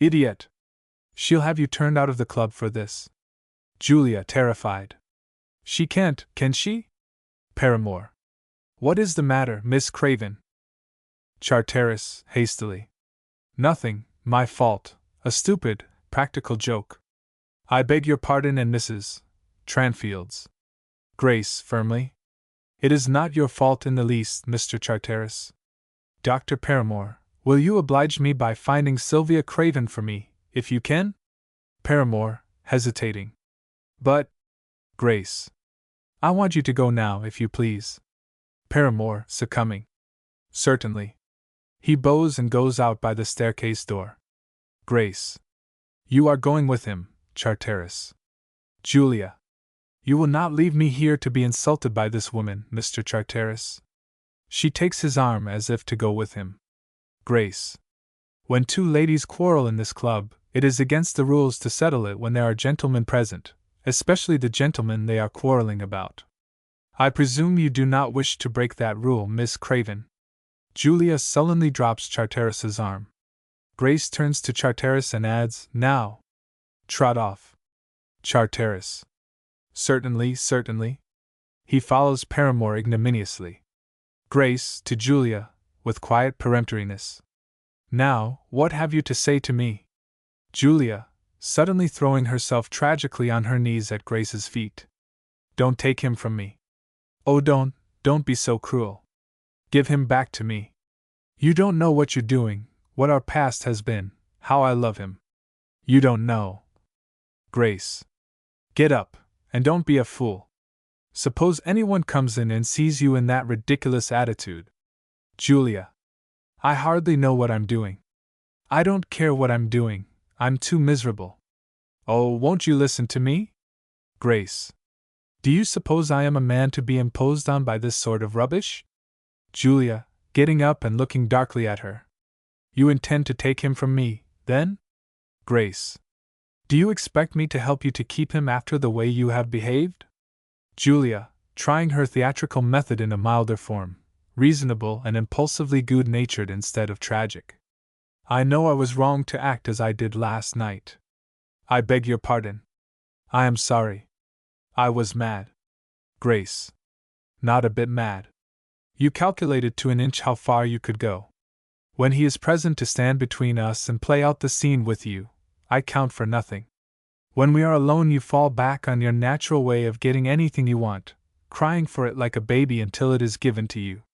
S1: Idiot! She'll have you turned out of the club for this. Julia, terrified. She can't, can she? Paramore. What is the matter, Miss Craven? Charteris, hastily. Nothing, my fault, a stupid, practical joke. I beg your pardon and Mrs. Tranfield's. Grace, firmly. It is not your fault in the least, Mr. Charteris. Dr. Paramore, will you oblige me by finding Sylvia Craven for me, if you can? Paramore, hesitating. But, Grace. I want you to go now, if you please. Paramore, succumbing. Certainly. He bows and goes out by the staircase door. Grace. You are going with him, Charteris. Julia. You will not leave me here to be insulted by this woman, Mr. Charteris. She takes his arm as if to go with him. Grace. When two ladies quarrel in this club, it is against the rules to settle it when there are gentlemen present, especially the gentleman they are quarreling about. I presume you do not wish to break that rule, Miss Craven. Julia sullenly drops Charteris's arm. Grace turns to Charteris and adds, "Now, trot off." Charteris. "Certainly, certainly." He follows Paramore ignominiously. Grace, to Julia, with quiet peremptoriness. "Now, what have you to say to me?" Julia, suddenly throwing herself tragically on her knees at Grace's feet. "Don't take him from me. Oh, don't be so cruel. Give him back to me. You don't know what you're doing, what our past has been, how I love him. You don't know." Grace. "Get up, and don't be a fool. Suppose anyone comes in and sees you in that ridiculous attitude." Julia. "I hardly know what I'm doing. I don't care what I'm doing, I'm too miserable." "Oh, won't you listen to me?" Grace. "Do you suppose I am a man to be imposed on by this sort of rubbish?" Julia, getting up and looking darkly at her. "You intend to take him from me, then?" Grace. "Do you expect me to help you to keep him after the way you have behaved?" Julia, trying her theatrical method in a milder form, reasonable and impulsively good-natured instead of tragic. "I know I was wrong to act as I did last night. I beg your pardon. I am sorry. I was mad." Grace. "Not a bit mad. You calculated to an inch how far you could go. When he is present to stand between us and play out the scene with you, I count for nothing. When we are alone, you fall back on your natural way of getting anything you want, crying for it like a baby until it is given to you."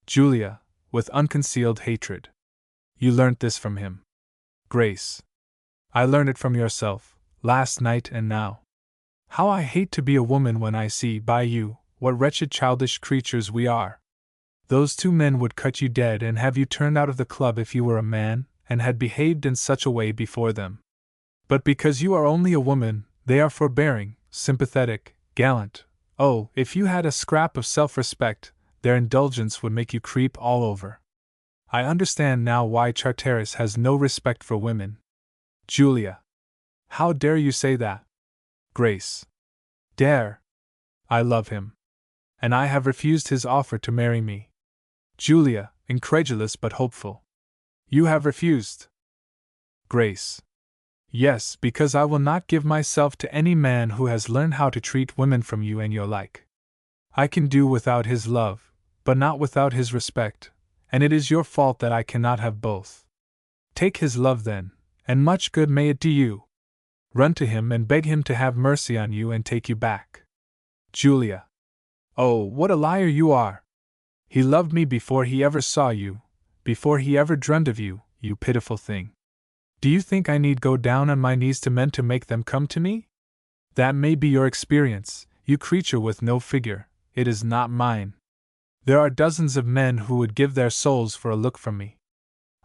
S1: Julia, with unconcealed hatred. "You learnt this from him." Grace. "I learned it from yourself, last night and now. How I hate to be a woman when I see, by you, what wretched childish creatures we are. Those two men would cut you dead and have you turned out of the club if you were a man, and had behaved in such a way before them. But because you are only a woman, they are forbearing, sympathetic, gallant. Oh, if you had a scrap of self-respect, their indulgence would make you creep all over. I understand now why Charteris has no respect for women." Julia. "How dare you say that?" Grace. "Dare? I love him. And I have refused his offer to marry me." Julia, incredulous but hopeful. "You have refused?" Grace. "Yes, because I will not give myself to any man who has learned how to treat women from you and your like. I can do without his love, but not without his respect, and it is your fault that I cannot have both. Take his love then, and much good may it do you. Run to him and beg him to have mercy on you and take you back." Julia. "Oh, what a liar you are! He loved me before he ever saw you, before he ever dreamed of you, you pitiful thing. Do you think I need go down on my knees to men to make them come to me? That may be your experience, you creature with no figure, it is not mine. There are dozens of men who would give their souls for a look from me.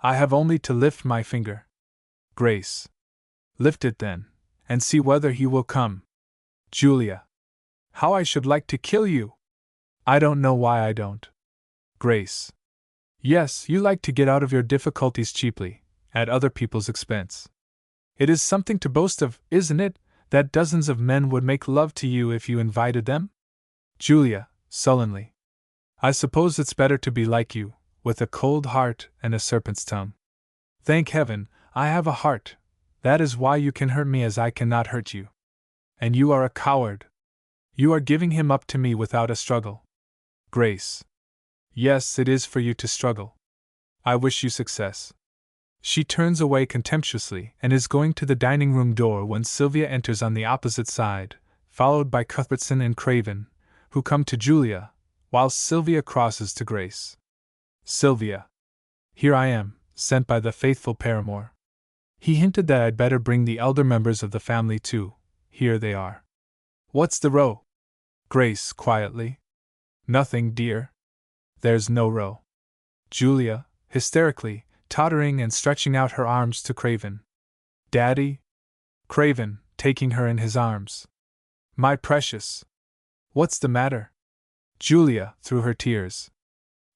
S1: I have only to lift my finger." Grace. "Lift it then, and see whether he will come." Julia. "How I should like to kill you! I don't know why I don't." Grace. "Yes, you like to get out of your difficulties cheaply, at other people's expense. It is something to boast of, isn't it, that dozens of men would make love to you if you invited them?" Julia, sullenly. "I suppose it's better to be like you, with a cold heart and a serpent's tongue. Thank heaven, I have a heart. That is why you can hurt me as I cannot hurt you. And you are a coward. You are giving him up to me without a struggle." Grace. "Yes, it is for you to struggle. I wish you success." She turns away contemptuously and is going to the dining room door when Sylvia enters on the opposite side, followed by Cuthbertson and Craven, who come to Julia, while Sylvia crosses to Grace. Sylvia. "Here I am, sent by the faithful Paramore. He hinted that I'd better bring the elder members of the family too. Here they are." "What's the row?" Grace, quietly. "Nothing, dear. There's no row." Julia, hysterically, tottering and stretching out her arms to Craven. "Daddy?" Craven, taking her in his arms. "My precious! What's the matter?" Julia, through her tears.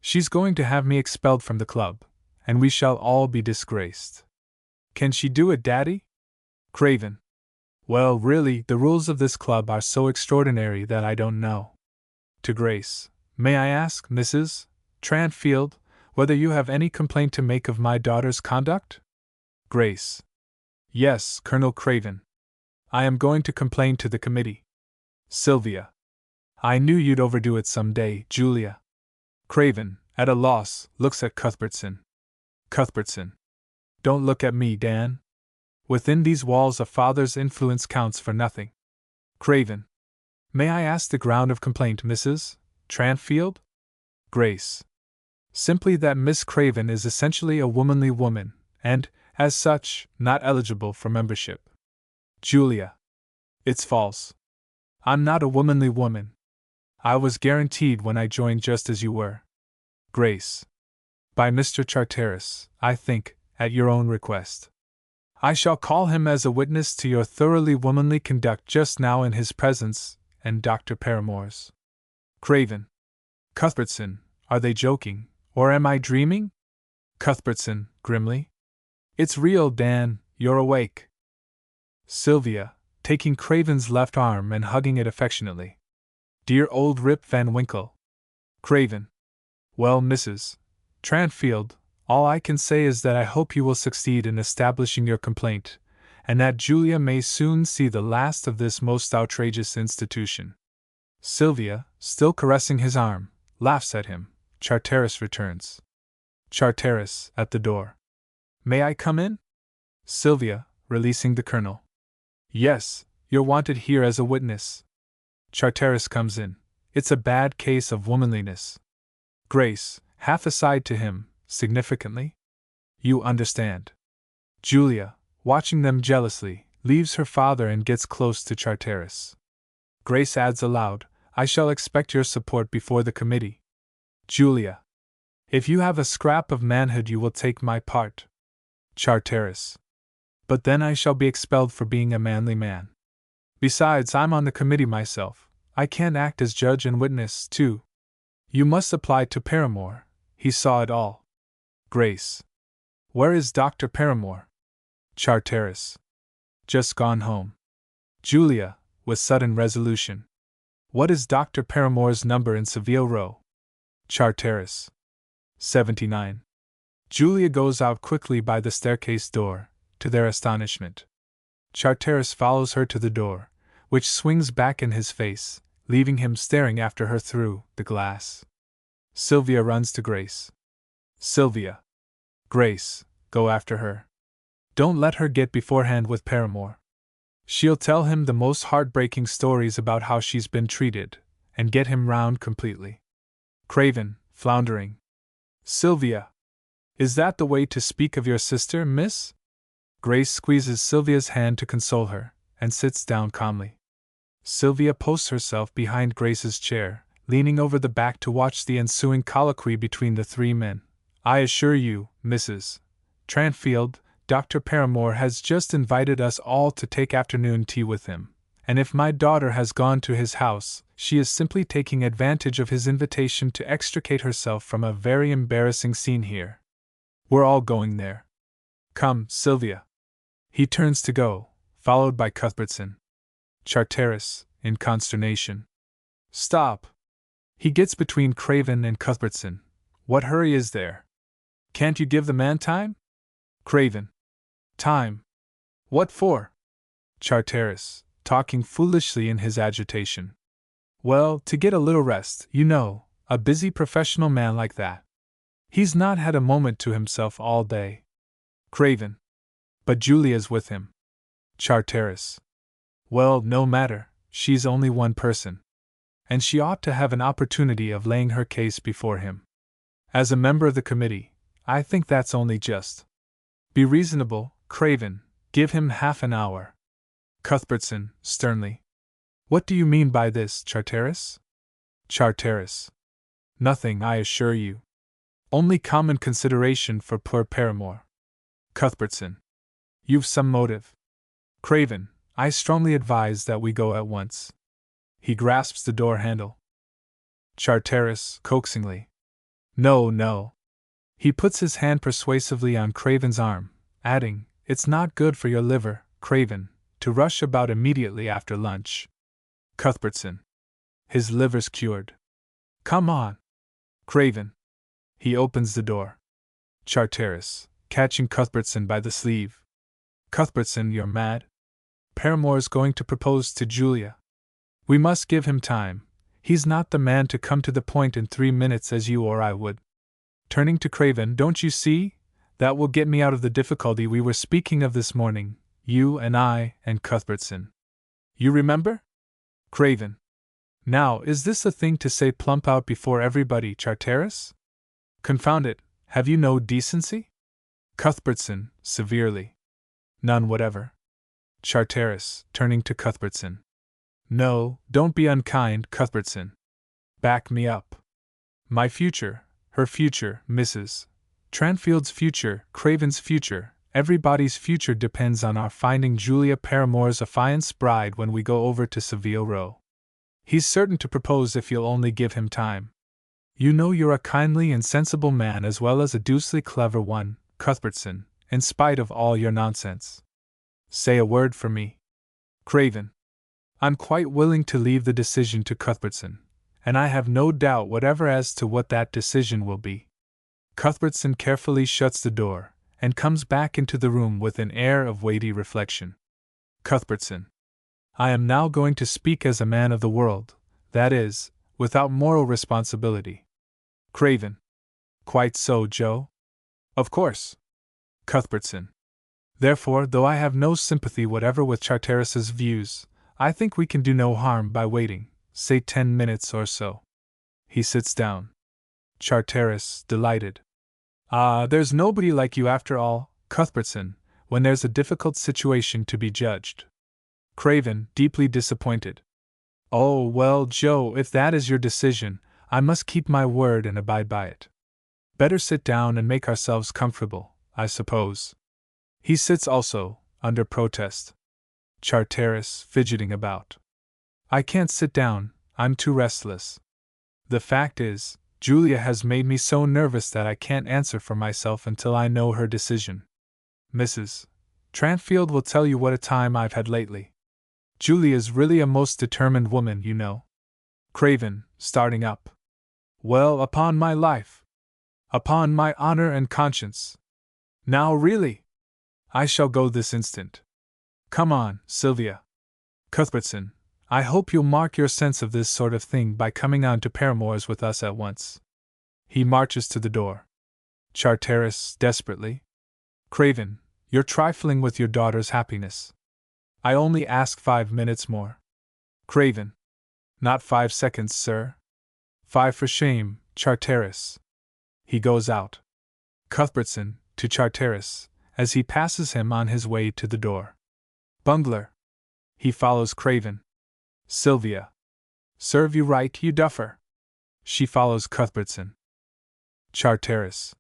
S1: "She's going to have me expelled from the club, and we shall all be disgraced. Can she do it, Daddy? Craven. Well, really, the rules of this club are so extraordinary that I don't know. To Grace. May I ask, Mrs. Tranfield, whether you have any complaint to make of my daughter's conduct? Grace. Yes, Colonel Craven. I am going to complain to the committee. Sylvia. I knew you'd overdo it some day, Julia. Craven, at a loss, looks at Cuthbertson. Cuthbertson. Don't look at me, Dan. Within these walls a father's influence counts for nothing. Craven. May I ask the ground of complaint, Mrs. Tranfield? Grace. Simply that Miss Craven is essentially a womanly woman, and, as such, not eligible for membership. Julia. It's false. I'm not a womanly woman. I was guaranteed when I joined just as you were. Grace. By Mr. Charteris, I think, at your own request. I shall call him as a witness to your thoroughly womanly conduct just now in his presence, and Dr. Paramore's. Craven. Cuthbertson, are they joking, or am I dreaming? Cuthbertson, grimly. It's real, Dan, you're awake. Sylvia, taking Craven's left arm and hugging it affectionately. Dear old Rip Van Winkle. Craven. Well, Mrs. Tranfield, all I can say is that I hope you will succeed in establishing your complaint, and that Julia may soon see the last of this most outrageous institution. Sylvia, still caressing his arm, laughs at him. Charteris returns. Charteris, at the door. May I come in? Sylvia, releasing the colonel. Yes, you're wanted here as a witness. Charteris comes in. It's a bad case of womanliness. Grace, half aside to him, significantly. You understand. Julia, watching them jealously, leaves her father and gets close to Charteris. Grace adds aloud, I shall expect your support before the committee. Julia. If you have a scrap of manhood you will take my part. Charteris. But then I shall be expelled for being a manly man. Besides, I'm on the committee myself. I can't act as judge and witness, too. You must apply to Paramore. He saw it all. Grace. Where is Dr. Paramore? Charteris. Just gone home. Julia, with sudden resolution. What is Dr. Paramore's number in Savile Row? Charteris. 79. Julia goes out quickly by the staircase door, to their astonishment. Charteris follows her to the door, which swings back in his face, leaving him staring after her through the glass. Sylvia runs to Grace. Sylvia. Grace, go after her. Don't let her get beforehand with Paramore. She'll tell him the most heartbreaking stories about how she's been treated, and get him round completely. Craven, floundering. Sylvia. Is that the way to speak of your sister, miss? Grace squeezes Sylvia's hand to console her, and sits down calmly. Sylvia posts herself behind Grace's chair, leaning over the back to watch the ensuing colloquy between the three men. I assure you, Mrs. Tranfield, Dr. Paramore has just invited us all to take afternoon tea with him, and if my daughter has gone to his house, she is simply taking advantage of his invitation to extricate herself from a very embarrassing scene here. We're all going there. Come, Sylvia. He turns to go, followed by Cuthbertson. Charteris, in consternation. Stop! He gets between Craven and Cuthbertson. What hurry is there? Can't you give the man time? Craven. Time? What for? Charteris, talking foolishly in his agitation. Well, to get a little rest, you know, a busy professional man like that. He's not had a moment to himself all day. Craven. But Julia's with him. Charteris. Well, no matter, she's only one person. And she ought to have an opportunity of laying her case before him. As a member of the committee, I think that's only just. Be reasonable, Craven, give him half an hour. Cuthbertson, sternly. What do you mean by this, Charteris? Charteris. Nothing, I assure you. Only common consideration for poor Paramore. Cuthbertson. You've some motive. Craven, I strongly advise that we go at once. He grasps the door handle. Charteris, coaxingly. No, no. He puts his hand persuasively on Craven's arm, adding, "It's not good for your liver, Craven, to rush about immediately after lunch." Cuthbertson. His liver's cured. Come on, Craven. He opens the door. Charteris, catching Cuthbertson by the sleeve. Cuthbertson, you're mad? Paramore's going to propose to Julia. We must give him time. He's not the man to come to the point in 3 minutes as you or I would. Turning to Craven, don't you see? That will get me out of the difficulty we were speaking of this morning, you and I and Cuthbertson. You remember? Craven. Now, is this a thing to say plump out before everybody, Charteris? Confound it, have you no decency? Cuthbertson, severely. None whatever. Charteris, turning to Cuthbertson. No, don't be unkind, Cuthbertson. Back me up. My future, her future, Mrs. Tranfield's future, Craven's future, everybody's future depends on our finding Julia Paramore's affianced bride when we go over to Savile Row. He's certain to propose if you'll only give him time. You know you're a kindly and sensible man as well as a deucedly clever one, Cuthbertson, in spite of all your nonsense. Say a word for me. Craven. I'm quite willing to leave the decision to Cuthbertson, and I have no doubt whatever as to what that decision will be. Cuthbertson carefully shuts the door, and comes back into the room with an air of weighty reflection. Cuthbertson. I am now going to speak as a man of the world, that is, without moral responsibility. Craven. Quite so, Joe. Of course. Cuthbertson. Therefore, though I have no sympathy whatever with Charteris's views, I think we can do no harm by waiting, say 10 minutes or so. He sits down. Charteris, delighted. Ah, there's nobody like you after all, Cuthbertson, when there's a difficult situation to be judged. Craven, deeply disappointed. Oh, well, Joe, if that is your decision, I must keep my word and abide by it. Better sit down and make ourselves comfortable, I suppose. He sits also, under protest. Charteris, fidgeting about. I can't sit down, I'm too restless. The fact is, Julia has made me so nervous that I can't answer for myself until I know her decision. Mrs. Tranfield will tell you what a time I've had lately. Julia's really a most determined woman, you know. Craven, starting up. Well, upon my life. Upon my honor and conscience. Now really. I shall go this instant. Come on, Sylvia. Cuthbertson, I hope you'll mark your sense of this sort of thing by coming on to Paramore's with us at once. He marches to the door. Charteris, desperately. Craven, you're trifling with your daughter's happiness. I only ask 5 minutes more. Craven. Not 5 seconds, sir. 5 for shame, Charteris. He goes out. Cuthbertson, to Charteris, as he passes him on his way to the door. Bungler. He follows Craven. Sylvia. Serve you right, you duffer. She follows Cuthbertson. Charteris.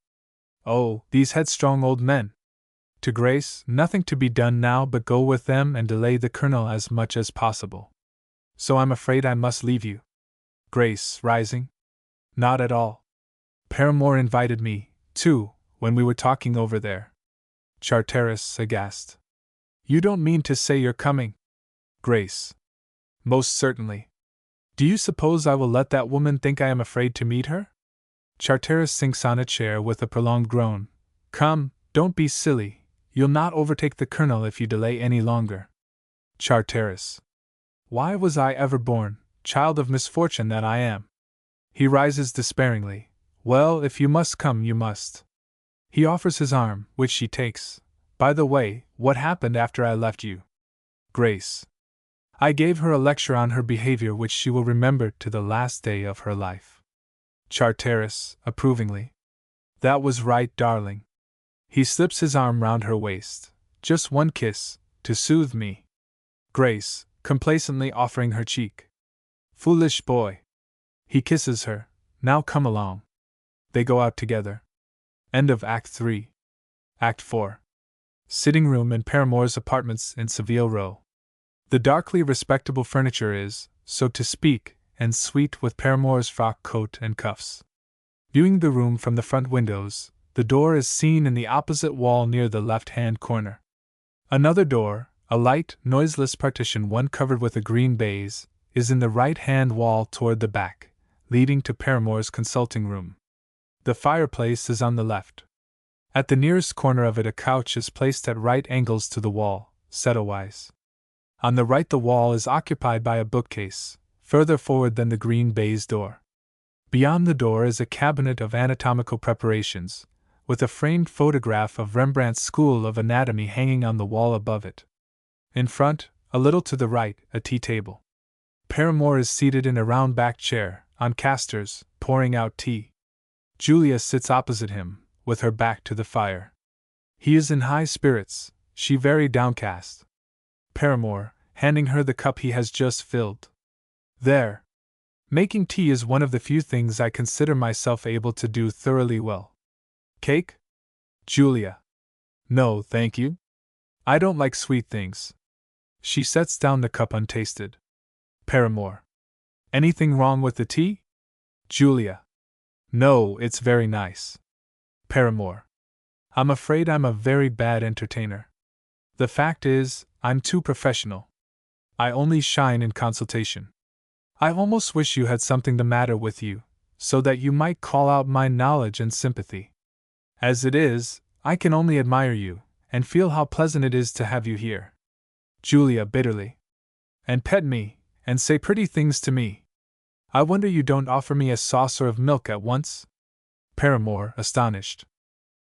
S1: Oh, these headstrong old men. To Grace, nothing to be done now but go with them and delay the Colonel as much as possible. So I'm afraid I must leave you. Grace, rising. Not at all. Paramore invited me, too, when we were talking over there. Charteris, aghast. You don't mean to say you're coming? Grace. Most certainly. Do you suppose I will let that woman think I am afraid to meet her? Charteris sinks on a chair with a prolonged groan. Come, don't be silly. You'll not overtake the Colonel if you delay any longer. Charteris. Why was I ever born, child of misfortune that I am? He rises despairingly. Well, if you must come, you must. He offers his arm, which she takes. By the way, what happened after I left you? Grace. I gave her a lecture on her behavior which she will remember to the last day of her life. Charteris, approvingly. That was right, darling. He slips his arm round her waist. Just one kiss, to soothe me. Grace, complacently offering her cheek. Foolish boy. He kisses her. Now come along. They go out together. End of Act 3. Act 4. Sitting room in Paramore's apartments in Savile Row. The darkly respectable furniture is, so to speak, en suite with Paramore's frock coat and cuffs. Viewing the room from the front windows, The door is seen in the opposite wall near the left-hand corner. Another door, a light, noiseless partition, one covered with a green baize, is in the right-hand wall toward the back, leading to Paramore's consulting room. The fireplace is on the left. At the nearest corner of it a couch is placed at right angles to the wall, setawise. On the right the wall is occupied by a bookcase, further forward than the green baize door. Beyond the door is a cabinet of anatomical preparations, with a framed photograph of Rembrandt's School of Anatomy hanging on the wall above it. In front, a little to the right, a tea table. Paramore is seated in a round back chair, on casters, pouring out tea. Julia sits opposite him, with her back to the fire. He is in high spirits, she very downcast. Paramore, handing her the cup he has just filled. There. Making tea is one of the few things I consider myself able to do thoroughly well. Cake? Julia. No, thank you. I don't like sweet things. She sets down the cup untasted. Paramore. Anything wrong with the tea? Julia. No, it's very nice. Paramore. I'm afraid I'm a very bad entertainer. The fact is, I'm too professional. I only shine in consultation. I almost wish you had something the matter with you, so that you might call out my knowledge and sympathy. As it is, I can only admire you, and feel how pleasant it is to have you here. Julia bitterly. And pet me, and say pretty things to me. I wonder you don't offer me a saucer of milk at once? Paramore, astonished.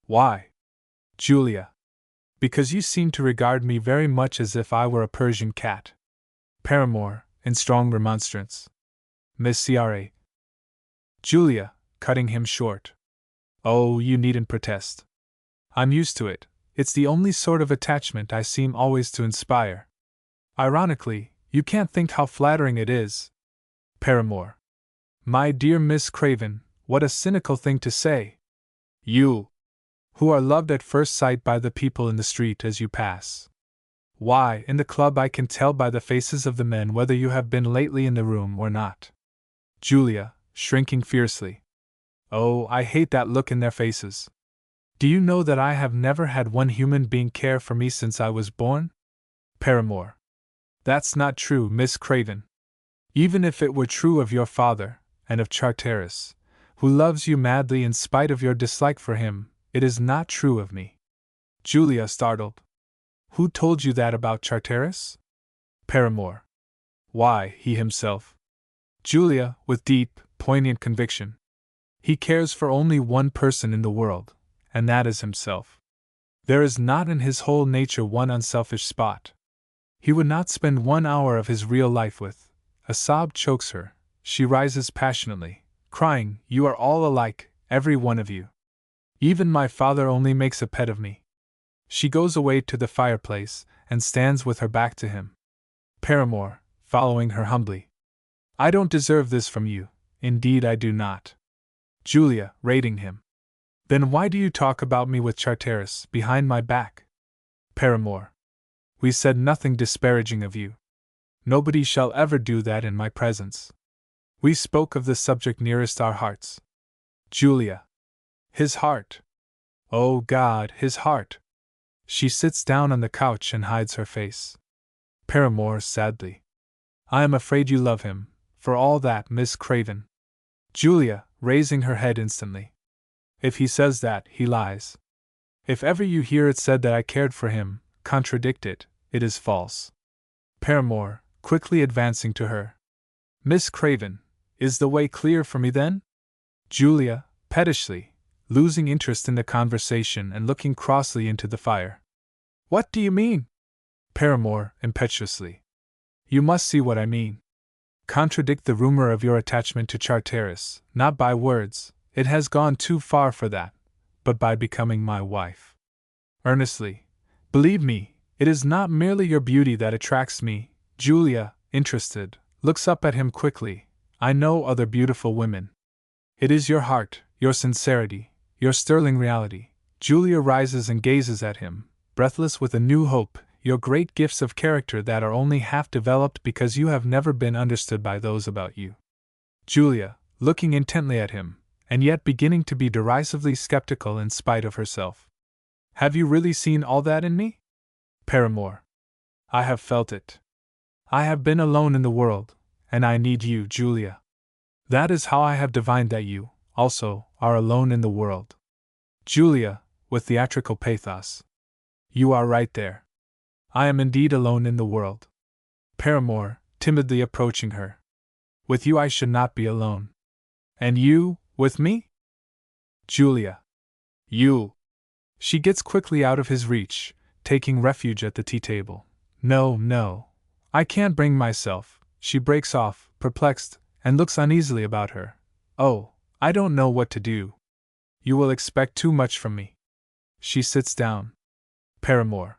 S1: Why? Julia. Because you seem to regard me very much as if I were a Persian cat. Paramore, in strong remonstrance. Miss Ciare. Julia, cutting him short. Oh, you needn't protest. I'm used to it, it's the only sort of attachment I seem always to inspire. Ironically, you can't think how flattering it is. Paramore. My dear Miss Craven, what a cynical thing to say. You, who are loved at first sight by the people in the street as you pass. Why, in the club I can tell by the faces of the men whether you have been lately in the room or not. Julia, shrinking fiercely. Oh, I hate that look in their faces. Do you know that I have never had one human being care for me since I was born? Paramore. That's not true, Miss Craven. Even if it were true of your father, and of Charteris, who loves you madly in spite of your dislike for him, it is not true of me. Julia, startled. Who told you that about Charteris? Paramore. Why, he himself. Julia, with deep, poignant conviction. He cares for only one person in the world, and that is himself. There is not in his whole nature one unselfish spot. He would not spend 1 hour of his real life with. A sob chokes her. She rises passionately, crying, You are all alike, every one of you. Even my father only makes a pet of me. She goes away to the fireplace, and stands with her back to him. Paramore, following her humbly. I don't deserve this from you, indeed I do not. Julia, rating him. Then why do you talk about me with Charteris, behind my back? Paramore. We said nothing disparaging of you. Nobody shall ever do that in my presence. We spoke of the subject nearest our hearts. Julia. His heart. Oh God, his heart. She sits down on the couch and hides her face. Paramore, sadly. I am afraid you love him, for all that, Miss Craven. Julia, raising her head instantly. If he says that, he lies. If ever you hear it said that I cared for him, contradict it, it is false. Paramore, quickly advancing to her. Miss Craven, is the way clear for me then? Julia, pettishly, losing interest in the conversation and looking crossly into the fire. What do you mean? Paramore, impetuously. You must see what I mean. Contradict the rumor of your attachment to Charteris, not by words, it has gone too far for that, but by becoming my wife. Earnestly, believe me, it is not merely your beauty that attracts me. Julia, interested, looks up at him quickly. I know other beautiful women. It is your heart, your sincerity, your sterling reality. Julia rises and gazes at him, breathless with a new hope, your great gifts of character that are only half developed because you have never been understood by those about you. Julia, looking intently at him, and yet beginning to be derisively skeptical in spite of herself. Have you really seen all that in me? Paramore. I have felt it. I have been alone in the world, and I need you, Julia. That is how I have divined that you, also, are alone in the world. Julia, with theatrical pathos. You are right there. I am indeed alone in the world. Paramore, timidly approaching her. With you I should not be alone. And you, with me? Julia. You. She gets quickly out of his reach, taking refuge at the tea table. No, no. I can't bring myself. She breaks off, perplexed, and looks uneasily about her. Oh, I don't know what to do. You will expect too much from me. She sits down. Paramore.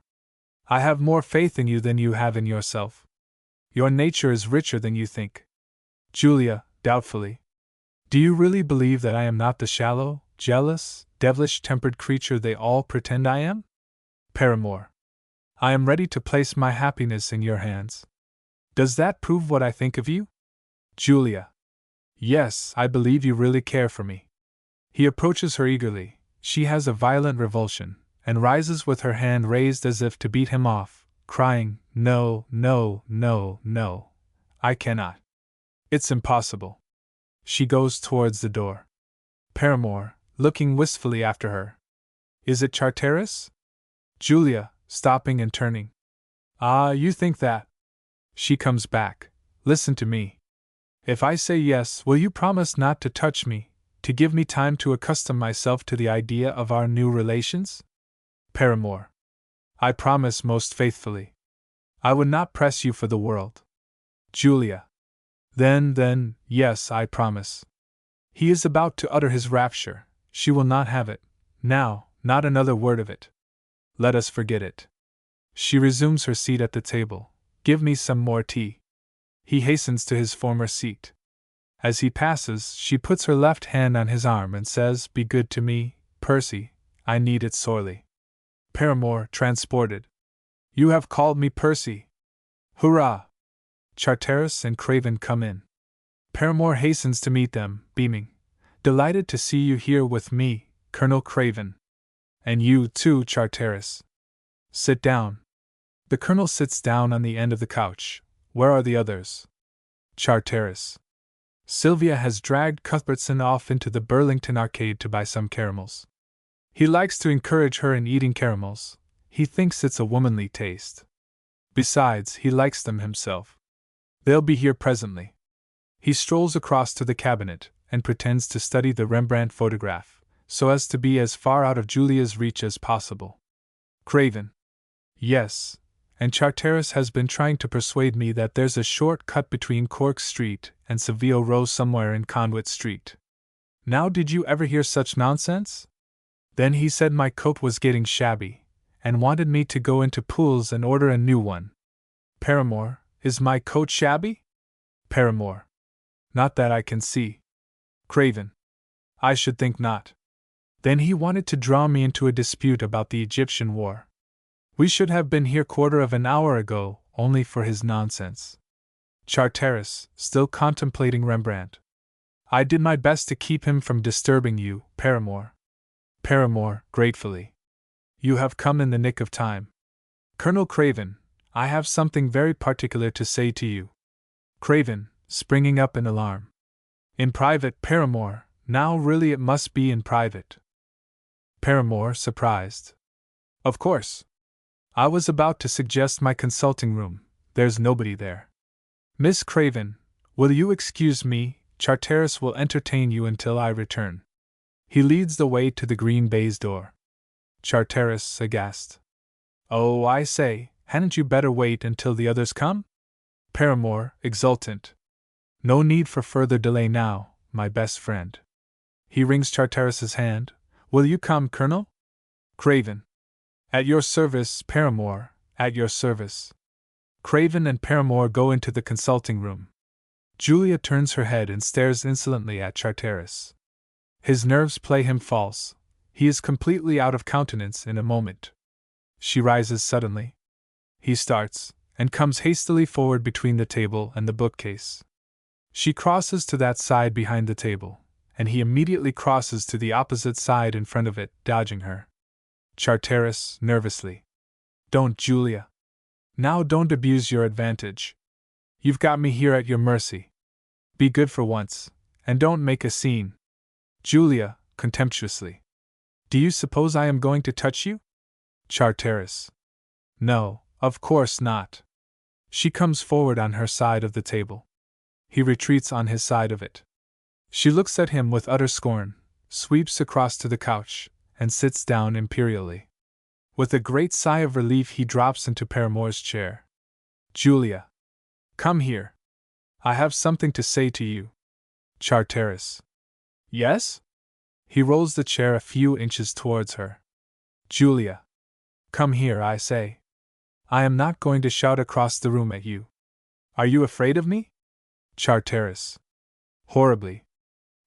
S1: I have more faith in you than you have in yourself. Your nature is richer than you think. Julia, doubtfully. Do you really believe that I am not the shallow, jealous, devilish-tempered creature they all pretend I am? Paramore. I am ready to place my happiness in your hands. Does that prove what I think of you? Julia. Yes, I believe you really care for me. He approaches her eagerly. She has a violent revulsion, and rises with her hand raised as if to beat him off, crying, No, no, no, no. I cannot. It's impossible. She goes towards the door. Paramore, looking wistfully after her. Is it Charteris? Julia, stopping and turning. Ah, you think that? She comes back. Listen to me. If I say yes, will you promise not to touch me, to give me time to accustom myself to the idea of our new relations? Paramore. I promise most faithfully. I would not press you for the world. Julia. Then, yes, I promise. He is about to utter his rapture. She will not have it. Now, not another word of it. Let us forget it. She resumes her seat at the table. Give me some more tea. He hastens to his former seat. As he passes, she puts her left hand on his arm and says, Be good to me, Percy, I need it sorely. Paramore, transported. You have called me Percy. Hurrah! Charteris and Craven come in. Paramore hastens to meet them, beaming. Delighted to see you here with me, Colonel Craven. And you too, Charteris. Sit down. The colonel sits down on the end of the couch. Where are the others? Charteris. Sylvia has dragged Cuthbertson off into the Burlington arcade to buy some caramels. He likes to encourage her in eating caramels. He thinks it's a womanly taste. Besides, he likes them himself. They'll be here presently. He strolls across to the cabinet and pretends to study the Rembrandt photograph, so as to be as far out of Julia's reach as possible. Craven. Yes, and Charteris has been trying to persuade me that there's a short cut between Cork Street and Savile Row somewhere in Conduit Street. Now, did you ever hear such nonsense? Then he said my coat was getting shabby, and wanted me to go into Poole's and order a new one. Paramore, is my coat shabby? Paramore. Not that I can see. Craven. I should think not. Then he wanted to draw me into a dispute about the Egyptian war. We should have been here quarter of an hour ago, only for his nonsense. Charteris, still contemplating Rembrandt. I did my best to keep him from disturbing you, Paramore. Paramore, gratefully. You have come in the nick of time. Colonel Craven, I have something very particular to say to you. Craven, springing up in alarm. In private, Paramore, now really it must be in private. Paramore, surprised. Of course. I was about to suggest my consulting room. There's nobody there. Miss Craven, will you excuse me? Charteris will entertain you until I return. He leads the way to the green baize door. Charteris, aghast. Oh, I say, hadn't you better wait until the others come? Paramore, exultant. No need for further delay now, my best friend. He wrings Charteris's hand. Will you come, Colonel? Craven. At your service, Paramore, at your service. Craven and Paramore go into the consulting room. Julia turns her head and stares insolently at Charteris. His nerves play him false. He is completely out of countenance in a moment. She rises suddenly. He starts, and comes hastily forward between the table and the bookcase. She crosses to that side behind the table, and he immediately crosses to the opposite side in front of it, dodging her. Charteris, nervously. Don't, Julia. Now don't abuse your advantage. You've got me here at your mercy. Be good for once, and don't make a scene. Julia, contemptuously. Do you suppose I am going to touch you? Charteris. No, of course not. She comes forward on her side of the table. He retreats on his side of it. She looks at him with utter scorn, sweeps across to the couch, and sits down imperially. With a great sigh of relief, he drops into Paramore's chair. Julia. Come here. I have something to say to you. Charteris. Yes? He rolls the chair a few inches towards her. Julia. Come here, I say. I am not going to shout across the room at you. Are you afraid of me? Charteris. Horribly.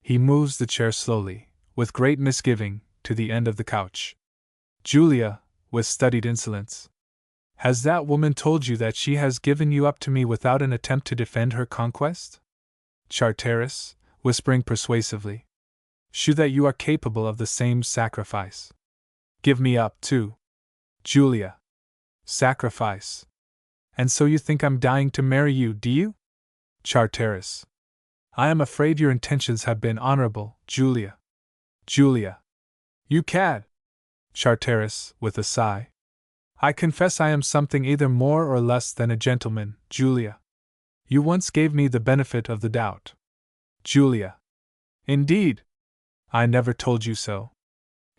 S1: He moves the chair slowly, with great misgiving, to the end of the couch. Julia, with studied insolence. Has that woman told you that she has given you up to me without an attempt to defend her conquest? Charteris, whispering persuasively. Shew that you are capable of the same sacrifice. Give me up, too. Julia. Sacrifice. And so you think I'm dying to marry you, do you? Charteris. I am afraid your intentions have been honorable, Julia. Julia. You cad. Charteris, with a sigh. I confess I am something either more or less than a gentleman, Julia. You once gave me the benefit of the doubt. Julia. Indeed. I never told you so.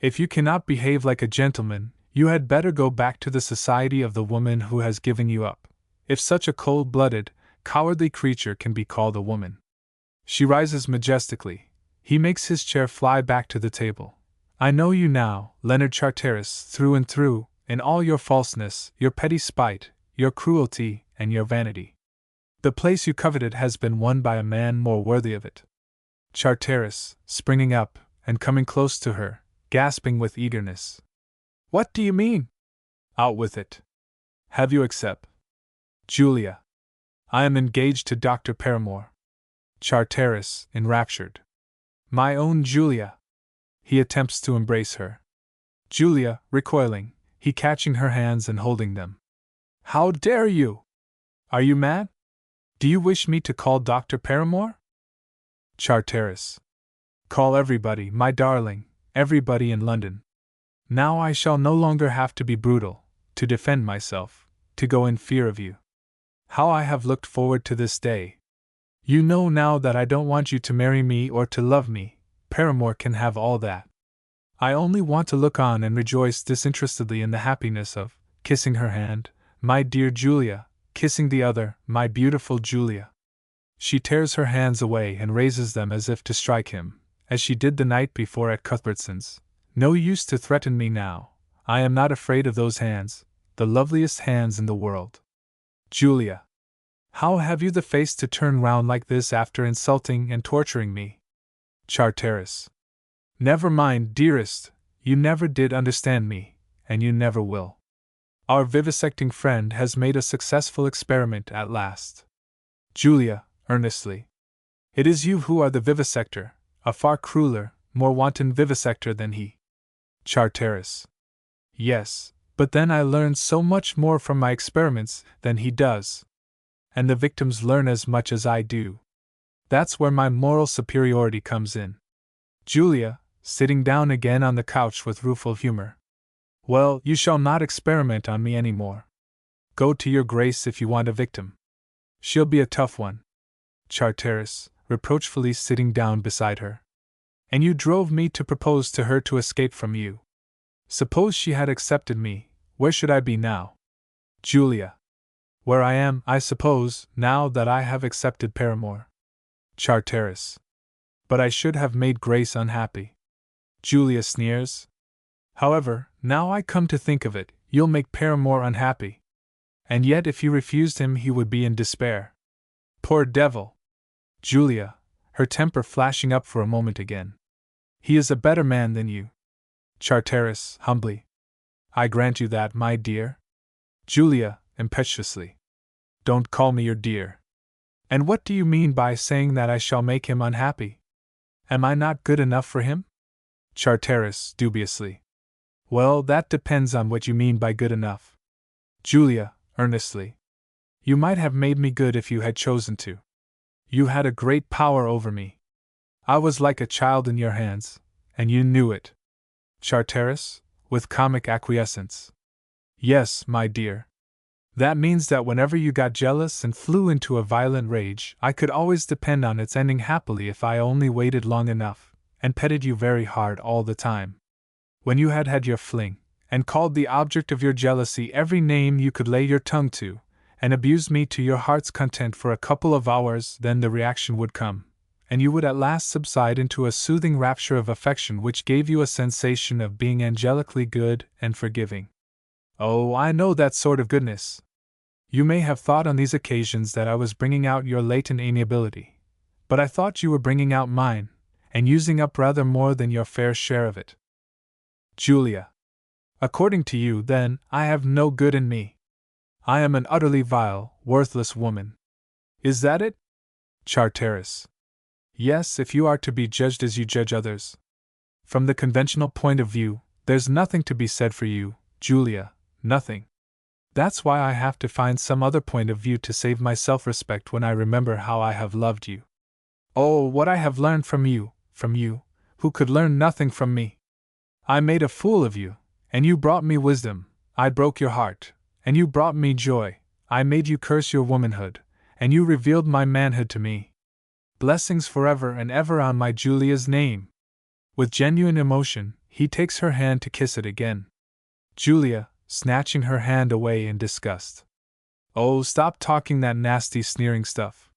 S1: If you cannot behave like a gentleman, you had better go back to the society of the woman who has given you up, if such a cold-blooded, cowardly creature can be called a woman. She rises majestically. He makes his chair fly back to the table. I know you now, Leonard Charteris, through and through, in all your falseness, your petty spite, your cruelty, and your vanity. The place you coveted has been won by a man more worthy of it. Charteris, springing up, and coming close to her, gasping with eagerness. What do you mean? Out with it. Have you accept? Julia. I am engaged to Dr. Paramore. Charteris, enraptured. My own Julia. He attempts to embrace her. Julia, recoiling, he catching her hands and holding them. How dare you? Are you mad? Do you wish me to call Dr. Paramore? Charteris. Call everybody, my darling, everybody in London. Now I shall no longer have to be brutal, to defend myself, to go in fear of you. How I have looked forward to this day. You know now that I don't want you to marry me or to love me. Paramore can have all that. I only want to look on and rejoice disinterestedly in the happiness of kissing her hand, my dear Julia, kissing the other, my beautiful Julia. She tears her hands away and raises them as if to strike him, as she did the night before at Cuthbertson's. No use to threaten me now. I am not afraid of those hands, the loveliest hands in the world. Julia. How have you the face to turn round like this after insulting and torturing me? Charteris. Never mind, dearest, you never did understand me, and you never will. Our vivisecting friend has made a successful experiment at last. Julia, earnestly. It is you who are the vivisector, a far crueler, more wanton vivisector than he. Charteris. Yes, but then I learn so much more from my experiments than he does. And the victims learn as much as I do. That's where my moral superiority comes in. Julia, sitting down again on the couch with rueful humor. Well, you shall not experiment on me any more. Go to your grace if you want a victim. She'll be a tough one. Charteris, reproachfully sitting down beside her. And you drove me to propose to her to escape from you. Suppose she had accepted me, where should I be now? Julia. Where I am, I suppose, now that I have accepted Paramore. Charteris. But I should have made Grace unhappy. Julia sneers. However, now I come to think of it, you'll make Paramore unhappy. And yet if you refused him he would be in despair. Poor devil! Julia, her temper flashing up for a moment again. He is a better man than you. Charteris, humbly. I grant you that, my dear. Julia, impetuously. Don't call me your dear. And what do you mean by saying that I shall make him unhappy? Am I not good enough for him? Charteris, dubiously. Well, that depends on what you mean by good enough. Julia, earnestly. You might have made me good if you had chosen to. You had a great power over me. I was like a child in your hands, and you knew it. Charteris, with comic acquiescence. Yes, my dear. That means that whenever you got jealous and flew into a violent rage, I could always depend on its ending happily if I only waited long enough, and petted you very hard all the time. When you had had your fling, and called the object of your jealousy every name you could lay your tongue to, and abused me to your heart's content for a couple of hours, then the reaction would come, and you would at last subside into a soothing rapture of affection which gave you a sensation of being angelically good and forgiving. Oh, I know that sort of goodness. You may have thought on these occasions that I was bringing out your latent amiability, but I thought you were bringing out mine, and using up rather more than your fair share of it. Julia. According to you, then, I have no good in me. I am an utterly vile, worthless woman. Is that it? Charteris. Yes, if you are to be judged as you judge others. From the conventional point of view, there's nothing to be said for you, Julia, nothing. That's why I have to find some other point of view to save my self-respect when I remember how I have loved you. Oh, what I have learned from you, who could learn nothing from me. I made a fool of you, and you brought me wisdom. I broke your heart, and you brought me joy. I made you curse your womanhood, and you revealed my manhood to me. Blessings forever and ever on my Julia's name. With genuine emotion, he takes her hand to kiss it again. Julia, snatching her hand away in disgust. Oh, stop talking that nasty, sneering stuff.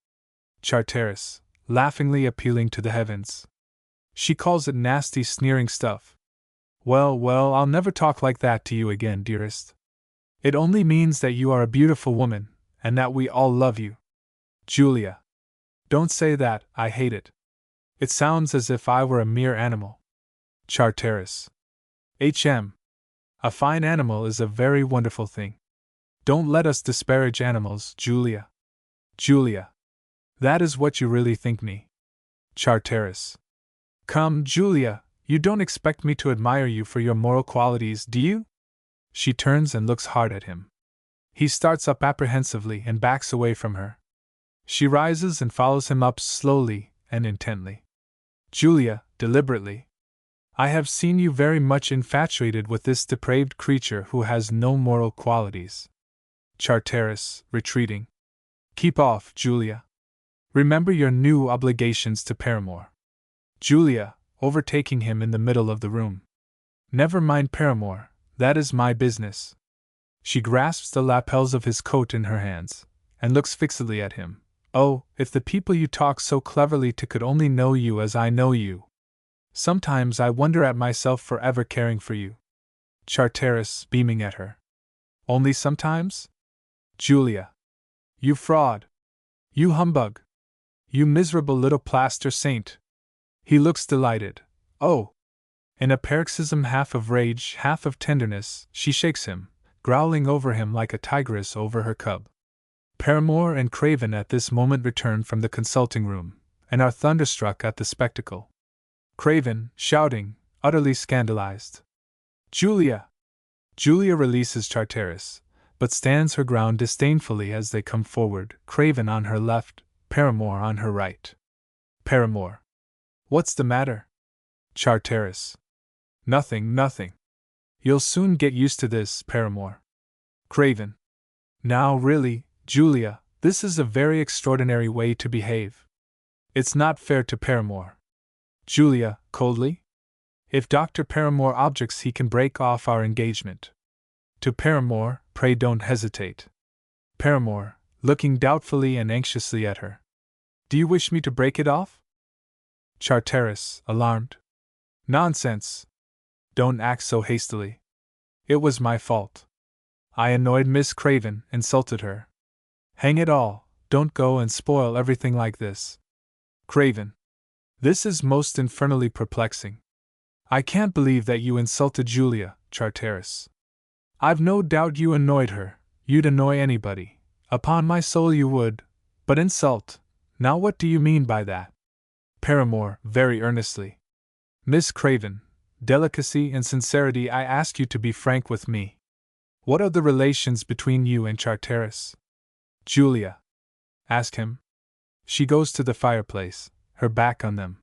S1: Charteris, laughingly appealing to the heavens. She calls it nasty, sneering stuff. Well, I'll never talk like that to you again, dearest. It only means that you are a beautiful woman, and that we all love you. Julia. Don't say that, I hate it. It sounds as if I were a mere animal. Charteris. A fine animal is a very wonderful thing. Don't let us disparage animals, Julia. Julia. That is what you really think me. Charteris. Come, Julia, you don't expect me to admire you for your moral qualities, do you? She turns and looks hard at him. He starts up apprehensively and backs away from her. She rises and follows him up slowly and intently. Julia, deliberately. I have seen you very much infatuated with this depraved creature who has no moral qualities. Charteris, retreating. Keep off, Julia. Remember your new obligations to Paramore. Julia, overtaking him in the middle of the room. Never mind Paramore, that is my business. She grasps the lapels of his coat in her hands, and looks fixedly at him. Oh, if the people you talk so cleverly to could only know you as I know you. Sometimes I wonder at myself for ever caring for you. Charteris, beaming at her. Only sometimes? Julia. You fraud. You humbug. You miserable little plaster saint. He looks delighted. Oh! In a paroxysm half of rage, half of tenderness, she shakes him, growling over him like a tigress over her cub. Paramore and Craven at this moment return from the consulting room, and are thunderstruck at the spectacle. Craven, shouting, utterly scandalized. Julia! Julia releases Charteris, but stands her ground disdainfully as they come forward, Craven on her left, Paramore on her right. Paramore. What's the matter? Charteris. Nothing. You'll soon get used to this, Paramore. Craven. Now really, Julia, this is a very extraordinary way to behave. It's not fair to Paramore. Julia, coldly. If Dr. Paramore objects, he can break off our engagement. To Paramore, pray don't hesitate. Paramore, looking doubtfully and anxiously at her. Do you wish me to break it off? Charteris, alarmed. Nonsense. Don't act so hastily. It was my fault. I annoyed Miss Craven, insulted her. Hang it all, don't go and spoil everything like this. Craven. This is most infernally perplexing. I can't believe that you insulted Julia, Charteris. I've no doubt you annoyed her. You'd annoy anybody. Upon my soul you would. But insult. Now what do you mean by that? Paramore, very earnestly. Miss Craven, delicacy and sincerity, I ask you to be frank with me. What are the relations between you and Charteris? Julia. Ask him. She goes to the fireplace, her back on them.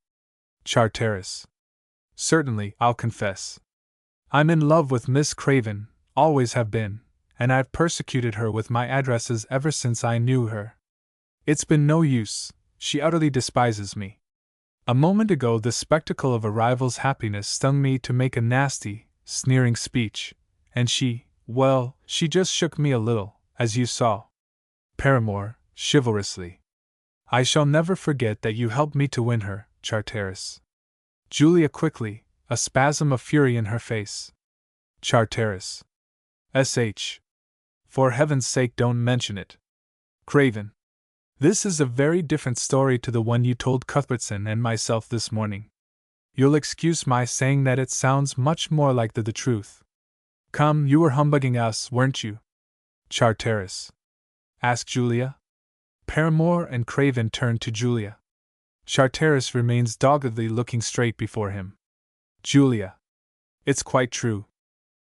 S1: Charteris. Certainly, I'll confess. I'm in love with Miss Craven, always have been, and I've persecuted her with my addresses ever since I knew her. It's been no use, she utterly despises me. A moment ago the spectacle of a rival's happiness stung me to make a nasty, sneering speech, and she just shook me a little, as you saw. Paramore, chivalrously. I shall never forget that you helped me to win her, Charteris. Julia quickly, a spasm of fury in her face. Charteris. S.H. For heaven's sake don't mention it. Craven. This is a very different story to the one you told Cuthbertson and myself this morning. You'll excuse my saying that it sounds much more like the truth. Come, you were humbugging us, weren't you? Charteris. Asked Julia. Paramore and Craven turned to Julia. Charteris remains doggedly looking straight before him. Julia. It's quite true.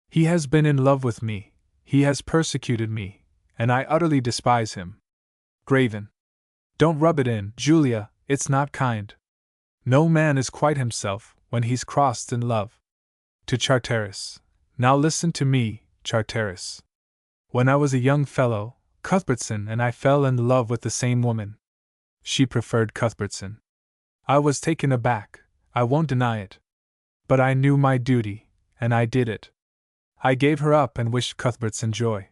S1: He has been in love with me, he has persecuted me, and I utterly despise him. Craven. Don't rub it in, Julia, it's not kind. No man is quite himself when he's crossed in love. To Charteris. Now listen to me, Charteris. When I was a young fellow, Cuthbertson and I fell in love with the same woman. She preferred Cuthbertson. I was taken aback, I won't deny it. But I knew my duty, and I did it. I gave her up and wished Cuthbertson joy.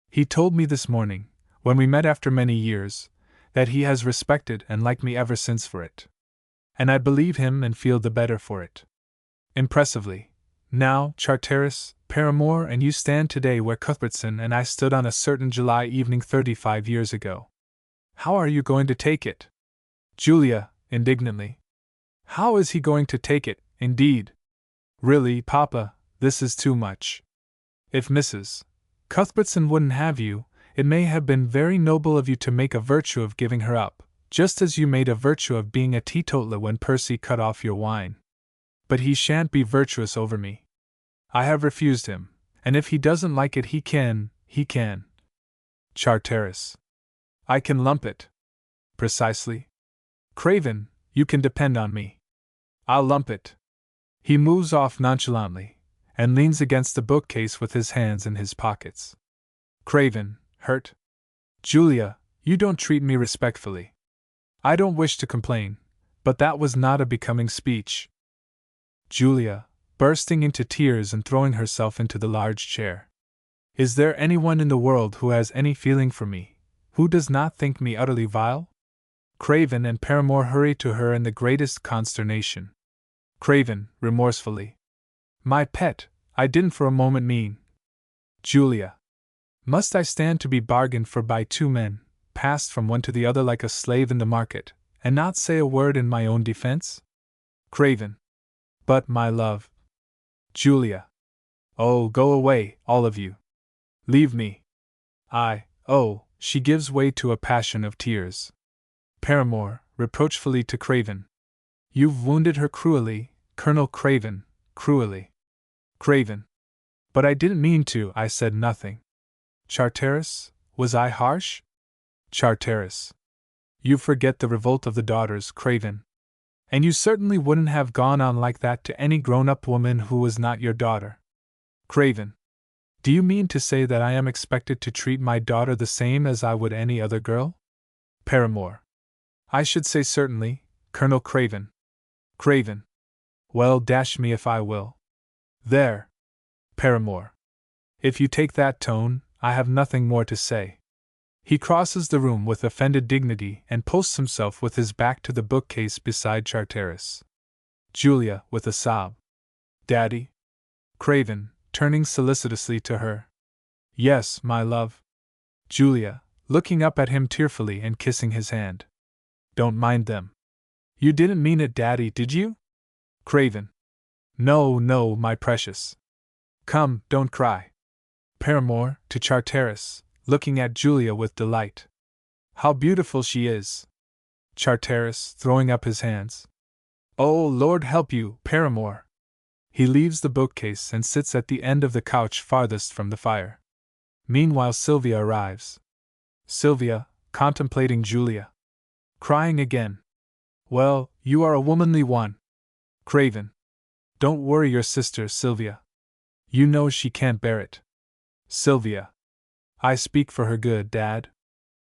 S1: He told me this morning, when we met after many years, that he has respected and liked me ever since for it. And I believe him and feel the better for it. Impressively. Now, Charteris, Paramore and you stand today where Cuthbertson and I stood on a certain July evening 35 years ago. How are you going to take it? Julia, indignantly. How is he going to take it, indeed? Really, Papa, this is too much. If Mrs. Cuthbertson wouldn't have you, it may have been very noble of you to make a virtue of giving her up, just as you made a virtue of being a teetotaler when Percy cut off your wine. But he shan't be virtuous over me. I have refused him, and if he doesn't like it he can. Charteris. I can lump it. Precisely. Craven, you can depend on me. I'll lump it. He moves off nonchalantly, and leans against the bookcase with his hands in his pockets. Craven, hurt? Julia, you don't treat me respectfully. I don't wish to complain, but that was not a becoming speech. Julia, bursting into tears and throwing herself into the large chair. Is there anyone in the world who has any feeling for me, who does not think me utterly vile? Craven and Paramore hurry to her in the greatest consternation. Craven, remorsefully. My pet, I didn't for a moment mean. Julia. Must I stand to be bargained for by two men, passed from one to the other like a slave in the market, and not say a word in my own defense? Craven. But, my love. Julia. Oh, go away, all of you. Leave me. She gives way to a passion of tears. Paramore, reproachfully to Craven. You've wounded her cruelly, Colonel Craven, cruelly. Craven. But I didn't mean to, I said nothing. Charteris, was I harsh? Charteris. You forget the revolt of the daughters, Craven. And you certainly wouldn't have gone on like that to any grown-up woman who was not your daughter. Craven. Do you mean to say that I am expected to treat my daughter the same as I would any other girl? Paramore. I should say certainly, Colonel Craven. Craven. Well, dash me if I will. There. Paramore. If you take that tone, I have nothing more to say. He crosses the room with offended dignity and posts himself with his back to the bookcase beside Charteris. Julia, with a sob. Daddy? Craven, turning solicitously to her. Yes, my love. Julia, looking up at him tearfully and kissing his hand. Don't mind them. You didn't mean it, Daddy, did you? Craven. No, my precious. Come, don't cry. Paramore, to Charteris, looking at Julia with delight. How beautiful she is! Charteris, throwing up his hands. Oh, Lord help you, Paramore! He leaves the bookcase and sits at the end of the couch farthest from the fire. Meanwhile, Sylvia arrives. Sylvia, contemplating Julia. Crying again. Well, you are a womanly one. Craven. Don't worry your sister, Sylvia. You know she can't bear it. Sylvia. I speak for her good, Dad.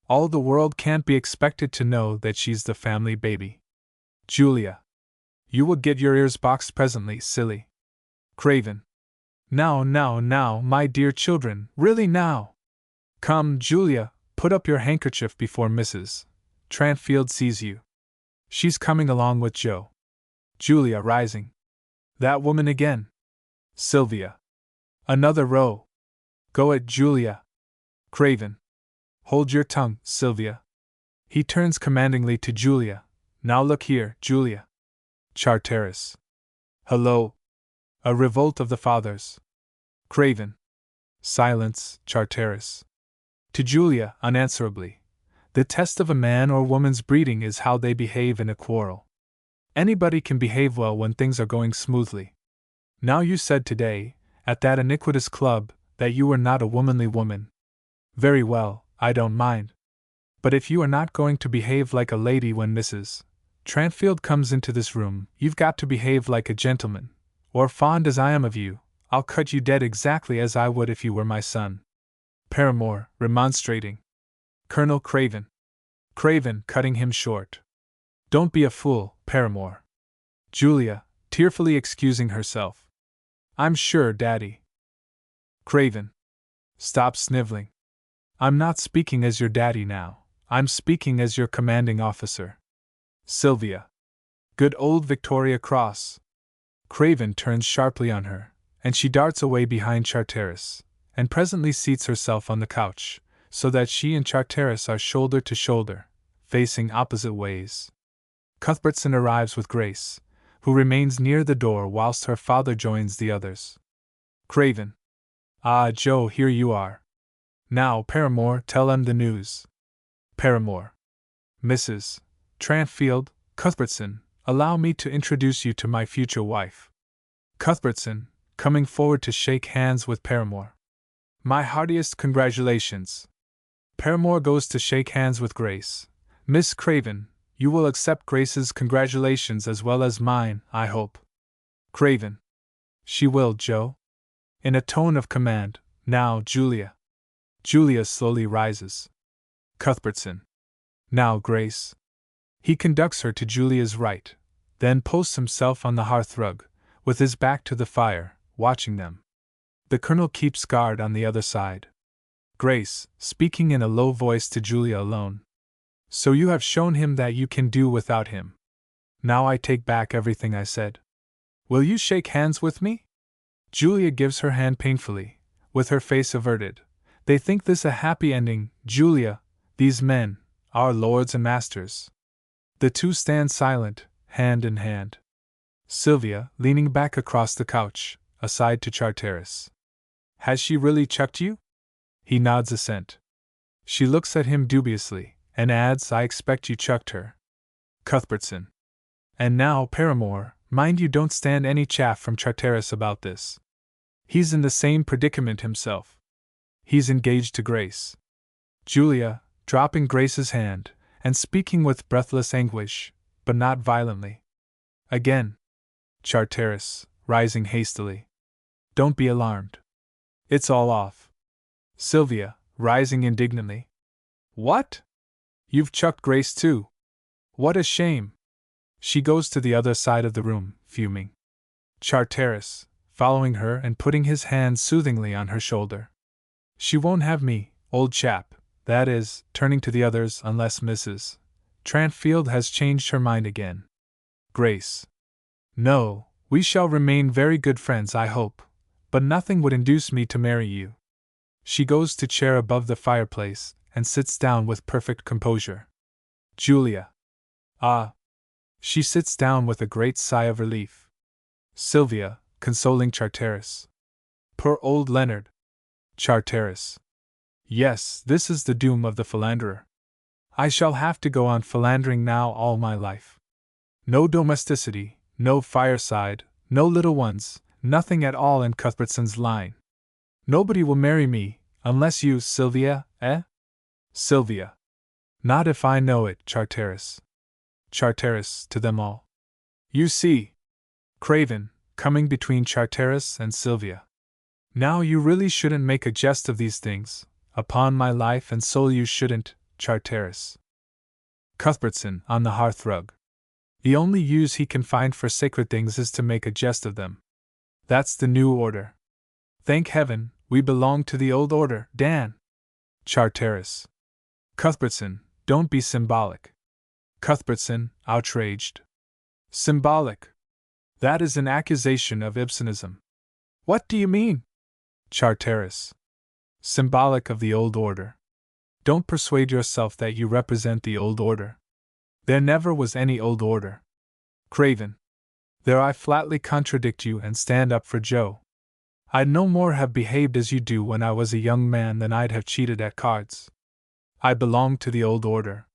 S1: All the world can't be expected to know that she's the family baby. Julia. You will get your ears boxed presently, silly. Craven. Now, my dear children, really now. Come, Julia, put up your handkerchief before Mrs. Trantfield sees you. She's coming along with Joe. Julia, rising. That woman again. Sylvia. Another row. Go it, Julia. Craven. Hold your tongue, Sylvia. He turns commandingly to Julia. Now look here, Julia. Charteris. Hello. A revolt of the fathers. Craven. Silence, Charteris. To Julia, unanswerably. The test of a man or woman's breeding is how they behave in a quarrel. Anybody can behave well when things are going smoothly. Now you said today, at that iniquitous club, that you were not a womanly woman. Very well, I don't mind. But if you are not going to behave like a lady when Mrs. Trantfield comes into this room, you've got to behave like a gentleman, or fond as I am of you, I'll cut you dead exactly as I would if you were my son. Paramore, remonstrating. Colonel Craven. Craven, cutting him short. Don't be a fool, Paramore. Julia, tearfully excusing herself. I'm sure, Daddy. Craven. Stop sniveling. I'm not speaking as your daddy now, I'm speaking as your commanding officer. Sylvia. Good old Victoria Cross. Craven turns sharply on her, and she darts away behind Charteris, and presently seats herself on the couch, so that she and Charteris are shoulder to shoulder, facing opposite ways. Cuthbertson arrives with Grace, who remains near the door whilst her father joins the others. Craven. Ah, Joe, here you are. Now, Paramore, tell them the news. Paramore. Mrs. Trantfield, Cuthbertson, allow me to introduce you to my future wife. Cuthbertson, coming forward to shake hands with Paramore. My heartiest congratulations. Paramore goes to shake hands with Grace. Miss Craven, you will accept Grace's congratulations as well as mine, I hope. Craven. She will, Joe. In a tone of command. Now, Julia. Julia slowly rises. Cuthbertson. Now, Grace. He conducts her to Julia's right, then posts himself on the hearthrug, with his back to the fire, watching them. The colonel keeps guard on the other side. Grace, speaking in a low voice to Julia alone. So you have shown him that you can do without him. Now I take back everything I said. Will you shake hands with me? Julia gives her hand painfully, with her face averted. They think this a happy ending, Julia, these men, our lords and masters. The two stand silent, hand in hand. Sylvia, leaning back across the couch, aside to Charteris. Has she really chucked you? He nods assent. She looks at him dubiously, and adds, I expect you chucked her. Cuthbertson. And now, Paramore, mind you don't stand any chaff from Charteris about this. He's in the same predicament himself. He's engaged to Grace. Julia, dropping Grace's hand, and speaking with breathless anguish, but not violently. Again. Charteris, rising hastily. Don't be alarmed. It's all off. Sylvia, rising indignantly. What? You've chucked Grace too. What a shame. She goes to the other side of the room, fuming. Charteris, following her and putting his hand soothingly on her shoulder. She won't have me, old chap, that is, turning to the others, unless Mrs. Trantfield has changed her mind again. Grace. No, we shall remain very good friends, I hope, but nothing would induce me to marry you. She goes to chair above the fireplace, and sits down with perfect composure. Julia. Ah. She sits down with a great sigh of relief. Sylvia, consoling Charteris. Poor old Leonard. Charteris. Yes, this is the doom of the philanderer. I shall have to go on philandering now all my life. No domesticity, no fireside, no little ones, nothing at all in Cuthbertson's line. Nobody will marry me, unless you, Sylvia, eh? Sylvia. Not if I know it, Charteris. Charteris, to them all. You see. Craven, coming between Charteris and Sylvia. Now you really shouldn't make a jest of these things, upon my life and soul you shouldn't, Charteris. Cuthbertson, on the hearthrug. The only use he can find for sacred things is to make a jest of them. That's the new order. Thank heaven, we belong to the old order, Dan. Charteris. Cuthbertson, don't be symbolic. Cuthbertson, outraged. Symbolic. That is an accusation of Ibsenism. What do you mean? Charteris. Symbolic of the old order. Don't persuade yourself that you represent the old order. There never was any old order. Craven. There I flatly contradict you and stand up for Joe. I'd no more have behaved as you do when I was a young man than I'd have cheated at cards. I belong to the old order.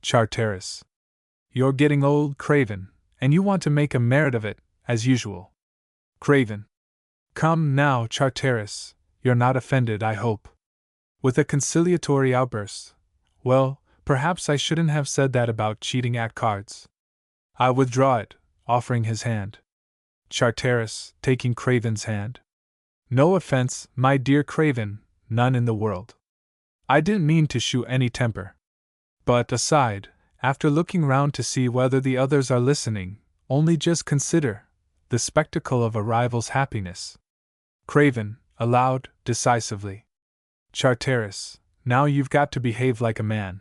S1: Charteris. You're getting old, Craven, and you want to make a merit of it, as usual. Craven. Come now, Charteris, you're not offended, I hope. With a conciliatory outburst. Well, perhaps I shouldn't have said that about cheating at cards. I withdraw it, offering his hand. Charteris, taking Craven's hand. No offense, my dear Craven, none in the world. I didn't mean to shew any temper. But, aside, after looking round to see whether the others are listening, only just consider the spectacle of a rival's happiness. Craven, aloud, decisively. Charteris, now you've got to behave like a man.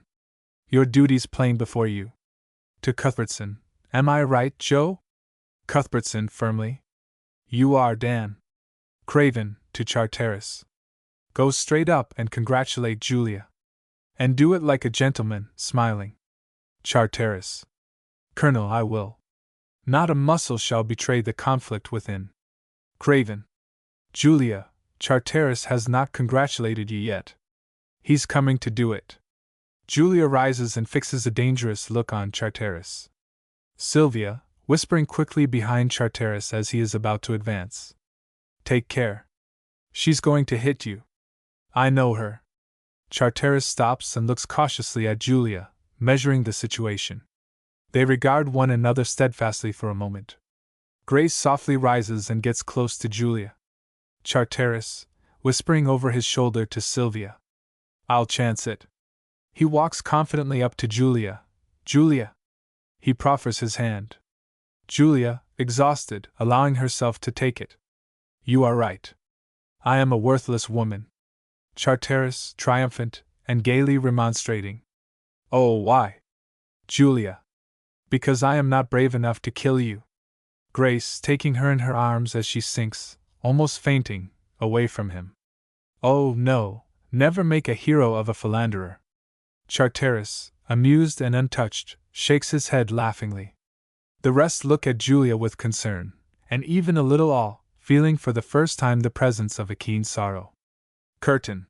S1: Your duty's plain before you. To Cuthbertson, am I right, Joe? Cuthbertson, firmly. You are, Dan. Craven, to Charteris. Go straight up and congratulate Julia. And do it like a gentleman, smiling. Charteris. Colonel, I will. Not a muscle shall betray the conflict within. Craven. Julia, Charteris has not congratulated you yet. He's coming to do it. Julia rises and fixes a dangerous look on Charteris. Sylvia, whispering quickly behind Charteris as he is about to advance. Take care. She's going to hit you. I know her. Charteris stops and looks cautiously at Julia, measuring the situation. They regard one another steadfastly for a moment. Grace softly rises and gets close to Julia. Charteris, whispering over his shoulder to Sylvia. I'll chance it. He walks confidently up to Julia. Julia. He proffers his hand. Julia, exhausted, allowing herself to take it. You are right. I am a worthless woman. Charteris, triumphant, and gaily remonstrating. Oh, why? Julia. Because I am not brave enough to kill you. Grace, taking her in her arms as she sinks, almost fainting, away from him. Oh, no, never make a hero of a Philanderer. Charteris, amused and untouched, shakes his head laughingly. The rest look at Julia with concern, and even a little awe, feeling for the first time the presence of a keen sorrow. Curtain.